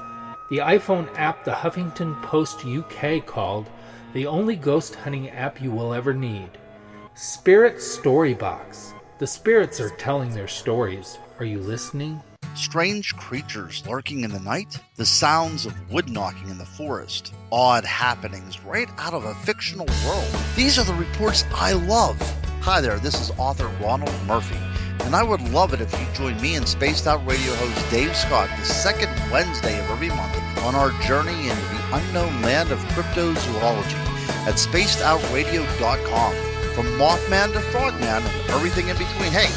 the iPhone app the Huffington Post UK called the only ghost hunting app you will ever need. Spirit Storybox. The spirits are telling their stories. Are you listening? Strange creatures lurking in the night, the sounds of wood knocking in the forest, odd happenings right out of a fictional world. These are the reports I love. Hi there, this is author Ronald Murphy, and I would love it if you join me and Spaced Out Radio host Dave Scott the second Wednesday of every month on our journey into the unknown land of cryptozoology at spacedoutradio.com. From Mothman to Frogman and everything in between. Hey,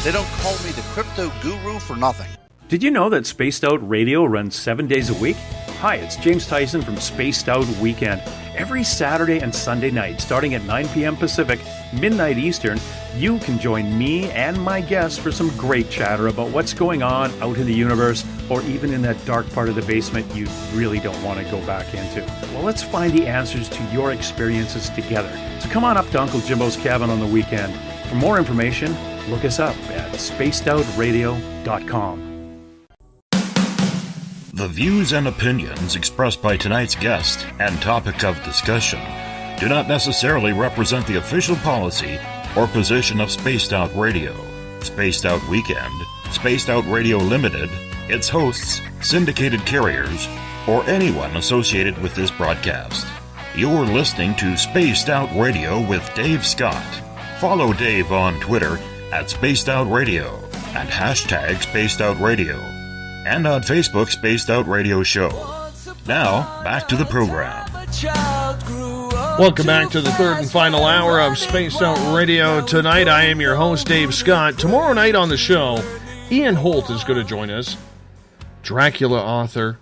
they don't call me the crypto guru for nothing. Did you know that Spaced Out Radio runs 7 days a week? Hi, it's James Tyson from Spaced Out Weekend. Every Saturday and Sunday night, starting at 9 p.m. Pacific, midnight Eastern, you can join me and my guests for some great chatter about what's going on out in the universe, or even in that dark part of the basement you really don't want to go back into. Well, let's find the answers to your experiences together. So come on up to Uncle Jimbo's cabin on the weekend. For more information, look us up at spacedoutradio.com. The views and opinions expressed by tonight's guest and topic of discussion do not necessarily represent the official policy or position of Spaced Out Radio, Spaced Out Weekend, Spaced Out Radio Limited, its hosts, syndicated carriers, or anyone associated with this broadcast. You're listening to Spaced Out Radio with Dave Scott. Follow Dave on Twitter at Spaced Out Radio and hashtag Spaced Out Radio, and on Facebook, Spaced Out Radio Show. Now, back to the program. Welcome back to the third and final hour of Spaced Out Radio. Tonight, I am your host, Dave Scott. Tomorrow night on the show, Ian Holt is going to join us. Dracula author,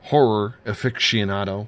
horror aficionado,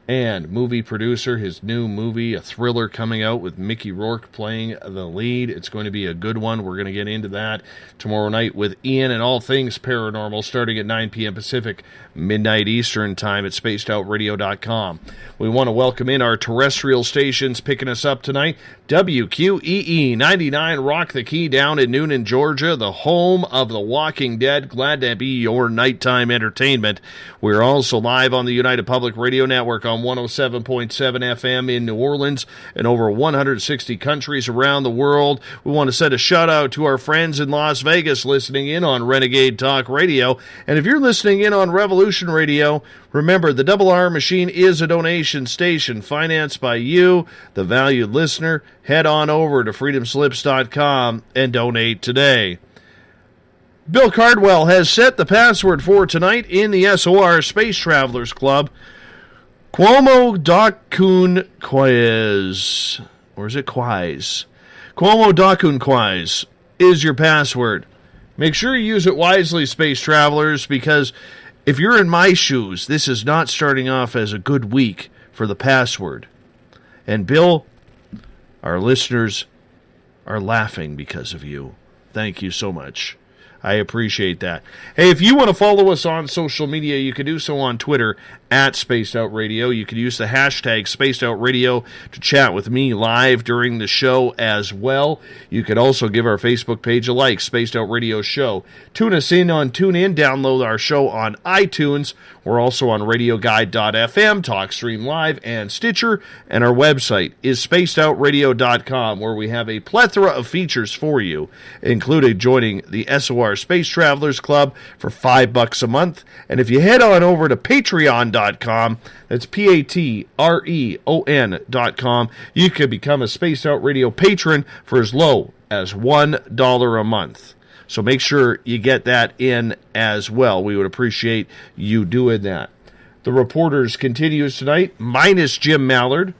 and movie producer. His new movie, a thriller coming out with Mickey Rourke playing the lead. It's going to be a good one. We're going to get into that tomorrow night with Ian and all things paranormal, starting at 9 p.m. Pacific, midnight Eastern time at spacedoutradio.com. We want to welcome in our terrestrial stations picking us up tonight. WQEE 99 Rock the Key down in Noonan, Georgia, the home of The Walking Dead. Glad to be your nighttime entertainment. We're also live on the United Public Radio Network on 107.7 FM in New Orleans and over 160 countries around the world. We want to send a shout out to our friends in Las Vegas listening in on Renegade Talk Radio. And if you're listening in on Revolution Radio, remember the Double R Machine is a donation station financed by you, the valued listener. Head on over to freedomslips.com and donate today. Bill Cardwell has set the password for tonight in the SOR Space Travelers Club. Cuomo Dakun Quiz. Or is it Quiz? Cuomo Dakun Quiz is your password. Make sure you use it wisely, Space Travelers, because if you're in my shoes, this is not starting off as a good week for the password. And Bill, our listeners are laughing because of you. Thank you so much. I appreciate that. Hey, if you want to follow us on social media, you can do so on Twitter at Spaced Out Radio. You can use the hashtag Spaced Out Radio to chat with me live during the show as well. You can also give our Facebook page a like, Spaced Out Radio Show. Tune us in on TuneIn. Download our show on iTunes. We're also on RadioGuide.fm, TalkStream Live, and Stitcher. And our website is SpacedOutRadio.com, where we have a plethora of features for you, including joining the SOR Space Travelers Club for $5 a month. And if you head on over to Patreon.com, that's Patreon.com, you can become a Spaced Out Radio patron for as low as $1 a month. So make sure you get that in as well. We would appreciate you doing that. The Reporters continues tonight, minus Jim Mallard.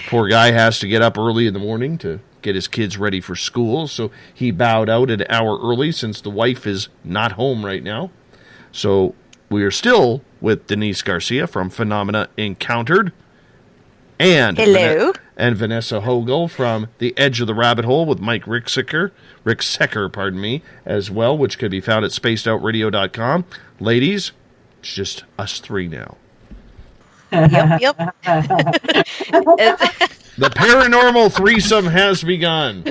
Poor guy has to get up early in the morning to get his kids ready for school, so he bowed out an hour early since the wife is not home right now. So we are still with Denise Garcia from Phenomena Encountered. And hello. And Vanessa Hogel from The Edge of the Rabbit Hole with Mike Ricksecker, as well, which can be found at spacedoutradio.com. Ladies, it's just us three now. Yep. The paranormal threesome has begun.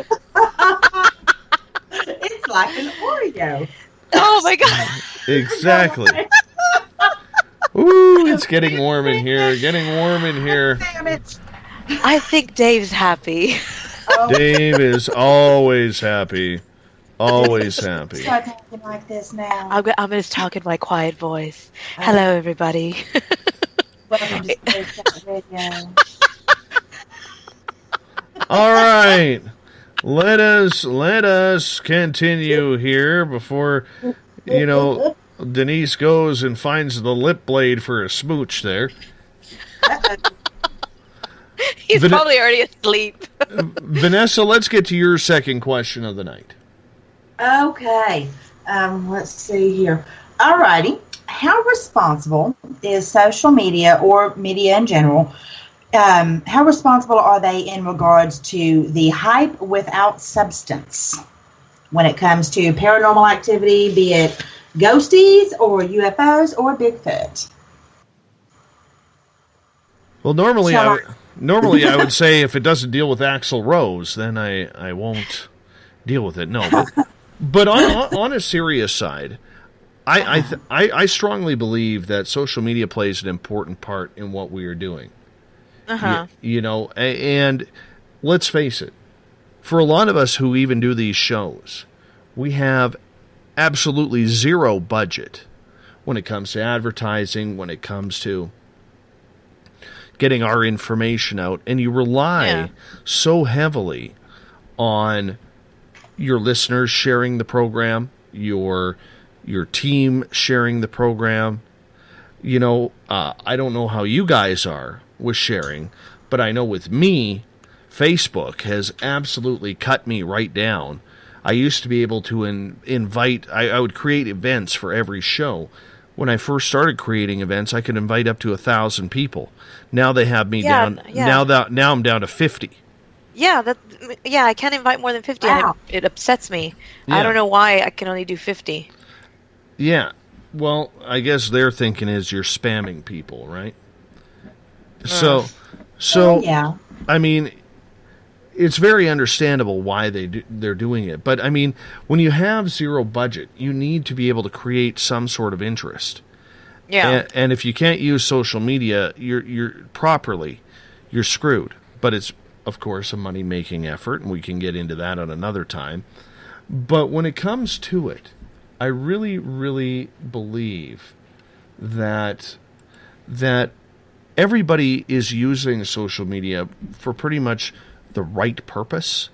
It's like an Oreo. Oh my God. Exactly. Ooh, it's getting warm in here. Damn it. I think Dave's happy. Dave is always happy. Always happy. Start talking like this now. I'm going to talk in my quiet voice. Hello, everybody. Welcome to Space Out Radio. All right. Let us continue here before, Denise goes and finds the lip blade for a smooch there. He's probably already asleep. Vanessa, let's get to your second question of the night. Okay. Let's see here. All righty. How responsible is social media or media in general? How responsible are they in regards to the hype without substance when it comes to paranormal activity, be it ghosties or UFOs or Bigfoot? Well, normally I would say if it doesn't deal with Axl Rose, then I won't deal with it. No, but on a serious side, I strongly believe that social media plays an important part in what we are doing. Uh-huh. And let's face it, for a lot of us who even do these shows, we have absolutely zero budget when it comes to advertising, when it comes to getting our information out, and you rely so heavily on your listeners sharing the program, your team sharing the program. I don't know how you guys are with sharing, but I know with me, Facebook has absolutely cut me right down. I used to be able to invite. I would create events for every show. When I first started creating events, I could invite up to 1,000 people. Now they have me down. Yeah. Now I'm down to 50. Yeah, I can't invite more than 50. Wow. And it upsets me. Yeah. I don't know why I can only do 50. Yeah. Well, I guess their thinking is you're spamming people, right? So yeah. I mean, it's very understandable why they're doing it. But I mean, when you have zero budget, you need to be able to create some sort of interest. Yeah. And if you can't use social media, you're screwed. But it's, of course, a money-making effort, and we can get into that at another time. But when it comes to it, I really, really believe that everybody is using social media for pretty much the right purpose,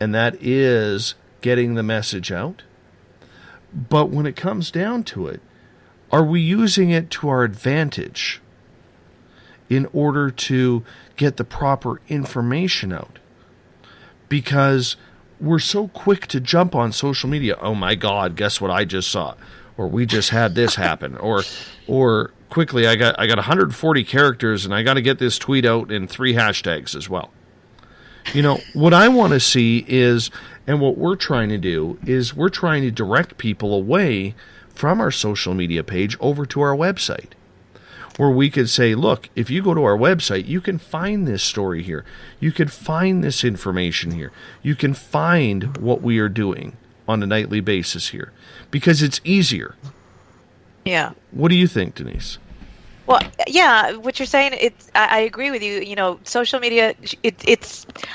and that is getting the message out. But when it comes down to it, are we using it to our advantage in order to get the proper information out? Because we're so quick to jump on social media. Oh my God, guess what I just saw? Or we just had this happen. Or quickly, I got 140 characters and I got to get this tweet out in 3 hashtags as well. You know, what I want to see is, and what we're trying to do is we're trying to direct people away from our social media page over to our website, where we could say, look, if you go to our website, you can find this story here. You can find this information here. You can find what we are doing on a nightly basis here, because it's easier. Yeah. What do you think, Denise? Well, yeah, what you're saying, I agree with you. You know, social media,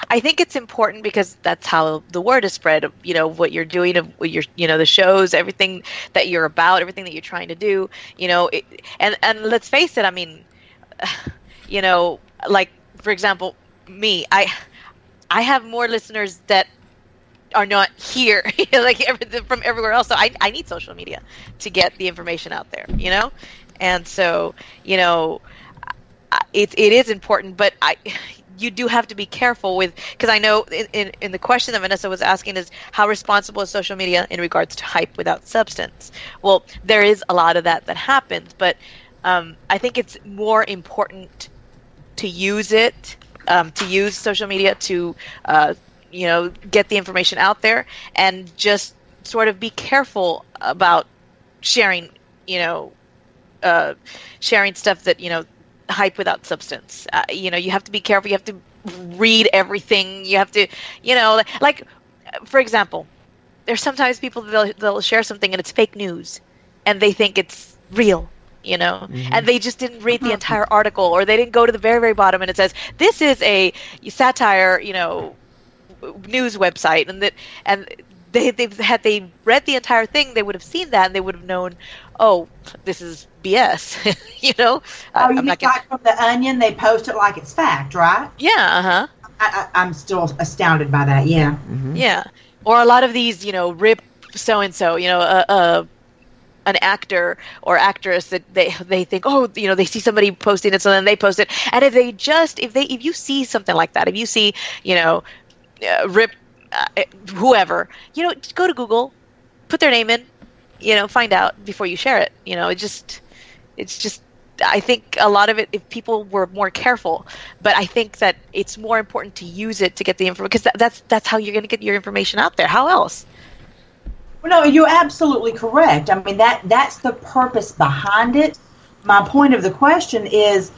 I think it's important because that's how the word is spread. You know, what you're doing, what you're, you know, the shows, everything that you're about, everything that you're trying to do. You know, and let's face it. I mean, you know, like for example, me, I have more listeners that are not here, like from everywhere else. So I need social media to get the information out there. You know. And so, you know, it is important, but you do have to be careful with, because I know in the question that Vanessa was asking is how responsible is social media in regards to hype without substance? Well, there is a lot of that happens, but I think it's more important to use it, to use social media to, you know, get the information out there and just sort of be careful about sharing, you know, sharing stuff that, you know, hype without substance. You know, you have to be careful. You have to read everything. You have to, you know, like, for example, there's sometimes people they'll share something and it's fake news and they think it's real, you know, and they just didn't read the entire article, or they didn't go to the very, very bottom and it says, this is a satire, you know, news website, and had they read the entire thing, they would have seen that and they would have known, oh, this is BS. You know. Oh, you mean like from the Onion, they post it like it's fact, right? Yeah. I'm still astounded by that. Yeah. Yeah. Or a lot of these, you know, rip so and so, you know, an actor or actress that they think, oh, you know, they see somebody posting it, so then they post it, and if you see something like that, if you see, you know, rip. Whoever, you know, just go to Google, put their name in, you know, find out before you share it. You know, it's just, I think a lot of it, if people were more careful, but I think that it's more important to use it to get the information, because that's how you're going to get your information out there. How else? Well, no, you're absolutely correct. I mean, that's the purpose behind it. My point of the question is,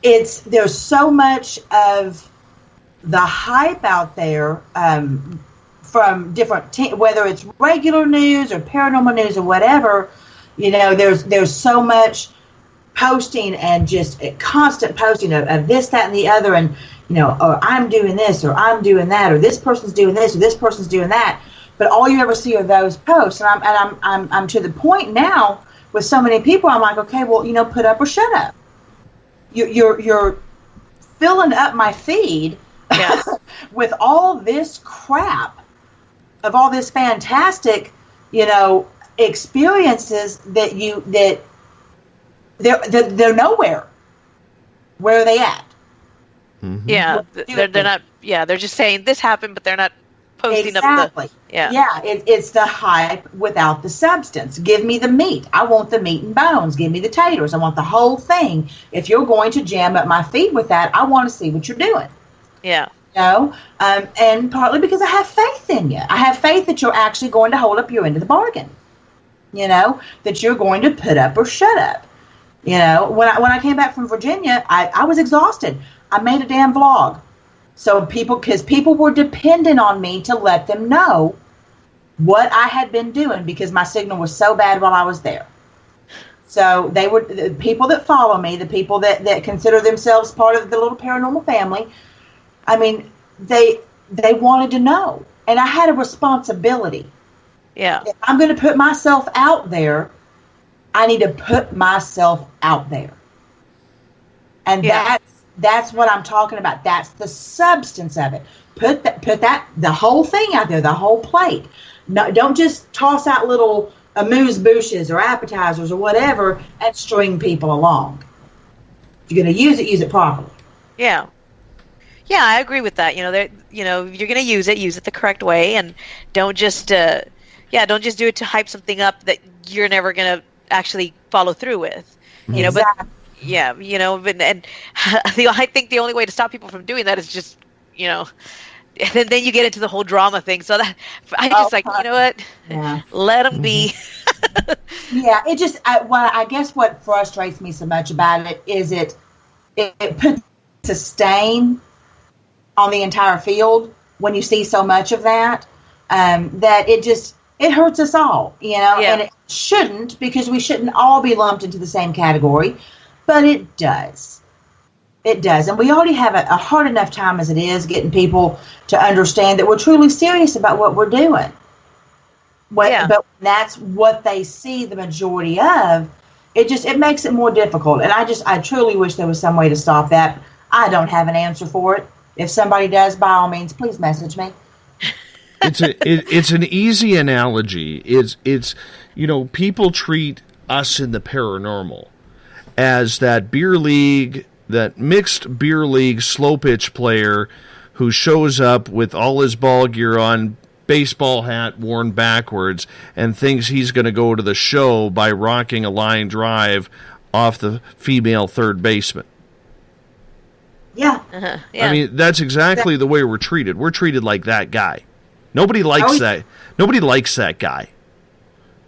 there's so much of the hype out there from different whether it's regular news or paranormal news or whatever, you know, there's so much posting and just constant posting of this, that, and the other, and you know, or I'm doing this or I'm doing that, or this person's doing this or this person's doing that, but all you ever see are those posts, and I'm to the point now with so many people, I'm like, okay, well, you know, put up or shut up. You're filling up my feed. Yes. With all this crap of all this fantastic, you know, experiences that they're nowhere. Where are they at? Yeah, they're not. Yeah, they're just saying this happened, but they're not posting exactly. up the it's the hype without the substance. Give me the meat. I want the meat and bones. Give me the taters. I want the whole thing. If you're going to jam up my feed with that, I want to see what you're doing. Yeah. You know, and partly because I have faith in you. I have faith that you're actually going to hold up your end of the bargain. You know, that you're going to put up or shut up. You know, when I came back from Virginia, I was exhausted. I made a damn vlog. So because people were dependent on me to let them know what I had been doing because my signal was so bad while I was there. So they were the people that follow me, the people that consider themselves part of the little paranormal family. I mean, they wanted to know, and I had a responsibility. Yeah. If I'm going to put myself out there, I need to put myself out there. And that's what I'm talking about. That's the substance of it. Put that the whole thing out there, the whole plate. No, don't just toss out little amuse-bouches or appetizers or whatever and string people along. If you're going to use it properly. Yeah. Yeah, I agree with that. You know, you're going to use it the correct way, and don't just do it to hype something up that you're never going to actually follow through with. You know, but yeah, you know, and I think the only way to stop people from doing that is just, you know, and then you get into the whole drama thing. So that I just you know what, let them be. Yeah, it just I guess what frustrates me so much about it is it puts a stain on the entire field when you see so much of that, that it hurts us all, you know, and it shouldn't, because we shouldn't all be lumped into the same category, but it does. It does. And we already have a hard enough time as it is getting people to understand that we're truly serious about what we're doing. But that's what they see the majority of. It makes it more difficult. And I truly wish there was some way to stop that. I don't have an answer for it. If somebody does, by all means, please message me. It's an easy analogy. It's you know, people treat us in the paranormal as that beer league, that mixed beer league slow pitch player who shows up with all his ball gear on, baseball hat worn backwards, and thinks he's going to go to the show by rocking a line drive off the female third baseman. Yeah. I mean, that's exactly the way we're treated. We're treated like that guy. Nobody likes that. Nobody likes that guy.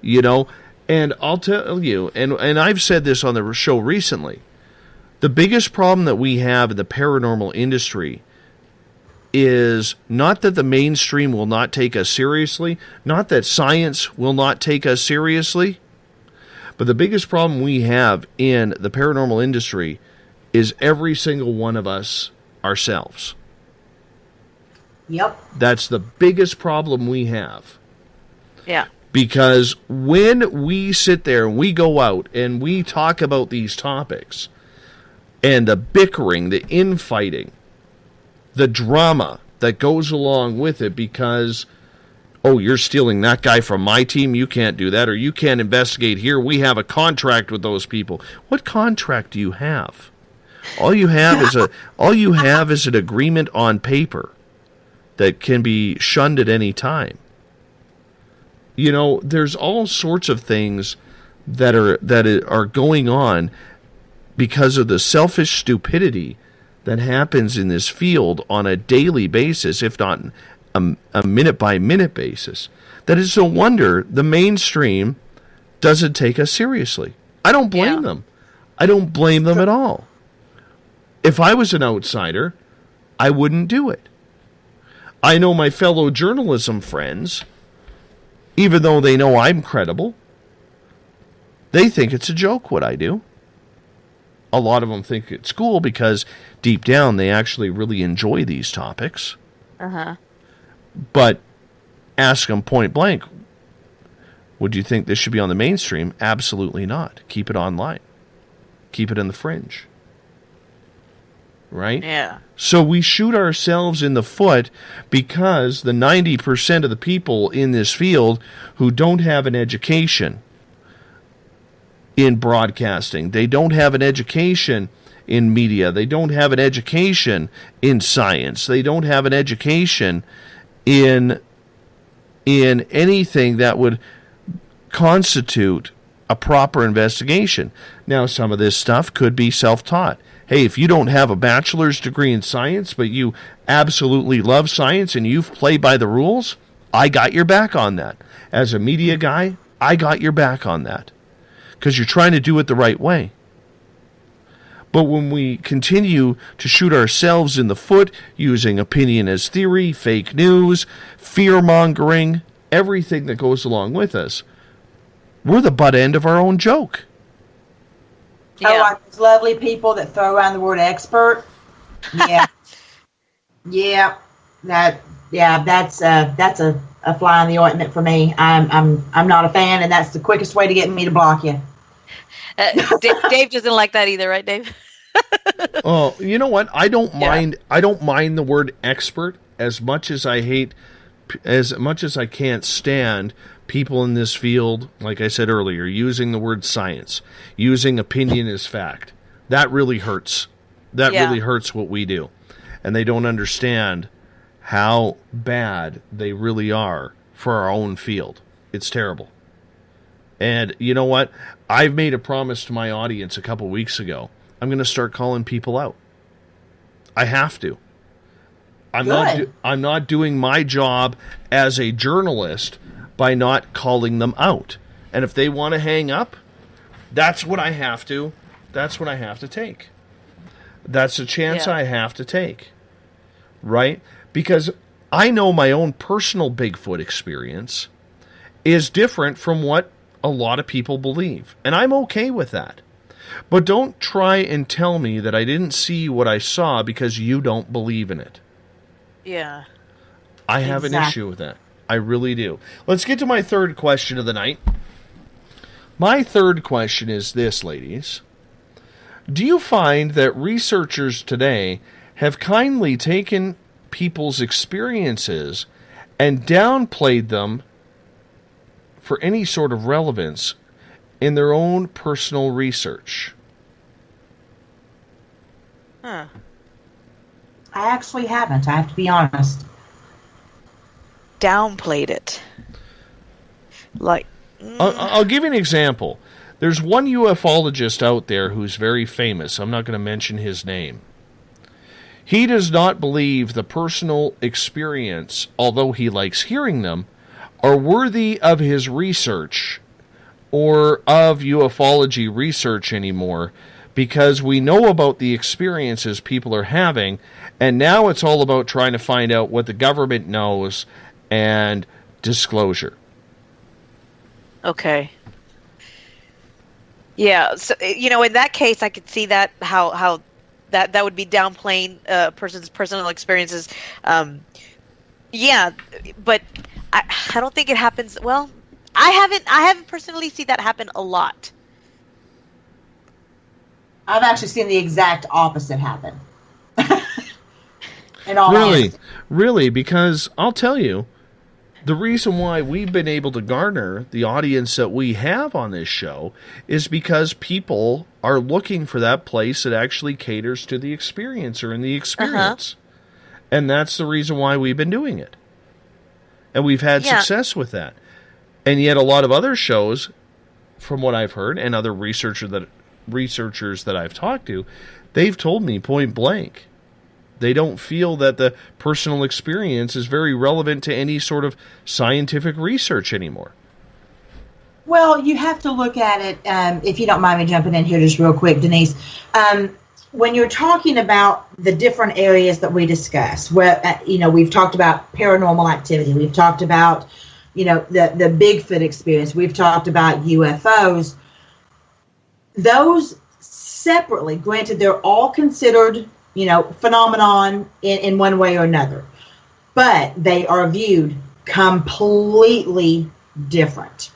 You know, and I'll tell you, and I've said this on the show recently, the biggest problem that we have in the paranormal industry is not that the mainstream will not take us seriously, not that science will not take us seriously, but the biggest problem we have in the paranormal industry is every single one of us ourselves. Yep. That's the biggest problem we have. Yeah. Because when we sit there and we go out and we talk about these topics and the bickering, the infighting, the drama that goes along with it because, oh, you're stealing that guy from my team, you can't do that, or you can't investigate here, we have a contract with those people. What contract do you have? All you have is an agreement on paper that can be shunned at any time. You know, there's all sorts of things that are going on because of the selfish stupidity that happens in this field on a daily basis, if not a minute-by-minute basis. That is no wonder the mainstream doesn't take us seriously. I don't blame them. I don't blame them at all. If I was an outsider, I wouldn't do it. I know my fellow journalism friends, even though they know I'm credible, they think it's a joke what I do. A lot of them think it's cool because deep down they actually really enjoy these topics. Uh-huh. But ask them point blank, would you think this should be on the mainstream? Absolutely not. Keep it online. Keep it in the fringe. Right? Yeah. So we shoot ourselves in the foot because the 90% of the people in this field who don't have an education in broadcasting, they don't have an education in media, they don't have an education in science, they don't have an education in anything that would constitute a proper investigation. Now, some of this stuff could be self-taught. Hey, if you don't have a bachelor's degree in science, but you absolutely love science and you play by the rules, I got your back on that. As a media guy, I got your back on that. Because you're trying to do it the right way. But when we continue to shoot ourselves in the foot using opinion as theory, fake news, fear-mongering, everything that goes along with us, we're the butt end of our own joke. Yeah. Oh, like those lovely people that throw around the word expert. Yeah. That's a fly in the ointment for me. I'm not a fan, and that's the quickest way to get me to block you. Dave doesn't like that either, right, Dave? Oh, you know what? I don't mind. I don't mind the word expert as much as I can't stand people in this field, like I said earlier, using the word science, using opinion as fact. That really hurts. That really hurts what we do. And they don't understand how bad they really are for our own field. It's terrible. And you know what? I've made a promise to my audience a couple weeks ago. I'm going to start calling people out. I have to. I'm not doing my job as a journalist by not calling them out. And if they want to hang up, that's what I have to. That's what I have to take. That's a chance I have to take. Right? Because I know my own personal Bigfoot experience is different from what a lot of people believe. And I'm okay with that. But don't try and tell me that I didn't see what I saw because you don't believe in it. Yeah. I have an issue with that. I really do. Let's get to my third question of the night. My third question is this, ladies. Do you find that researchers today have kindly taken people's experiences and downplayed them for any sort of relevance in their own personal research? Huh. I actually haven't. I have to be honest. Downplayed it. Like, I'll give you an example. There's one ufologist out there who's very famous. I'm not going to mention his name. He does not believe the personal experience, although he likes hearing them, are worthy of his research or of ufology research anymore, because we know about the experiences people are having, and now it's all about trying to find out what the government knows and disclosure. Okay. Yeah, so in that case, I could see that how that would be downplaying a person's personal experiences. Yeah, but I don't think it happens. Well, I haven't personally seen that happen a lot. I've actually seen the exact opposite happen. In all honesty. Really, because I'll tell you, the reason why we've been able to garner the audience that we have on this show is because people are looking for that place that actually caters to the experiencer and the experience. And that's the reason why we've been doing it. And we've had success with that. And yet a lot of other shows, from what I've heard, and other researchers that I've talked to, they've told me point blank, they don't feel that the personal experience is very relevant to any sort of scientific research anymore. Well, you have to look at it, if you don't mind me jumping in here just real quick, Denise. When you're talking about the different areas that we discuss, where we've talked about paranormal activity, we've talked about the Bigfoot experience, we've talked about UFOs. Those separately, granted, they're all considered phenomenon in one way or another, but they are viewed completely different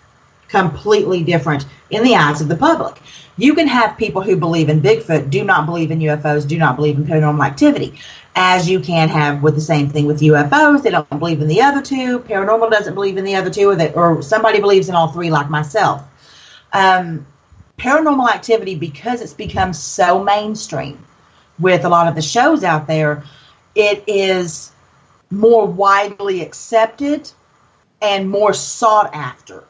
in the eyes of the public. You can have people who believe in Bigfoot, do not believe in UFOs, do not believe in paranormal activity, as you can have with the same thing with UFOs. They don't believe in the other two. Paranormal doesn't believe in the other two, or somebody believes in all three like myself. Paranormal activity, because it's become so mainstream with a lot of the shows out there, it is more widely accepted and more sought after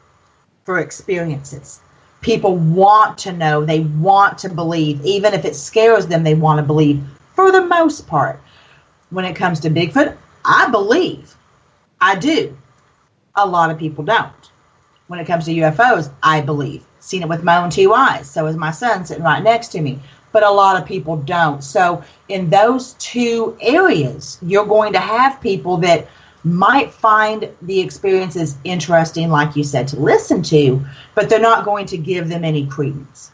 for experiences. People want to know, they want to believe, even if it scares them, they want to believe for the most part. When it comes to Bigfoot, I believe. I do. A lot of people don't. When it comes to UFOs, I believe. Seen it with my own two eyes. So is my son sitting right next to me. But a lot of people don't. So in those two areas, you're going to have people that might find the experiences interesting, like you said, to listen to, but they're not going to give them any credence.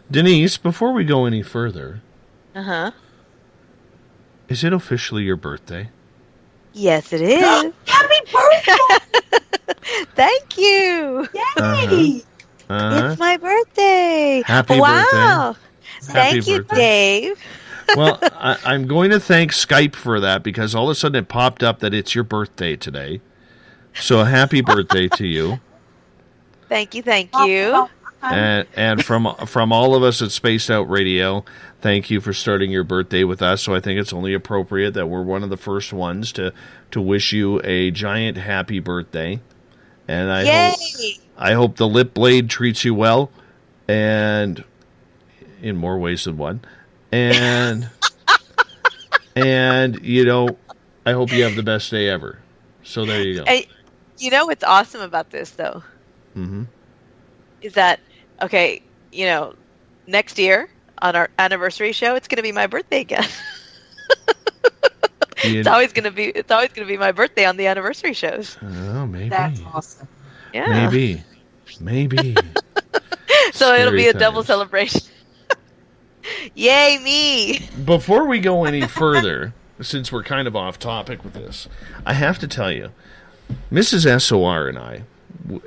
Denise, before we go any further, Uh-huh. is it officially your birthday? Yes, it is. Happy birthday! Thank you. Yay! It's my birthday. Happy wow. birthday. Thank Happy you, birthday. Dave. Well, I'm going to thank Skype for that because all of a sudden it popped up that it's your birthday today. So happy birthday to you. Thank you. And from all of us at Spaced Out Radio, thank you for starting your birthday with us. So I think it's only appropriate that we're one of the first ones to wish you a giant happy birthday. And I hope the lip blade treats you well, and in more ways than one. And you know, I hope you have the best day ever. So there you go. You know what's awesome about this though? Mm-hmm. Is that okay? You know, next year on our anniversary show, it's going to be my birthday again. It's always going to be my birthday on the anniversary shows. Oh, maybe. That's awesome. Yeah. Maybe. So it'll be a double times. celebration. Yay, me! Before we go any further, since we're kind of off topic with this, I have to tell you, Mrs. SOR and I,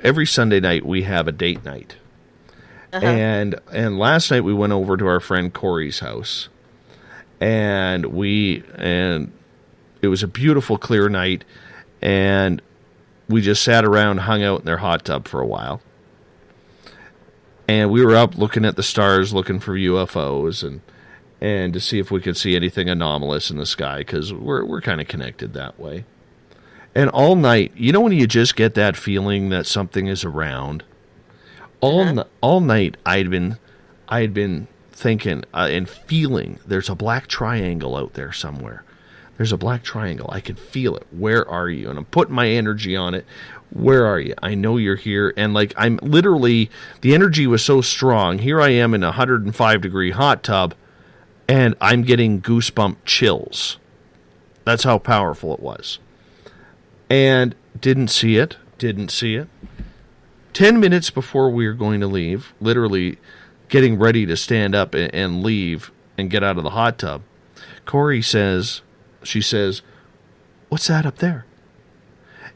every Sunday night we have a date night. Uh-huh. And last night we went over to our friend Corey's house. And it was a beautiful, clear night, and we just sat around, hung out in their hot tub for a while. And we were up looking at the stars, looking for UFOs, and to see if we could see anything anomalous in the sky, because we're kind of connected that way. And all night, you know when you just get that feeling that something is around? All night I had been thinking and feeling there's a black triangle out there somewhere. There's a black triangle. I can feel it. Where are you? And I'm putting my energy on it. Where are you? I know you're here. And like, I'm literally, the energy was so strong. Here I am in a 105-degree hot tub, and I'm getting goosebump chills. That's how powerful it was. And didn't see it. 10 minutes before we were going to leave, literally getting ready to stand up and leave and get out of the hot tub, she says, "What's that up there?"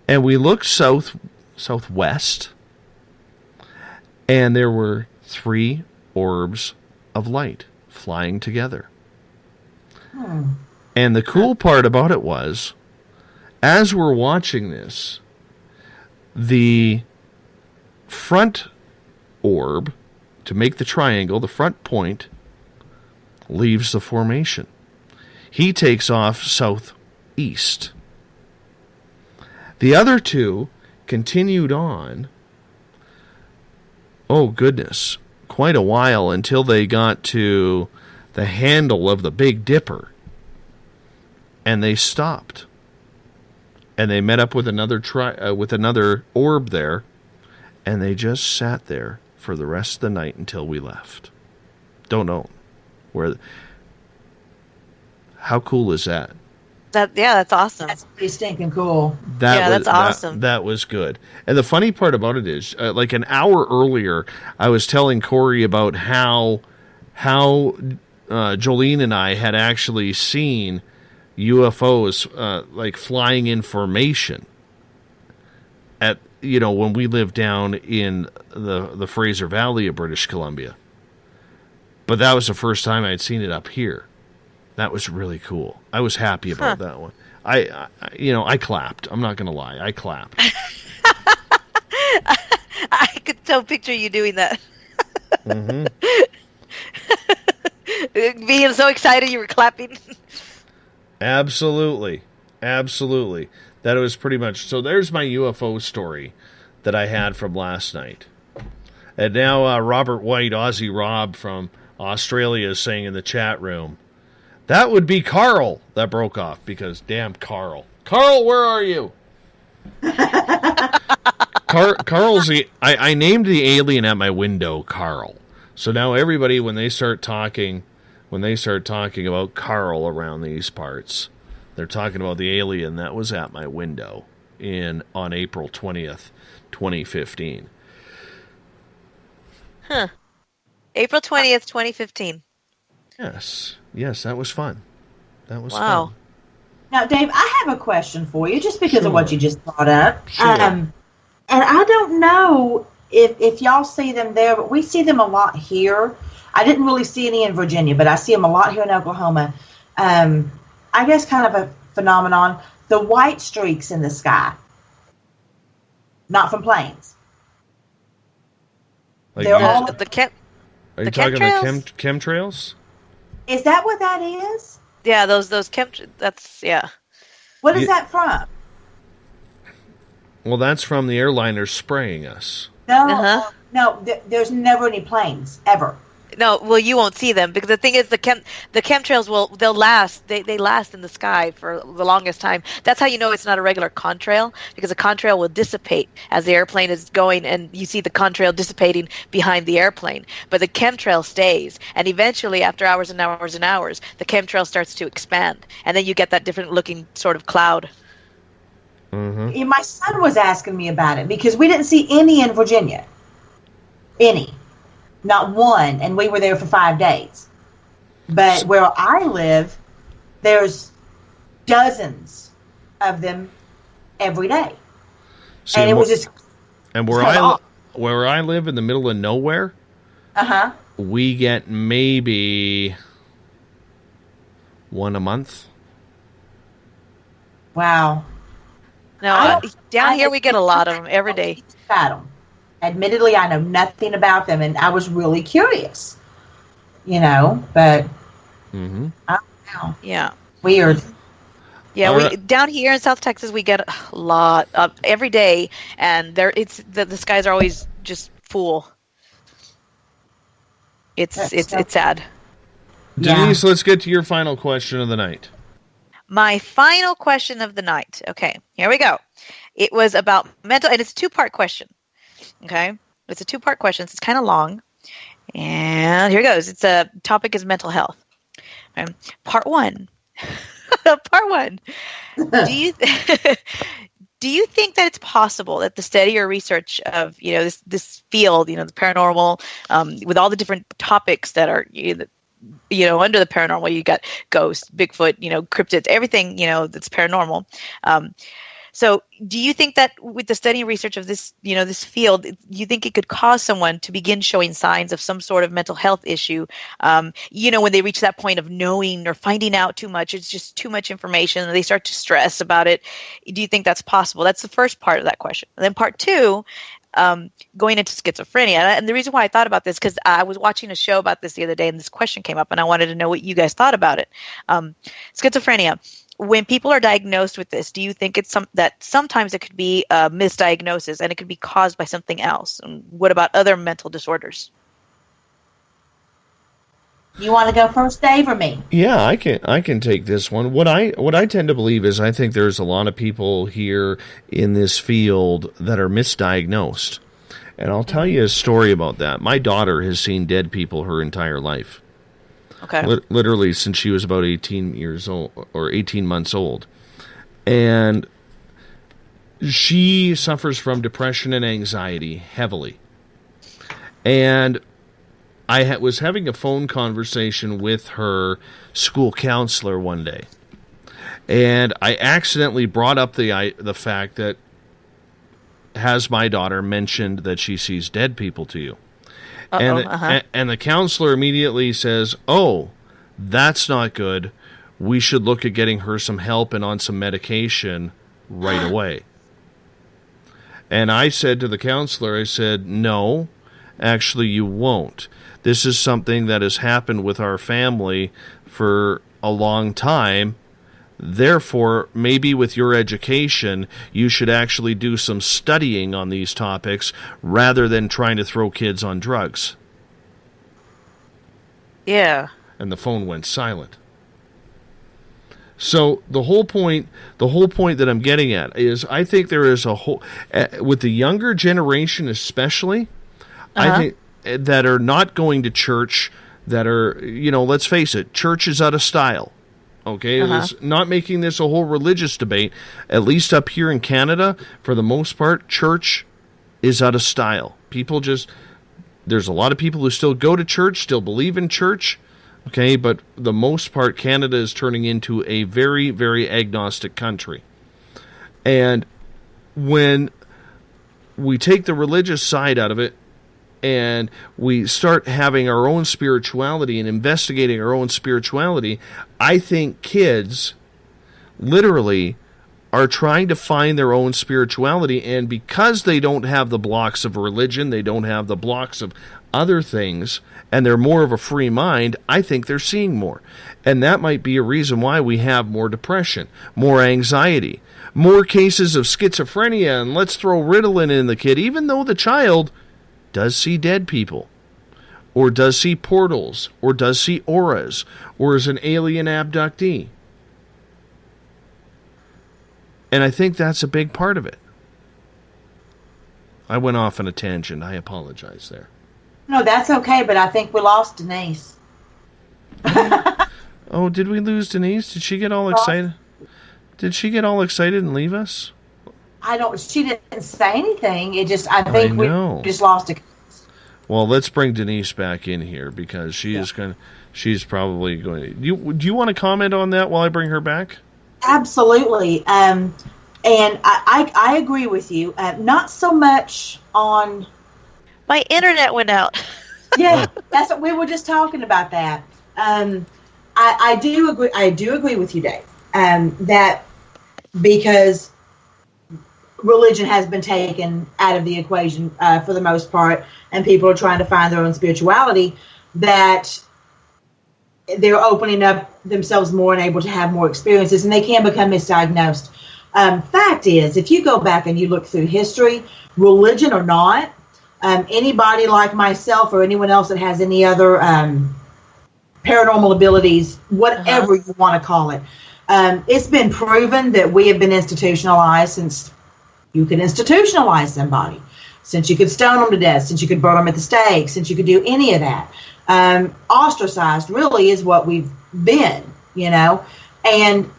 And we looked southwest, and there were 3 orbs of light flying together. And the cool part about it was, as we're watching this, the front orb, to make the triangle, the front point, leaves the formation. He takes off southeast. The other 2 continued on, oh goodness, quite a while until they got to the handle of the Big Dipper. And they stopped. And they met up with another orb there, and they just sat there for the rest of the night until we left. Don't know where. How cool is that? That's awesome. That's pretty stinking cool. That's awesome. That was good. And the funny part about it is, like an hour earlier, I was telling Corey about how Jolene and I had actually seen UFOs like flying in formation at, when we lived down in the Fraser Valley of British Columbia. But that was the first time I'd seen it up here. That was really cool. I was happy about that one. I clapped. I'm not going to lie. I clapped. I could so picture you doing that. Mm-hmm. Being so excited you were clapping. Absolutely. Absolutely. That was pretty much... So there's my UFO story that I had from last night. And now Robert White, Aussie Rob from Australia, is saying in the chat room, that would be Carl that broke off, because damn Carl. Carl, where are you? Carl's the... I named the alien at my window Carl. So now everybody, when they start talking about Carl around these parts, they're talking about the alien that was at my window on April 20th, 2015. Huh. April 20th, 2015. Yes, that was fun. That was wow. fun. Now, Dave, I have a question for you, just because of what you just brought up. Sure. And I don't know if y'all see them there, but we see them a lot here. I didn't really see any in Virginia, but I see them a lot here in Oklahoma. I guess kind of a phenomenon. The white streaks in the sky. Not from planes. Like They're you- all... Are you the talking chemtrails? the chemtrails? Is that what that is? Yeah, those that's, yeah. What is that from? Well, that's from the airliners spraying us. No, there's never any planes, ever. No, well, you won't see them because the thing is, the chemtrails they'll last. They last in the sky for the longest time. That's how you know it's not a regular contrail, because the contrail will dissipate as the airplane is going, and you see the contrail dissipating behind the airplane. But the chemtrail stays, and eventually, after hours and hours and hours, the chemtrail starts to expand, and then you get that different looking sort of cloud. Mm-hmm. My son was asking me about it because we didn't see any in Virginia. Any. Not one, and we were there for 5 days. But where I live, there's dozens of them every day. See, and it was just... And where I live in the middle of nowhere, we get maybe one a month. Wow. No, down here we get a lot of them every day. Admittedly, I know nothing about them, and I was really curious. But I don't know. Yeah. Weird. Yeah, down here in South Texas we get a lot every day, and the skies are always just full. It's sad. Denise, let's get to your final question of the night. My final question of the night. Okay, here we go. It was about mental, and it's a two-part question. Okay, it's a two-part question. So it's kind of long, and here goes. It's a topic is mental health. Okay. Part one. Part one. Do you think that it's possible that the study or research of this field, the paranormal, with all the different topics that are under the paranormal, you got ghosts, Bigfoot, cryptids, everything that's paranormal. So do you think that with the study and research of this, this field, you think it could cause someone to begin showing signs of some sort of mental health issue, when they reach that point of knowing or finding out too much, it's just too much information, and they start to stress about it? Do you think that's possible? That's the first part of that question. And then part two, going into schizophrenia. And the reason why I thought about this, because I was watching a show about this the other day, and this question came up, and I wanted to know what you guys thought about it. Schizophrenia. When people are diagnosed with this, do you think it's that sometimes it could be a misdiagnosis and it could be caused by something else? And what about other mental disorders? You want to go first, Dave, or me? Yeah, I can take this one. What I tend to believe is I think there's a lot of people here in this field that are misdiagnosed. And I'll tell you a story about that. My daughter has seen dead people her entire life. Okay. Literally since she was about 18 years old or 18 months old. And she suffers from depression and anxiety heavily. And I was having a phone conversation with her school counselor one day. And I accidentally brought up the fact that, has my daughter mentioned that she sees dead people to you? And the counselor immediately says, "Oh, that's not good. We should look at getting her some help and on some medication right away." And I said to the counselor, I said, "No, actually you won't. This is something that has happened with our family for a long time, Therefore, maybe with your education, you should actually do some studying on these topics rather than trying to throw kids on drugs. Yeah. And the phone went silent. So the whole point that I'm getting at is, I think there is a whole, with the younger generation especially, I think that are not going to church, that are, let's face it, church is out of style. Okay, it's not making this a whole religious debate. At least up here in Canada, for the most part, church is out of style. There's a lot of people who still go to church, still believe in church. Okay, but the most part, Canada is turning into a very, very agnostic country. And when we take the religious side out of it and we start having our own spirituality and investigating our own spirituality, I think kids literally are trying to find their own spirituality, and because they don't have the blocks of religion, they don't have the blocks of other things, and they're more of a free mind, I think they're seeing more. And that might be a reason why we have more depression, more anxiety, more cases of schizophrenia, and let's throw Ritalin in the kid, even though the child does see dead people, or does see portals, or does see auras, or is an alien abductee. And I think that's a big part of it. I went off on a tangent. I apologize there. No, that's okay, but I think we lost Denise. Oh, did we lose Denise? Did she get all excited? Did she get all excited and leave us? She didn't say anything. I think we just lost it. Well, let's bring Denise back in here, because she's probably going to... Do you want to comment on that while I bring her back? Absolutely. And I agree with you. Not so much on... My internet went out. Yeah, that's what we were just talking about. That I do agree. I do agree with you, Dave. That because religion has been taken out of the equation for the most part, and people are trying to find their own spirituality, that they're opening up themselves more and able to have more experiences, and they can become misdiagnosed. Fact is, if you go back and you look through history, religion or not, anybody like myself or anyone else that has any other paranormal abilities, whatever you want to call it, it's been proven that we have been institutionalized since you could institutionalize somebody, since you could stone them to death, since you could burn them at the stake, since you could do any of that. Ostracized really is what we've been, and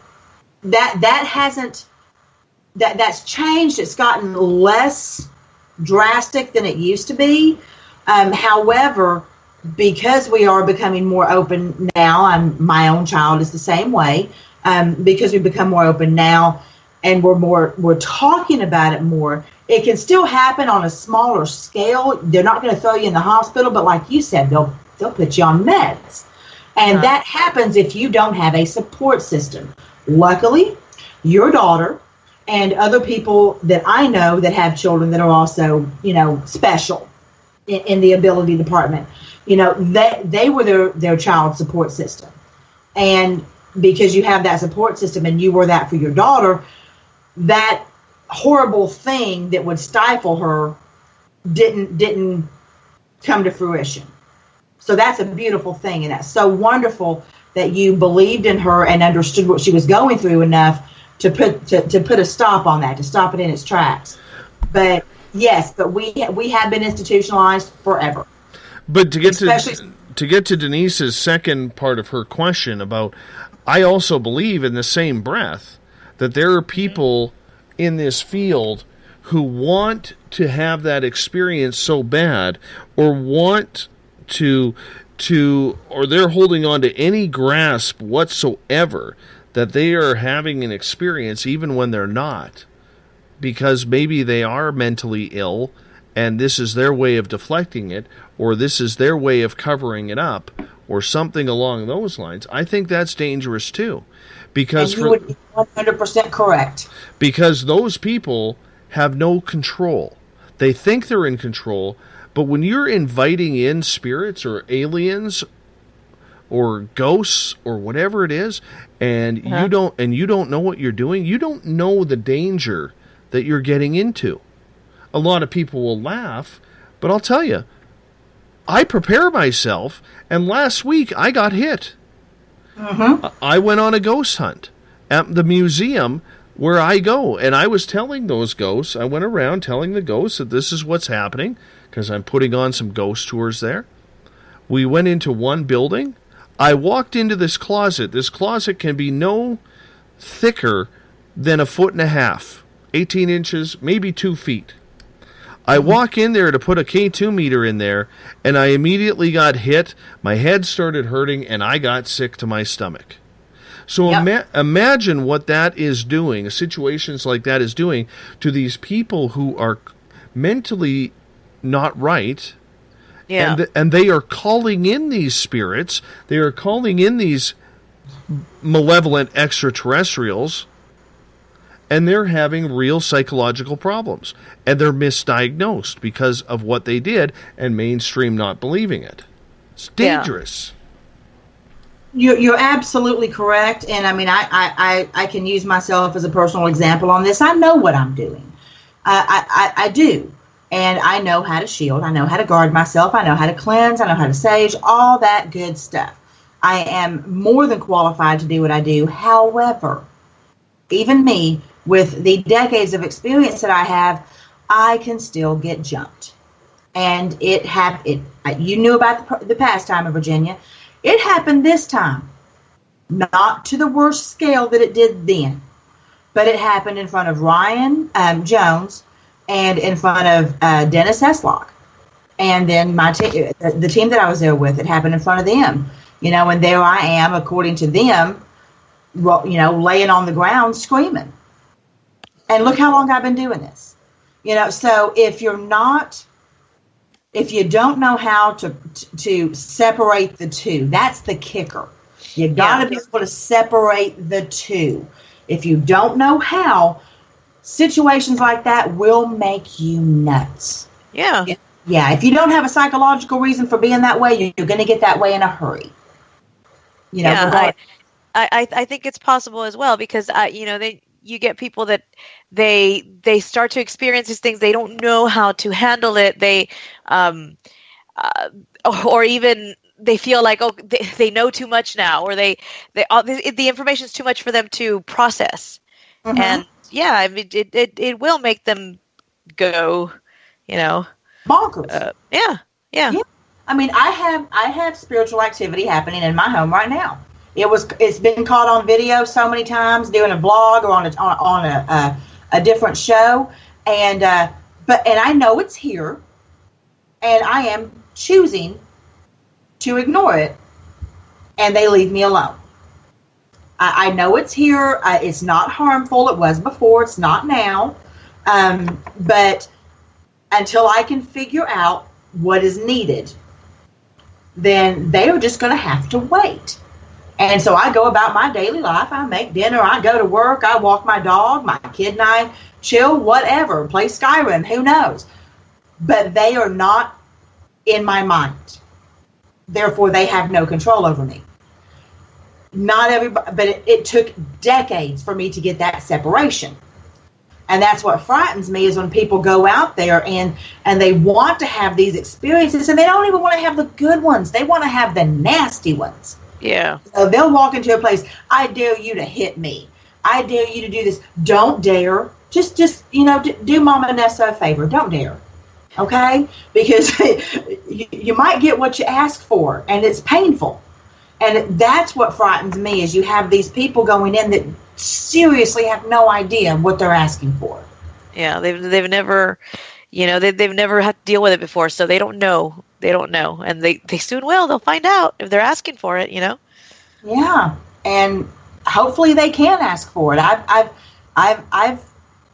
that's changed. It's gotten less drastic than it used to be. However, because we are becoming more open now, my own child is the same way, because we've become more open now and we're talking about it more. It can still happen on a smaller scale. They're not going to throw you in the hospital, but like you said, they'll put you on meds. And that happens if you don't have a support system. Luckily, your daughter and other people that I know that have children that are also, special in the ability department, they were their child support system. And because you have that support system and you were that for your daughter, that horrible thing that would stifle her didn't come to fruition. So that's a beautiful thing, and that's so wonderful that you believed in her and understood what she was going through enough to put a stop on that, to stop it in its tracks. But yes, we have been institutionalized forever. But to get to Denise's second part of her question about, I also believe in the same breath that there are people in this field who want to have that experience so bad, or want to or they're holding on to any grasp whatsoever that they are having an experience even when they're not, because maybe they are mentally ill and this is their way of deflecting it, or this is their way of covering it up, or something along those lines. I think that's dangerous too, because and you would be 100% correct. Because those people have no control. They think they're in control, but when you're inviting in spirits or aliens or ghosts or whatever it is, and you don't know what you're doing, you don't know the danger that you're getting into. A lot of people will laugh, but I'll tell you, I prepare myself, and last week I got hit. I went on a ghost hunt at the museum where I go, and I was telling those ghosts, I went around telling the ghosts that this is what's happening, because I'm putting on some ghost tours there. We went into one building. I walked into this closet. This closet can be no thicker than 1.5 feet, 18 inches, maybe 2 feet. I walk in there to put a K2 meter in there, and I immediately got hit. My head started hurting, and I got sick to my stomach. So imagine what that is doing, situations like that is doing to these people who are mentally not right. Yeah. And they are calling in these spirits. They are calling in these malevolent extraterrestrials, and they're having real psychological problems. And they're misdiagnosed because of what they did and mainstream not believing it. It's dangerous. You're absolutely correct. And I mean, I can use myself as a personal example on this. I know what I'm doing. I do. And I know how to shield. I know how to guard myself. I know how to cleanse. I know how to sage, all that good stuff. I am more than qualified to do what I do. However, even me, with the decades of experience that I have, I can still get jumped. And you knew about the past time in Virginia. It happened this time. Not to the worst scale that it did then. But it happened in front of Ryan Jones and in front of Dennis Heslock. And then the team that I was there with, it happened in front of them. And there I am, according to them, laying on the ground screaming. And look how long I've been doing this. So if you don't know how to separate the two, that's the kicker. You got to be able to separate the two. If you don't know how, situations like that will make you nuts. Yeah. Yeah. If you don't have a psychological reason for being that way, you're going to get that way in a hurry. I think it's possible as well, because you get people that they start to experience these things. They don't know how to handle it. They or even they feel like they know too much now, or the information is too much for them to process. And I mean it will make them go, bonkers. Yeah. I mean, I have spiritual activity happening in my home right now. It's been caught on video so many times, doing a vlog or on a different show, and I know it's here, and I am choosing to ignore it, and they leave me alone. I know it's here. It's not harmful. It was before. It's not now. But until I can figure out what is needed, then they are just going to have to wait. And so I go about my daily life. I make dinner. I go to work. I walk my dog. My kid and I chill, whatever, play Skyrim. Who knows? But they are not in my mind. Therefore, they have no control over me. Not everybody, but it took decades for me to get that separation. And that's what frightens me, is when people go out there and they want to have these experiences, and they don't even want to have the good ones. They want to have the nasty ones. Yeah. So they'll walk into a place. I dare you to hit me. I dare you to do this. Don't dare. Just do Mama Nessa a favor. Don't dare. Okay? Because you might get what you ask for, and it's painful. And that's what frightens me, is you have these people going in that seriously have no idea what they're asking for. Yeah, they've never, they've never had to deal with it before, so they don't know. They don't know, and they soon will. They'll find out if they're asking for it. Yeah, and hopefully they can ask for it. I've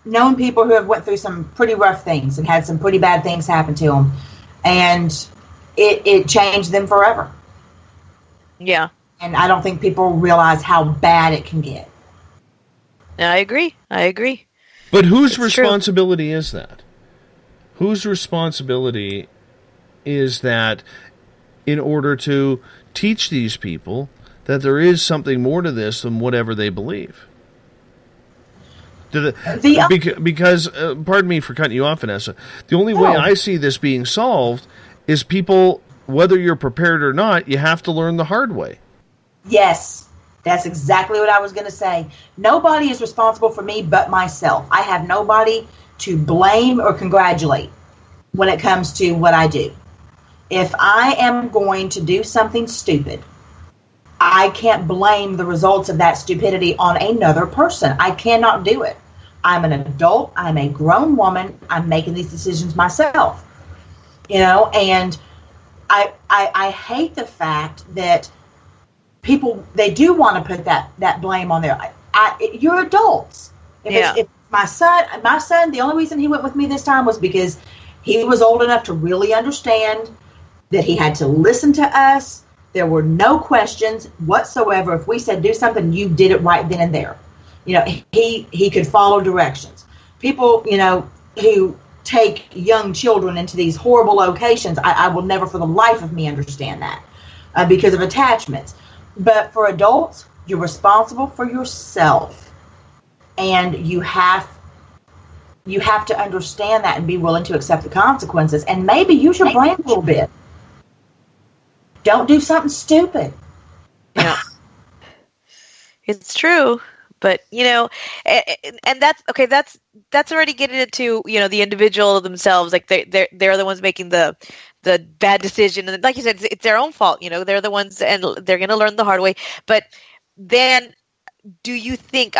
known people who have went through some pretty rough things and had some pretty bad things happen to them, and it changed them forever. Yeah. And I don't think people realize how bad it can get. I agree. But whose responsibility is that? Whose responsibility is that in order to teach these people that there is something more to this than whatever they believe? Because, pardon me for cutting you off, Vanessa, the only way I see this being solved is people, whether you're prepared or not, you have to learn the hard way. Yes, that's exactly what I was going to say. Nobody is responsible for me but myself. I have nobody to blame or congratulate when it comes to what I do. If I am going to do something stupid, I can't blame the results of that stupidity on another person. I cannot do it. I'm an adult. I'm a grown woman. I'm making these decisions myself. And I hate the fact that people, they do want to put that blame on there. You're adults. If my son, the only reason he went with me this time was because he was old enough to really understand that he had to listen to us. There were no questions whatsoever. If we said do something, you did it right then and there. He could follow directions. People, who take young children into these horrible locations, I will never for the life of me understand that because of attachments. But for adults, you're responsible for yourself. And you have to understand that and be willing to accept the consequences and maybe use your brain a little bit. Don't do something stupid. Yeah. It's true. But, and that's okay. That's already getting into, the individual themselves. Like they're the ones making the bad decision. And like you said, it's their own fault. They're the ones, and they're going to learn the hard way. But then do you think,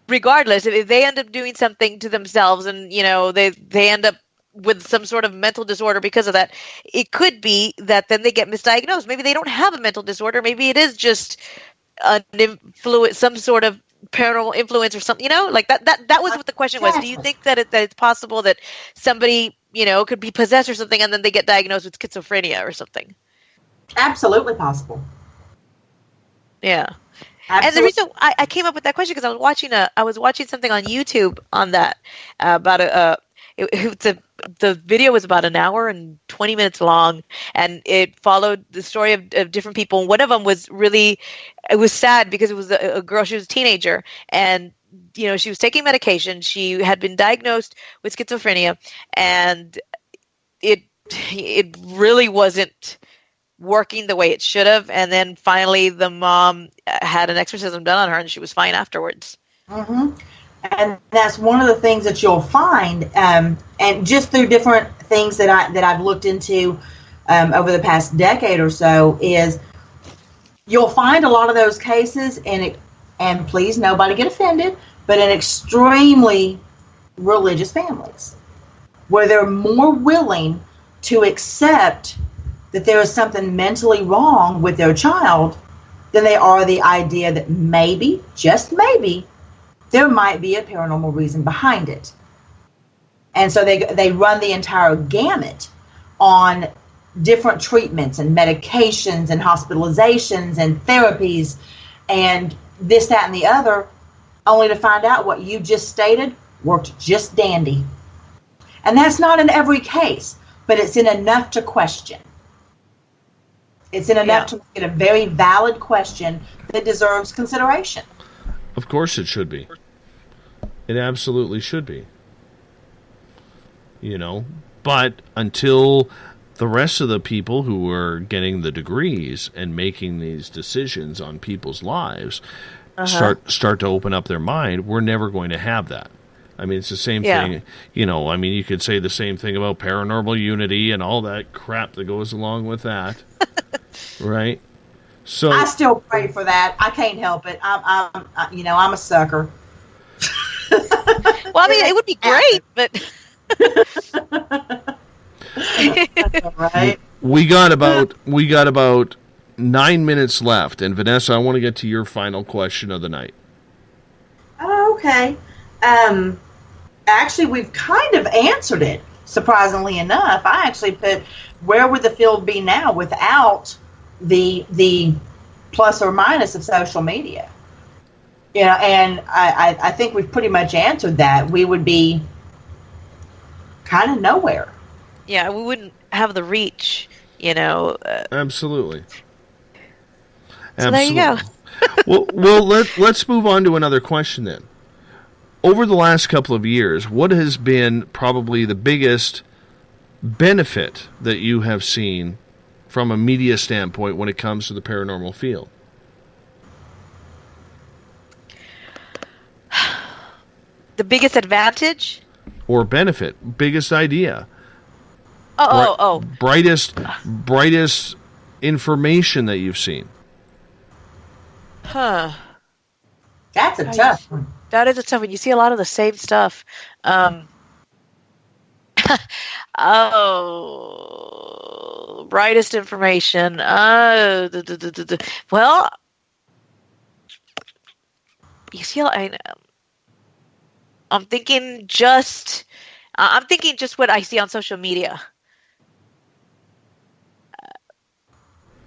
regardless, if they end up doing something to themselves and, they end up with some sort of mental disorder because of that, it could be that then they get misdiagnosed. Maybe they don't have a mental disorder. Maybe it is just an influence, some sort of paranormal influence or something, like that was what the question was. Do you think that it's possible that somebody, could be possessed or something and then they get diagnosed with schizophrenia or something? Absolutely possible. Yeah. Absolutely. And the reason I came up with that question because I was watching something on YouTube on that about the video was about an hour and 20 minutes long, and it followed the story of different people. And one of them was it was sad because it was a girl. She was a teenager, and she was taking medication. She had been diagnosed with schizophrenia, and it really wasn't working the way it should have. And then finally, the mom had an exorcism done on her, and she was fine afterwards. Mm-hmm. And that's one of the things that you'll find, and just through different things that I've looked into over the past decade or so, is you'll find a lot of those cases, and please nobody get offended, but in extremely religious families, where they're more willing to accept that there is something mentally wrong with their child than they are the idea that maybe, just maybe, there might be a paranormal reason behind it. And so they run the entire gamut on different treatments and medications and hospitalizations and therapies and this, that, and the other, only to find out what you just stated worked just dandy. And that's not in every case, but it's in enough to question. It's in enough to make it a very valid question that deserves consideration. Of course it should be. It absolutely should be. But until the rest of the people who are getting the degrees and making these decisions on people's lives start to open up their mind, we're never going to have that. It's the same thing. You could say the same thing about paranormal unity and all that crap that goes along with that. Right? So I still pray for that. I can't help it. I'm a sucker. Well, it would be great, but right. We got about 9 minutes left, and Vanessa, I want to get to your final question of the night. Oh, okay. Actually, we've kind of answered it. Surprisingly enough, I actually put, where would the field be now without the plus or minus of social media? And I think we've pretty much answered that. We would be kind of nowhere. Yeah, we wouldn't have the reach Absolutely. So there you go. well, let's move on to another question then. Over the last couple of years, what has been probably the biggest benefit that you have seen from a media standpoint when it comes to the paranormal field? The biggest advantage? Or benefit? Biggest idea? Brightest information that you've seen? Huh. That's a tough one. That is a tough one. You see a lot of the same stuff. Brightest information. Well, you see, I'm thinking just what I see on social media.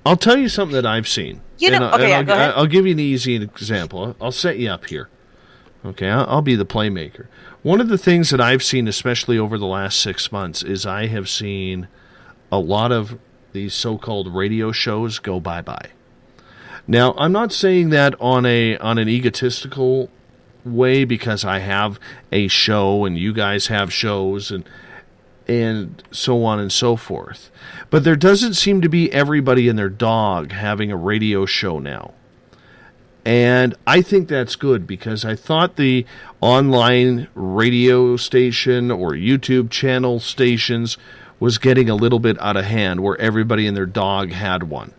I'll tell you something that I've seen. Go ahead. I'll give you an easy example. I'll set you up here. Okay, I'll be the playmaker. One of the things that I've seen, especially over the last 6 months, is I have seen a lot of these so-called radio shows go bye-bye. Now, I'm not saying that on an egotistical way, because I have a show and you guys have shows and so on and so forth. But there doesn't seem to be everybody and their dog having a radio show now. And I think that's good, because I thought the online radio station or YouTube channel stations was getting a little bit out of hand, where everybody and their dog had one.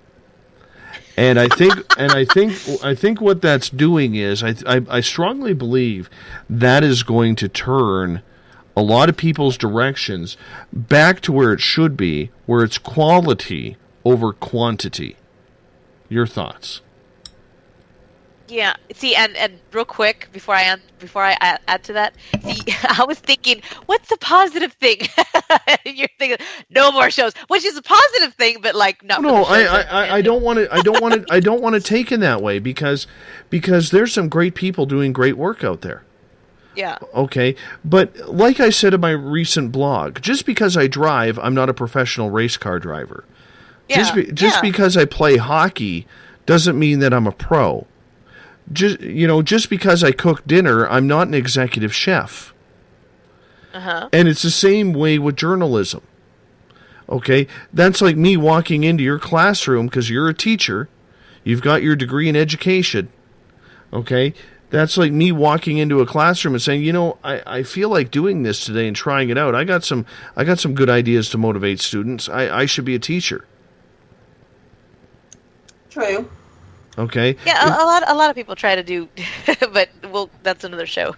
And I think what that's doing is I strongly believe that is going to turn a lot of people's directions back to where it should be, where it's quality over quantity. Your thoughts? Yeah. See, and real quick before I add to that, see, I was thinking, what's the positive thing? And you're thinking, no more shows, which is a positive thing, but like not. No, I don't want to take it that way, because there's some great people doing great work out there. Yeah. Okay, but like I said in my recent blog, just because I drive, I'm not a professional race car driver. Yeah. Just because I play hockey doesn't mean that I'm a pro. Just because I cook dinner, I'm not an executive chef. Uh-huh. And it's the same way with journalism. Okay? That's like me walking into your classroom because you're a teacher. You've got your degree in education. Okay? That's like me walking into a classroom and saying, I feel like doing this today and trying it out. I got some good ideas to motivate students. I should be a teacher. True. Okay. Yeah, a lot of people try to do, but that's another show.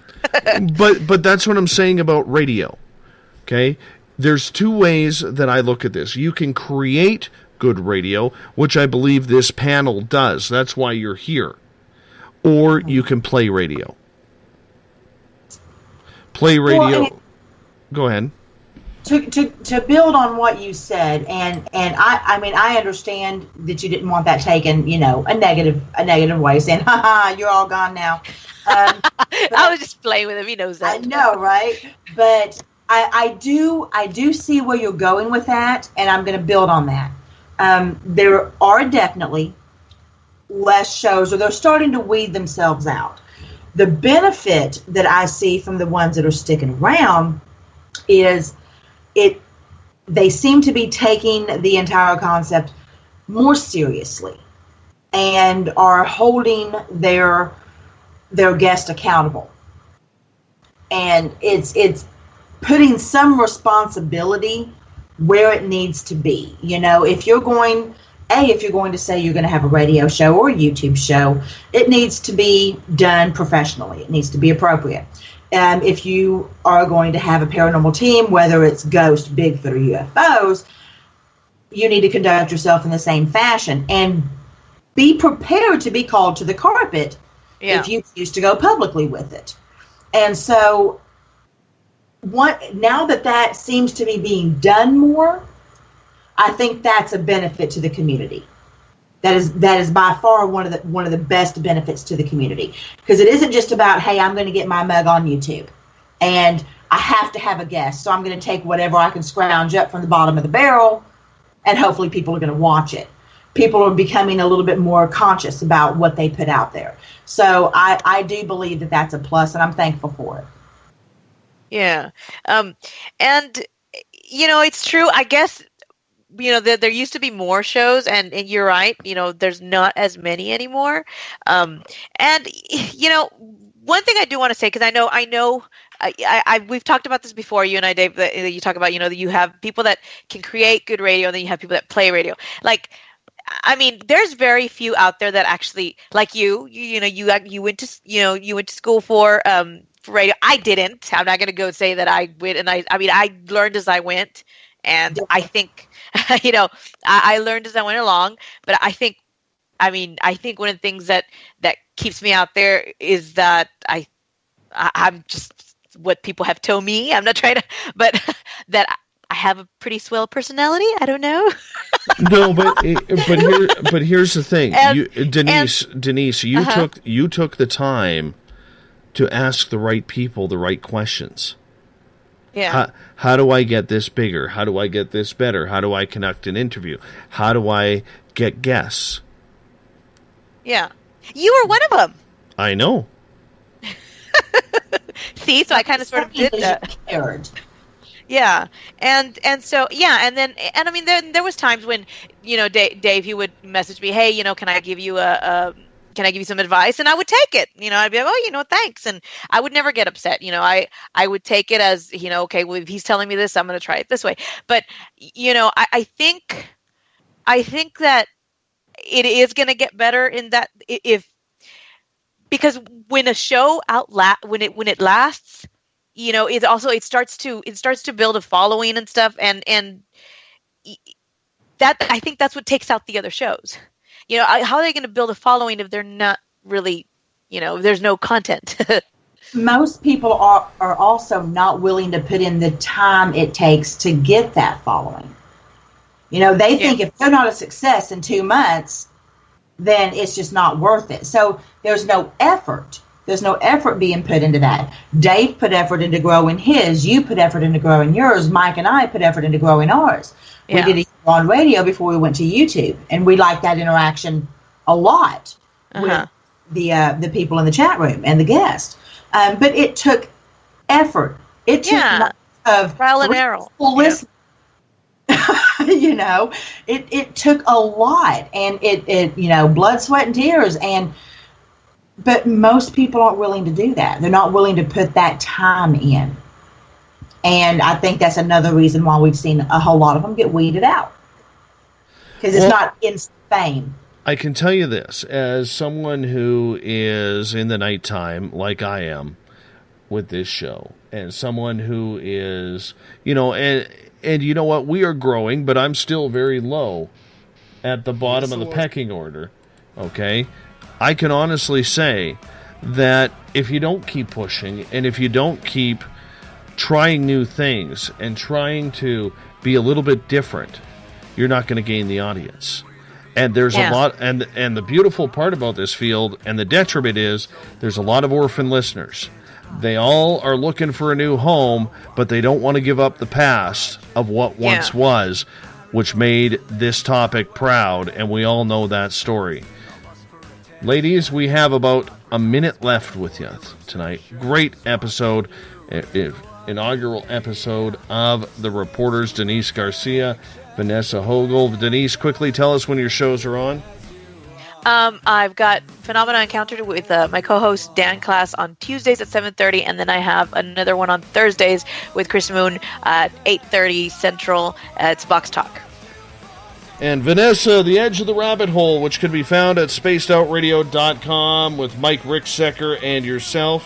but that's what I'm saying about radio. Okay? There's two ways that I look at this. You can create good radio, which I believe this panel does. That's why you're here. Or you can play radio. Play radio. Well, go ahead. To build on what you said, and I understand that you didn't want that taken, a negative way, saying, "Ha, you're all gone now." I was just playing with him. He knows that. I know, right? But I do see where you're going with that, and I'm going to build on that. There are definitely less shows, or they're starting to weed themselves out. The benefit that I see from the ones that are sticking around is they seem to be taking the entire concept more seriously and are holding their guest accountable. And it's putting some responsibility where it needs to be. If you're going to say you're going to have a radio show or a YouTube show, it needs to be done professionally. It needs to be appropriate. If you are going to have a paranormal team, whether it's ghosts, Bigfoot, or UFOs, you need to conduct yourself in the same fashion and be prepared to be called to the carpet if you choose to go publicly with it. And so now that seems to be being done more, I think that's a benefit to the community. That is by far one of the best benefits to the community, because it isn't just about, hey, I'm going to get my mug on YouTube and I have to have a guest, so I'm going to take whatever I can scrounge up from the bottom of the barrel and hopefully people are going to watch it. People are becoming a little bit more conscious about what they put out there. So I do believe that that's a plus, and I'm thankful for it. Yeah. And, it's true. I guess, there used to be more shows, and you're right, there's not as many anymore. And, one thing I do want to say, because I know we've talked about this before, you and I, Dave, that you talk about, that you have people that can create good radio, and then you have people that play radio. Like, I mean, there's very few out there that actually, like you went to school for radio. I didn't. I'm not going to go say that I went, and I learned as I went, and I think, I learned as I went along. But I think one of the things that keeps me out there is that I'm just what people have told me. I'm not trying to, but that I have a pretty swell personality. I don't know. No, but here's the thing, Denise, you took the time to ask the right people the right questions. Yeah. How do I get this bigger? How do I get this better? How do I conduct an interview? How do I get guests? Yeah, you were one of them. I know. See, so I kind of sort of did that. Yeah, and so and I mean there was times when Dave, he would message me, hey, can I give you some advice? And I would take it. I'd be like, oh, thanks, and I would never get upset. I would take it as okay, well, if he's telling me this, I'm going to try it this way. But I think that it is going to get better in that because when a show when it lasts. It starts to build a following and stuff, and that I think that's what takes out the other shows. How are they going to build a following if they're not really, there's no content? Most people are also not willing to put in the time it takes to get that following. They think if they're not a success in 2 months, then it's just not worth it. So there's no effort. There's no effort being put into that. Dave put effort into growing his. You put effort into growing yours. Mike and I put effort into growing ours. Yeah. We did it on radio before we went to YouTube, and we liked that interaction a lot with the people in the chat room and the guests. But it took effort. It took months of trial and error. Listening. It took a lot, and it blood, sweat, and tears, but most people aren't willing to do that. They're not willing to put that time in. And I think that's another reason why we've seen a whole lot of them get weeded out. Because it's not instant fame. I can tell you this, as someone who is in the nighttime, like I am, with this show, and someone who is, and you know what, we are growing, but I'm still very low at the bottom of the pecking order, okay? I can honestly say that if you don't keep pushing, and if you don't keep trying new things and trying to be a little bit different, you're not going to gain the audience. And there's a lot, and the beautiful part about this field, and the detriment is, there's a lot of orphan listeners. They all are looking for a new home, but they don't want to give up the past of what once was, which made this topic proud, and we all know that story. Ladies, we have about a minute left with you tonight. Great episode, inaugural episode of The Reporters, Denise Garcia, Vanessa Hogel. Denise, quickly tell us when your shows are on. I've got Phenomena Encountered with my co-host Dan Class on Tuesdays at 7:30, and then I have another one on Thursdays with Chris Moon at 8:30 Central. It's Box Talk. And Vanessa, The Edge of the Rabbit Hole, which can be found at spacedoutradio.com with Mike Ricksecker and yourself.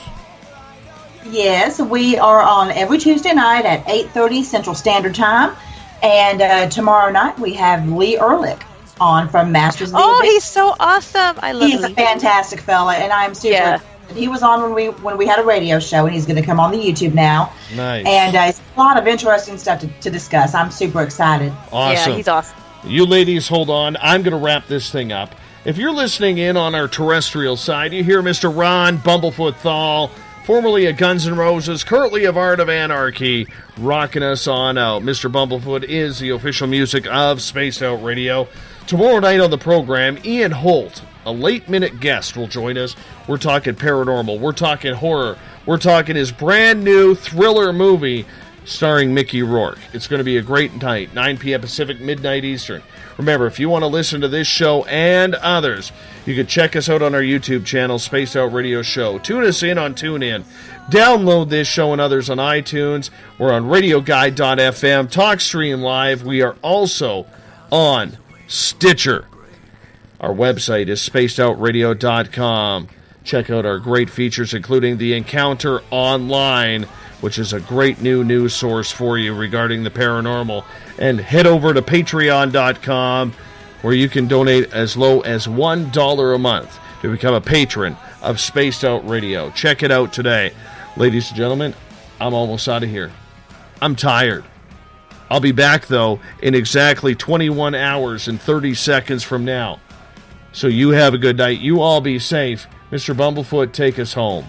Yes, we are on every Tuesday night at 8:30 Central Standard Time. And tomorrow night we have Lee Ehrlich on from Masters of the Abyss. He's so awesome. I love him. He's a fantastic fella, and I'm super excited. He was on when we had a radio show, and he's going to come on the YouTube now. Nice. And it's a lot of interesting stuff to discuss. I'm super excited. Awesome. Yeah, he's awesome. You ladies, hold on. I'm going to wrap this thing up. If you're listening in on our terrestrial side, you hear Mr. Ron Bumblefoot THAL formerly of Guns N' Roses, currently of Art of Anarchy, rocking us on out. Mr. Bumblefoot is the official music of Spaced Out Radio. Tomorrow night on the program, Ian Holt, a late-minute guest, will join us. We're talking paranormal. We're talking horror. We're talking his brand-new thriller movie starring Mickey Rourke. It's going to be a great night, 9 p.m. Pacific, midnight Eastern. Remember, if you want to listen to this show and others, you can check us out on our YouTube channel, Spaced Out Radio Show. Tune us in on TuneIn. Download this show and others on iTunes. We're on RadioGuide.fm, TalkStream Live. We are also on Stitcher. Our website is spacedoutradio.com. Check out our great features, including the Encounter Online, which is a great new news source for you regarding the paranormal. And head over to patreon.com, where you can donate as low as $1 a month to become a patron of Spaced Out Radio. Check it out today. Ladies and gentlemen, I'm almost out of here. I'm tired. I'll be back, though, in exactly 21 hours and 30 seconds from now. So you have a good night. You all be safe. Mr. Bumblefoot, take us home.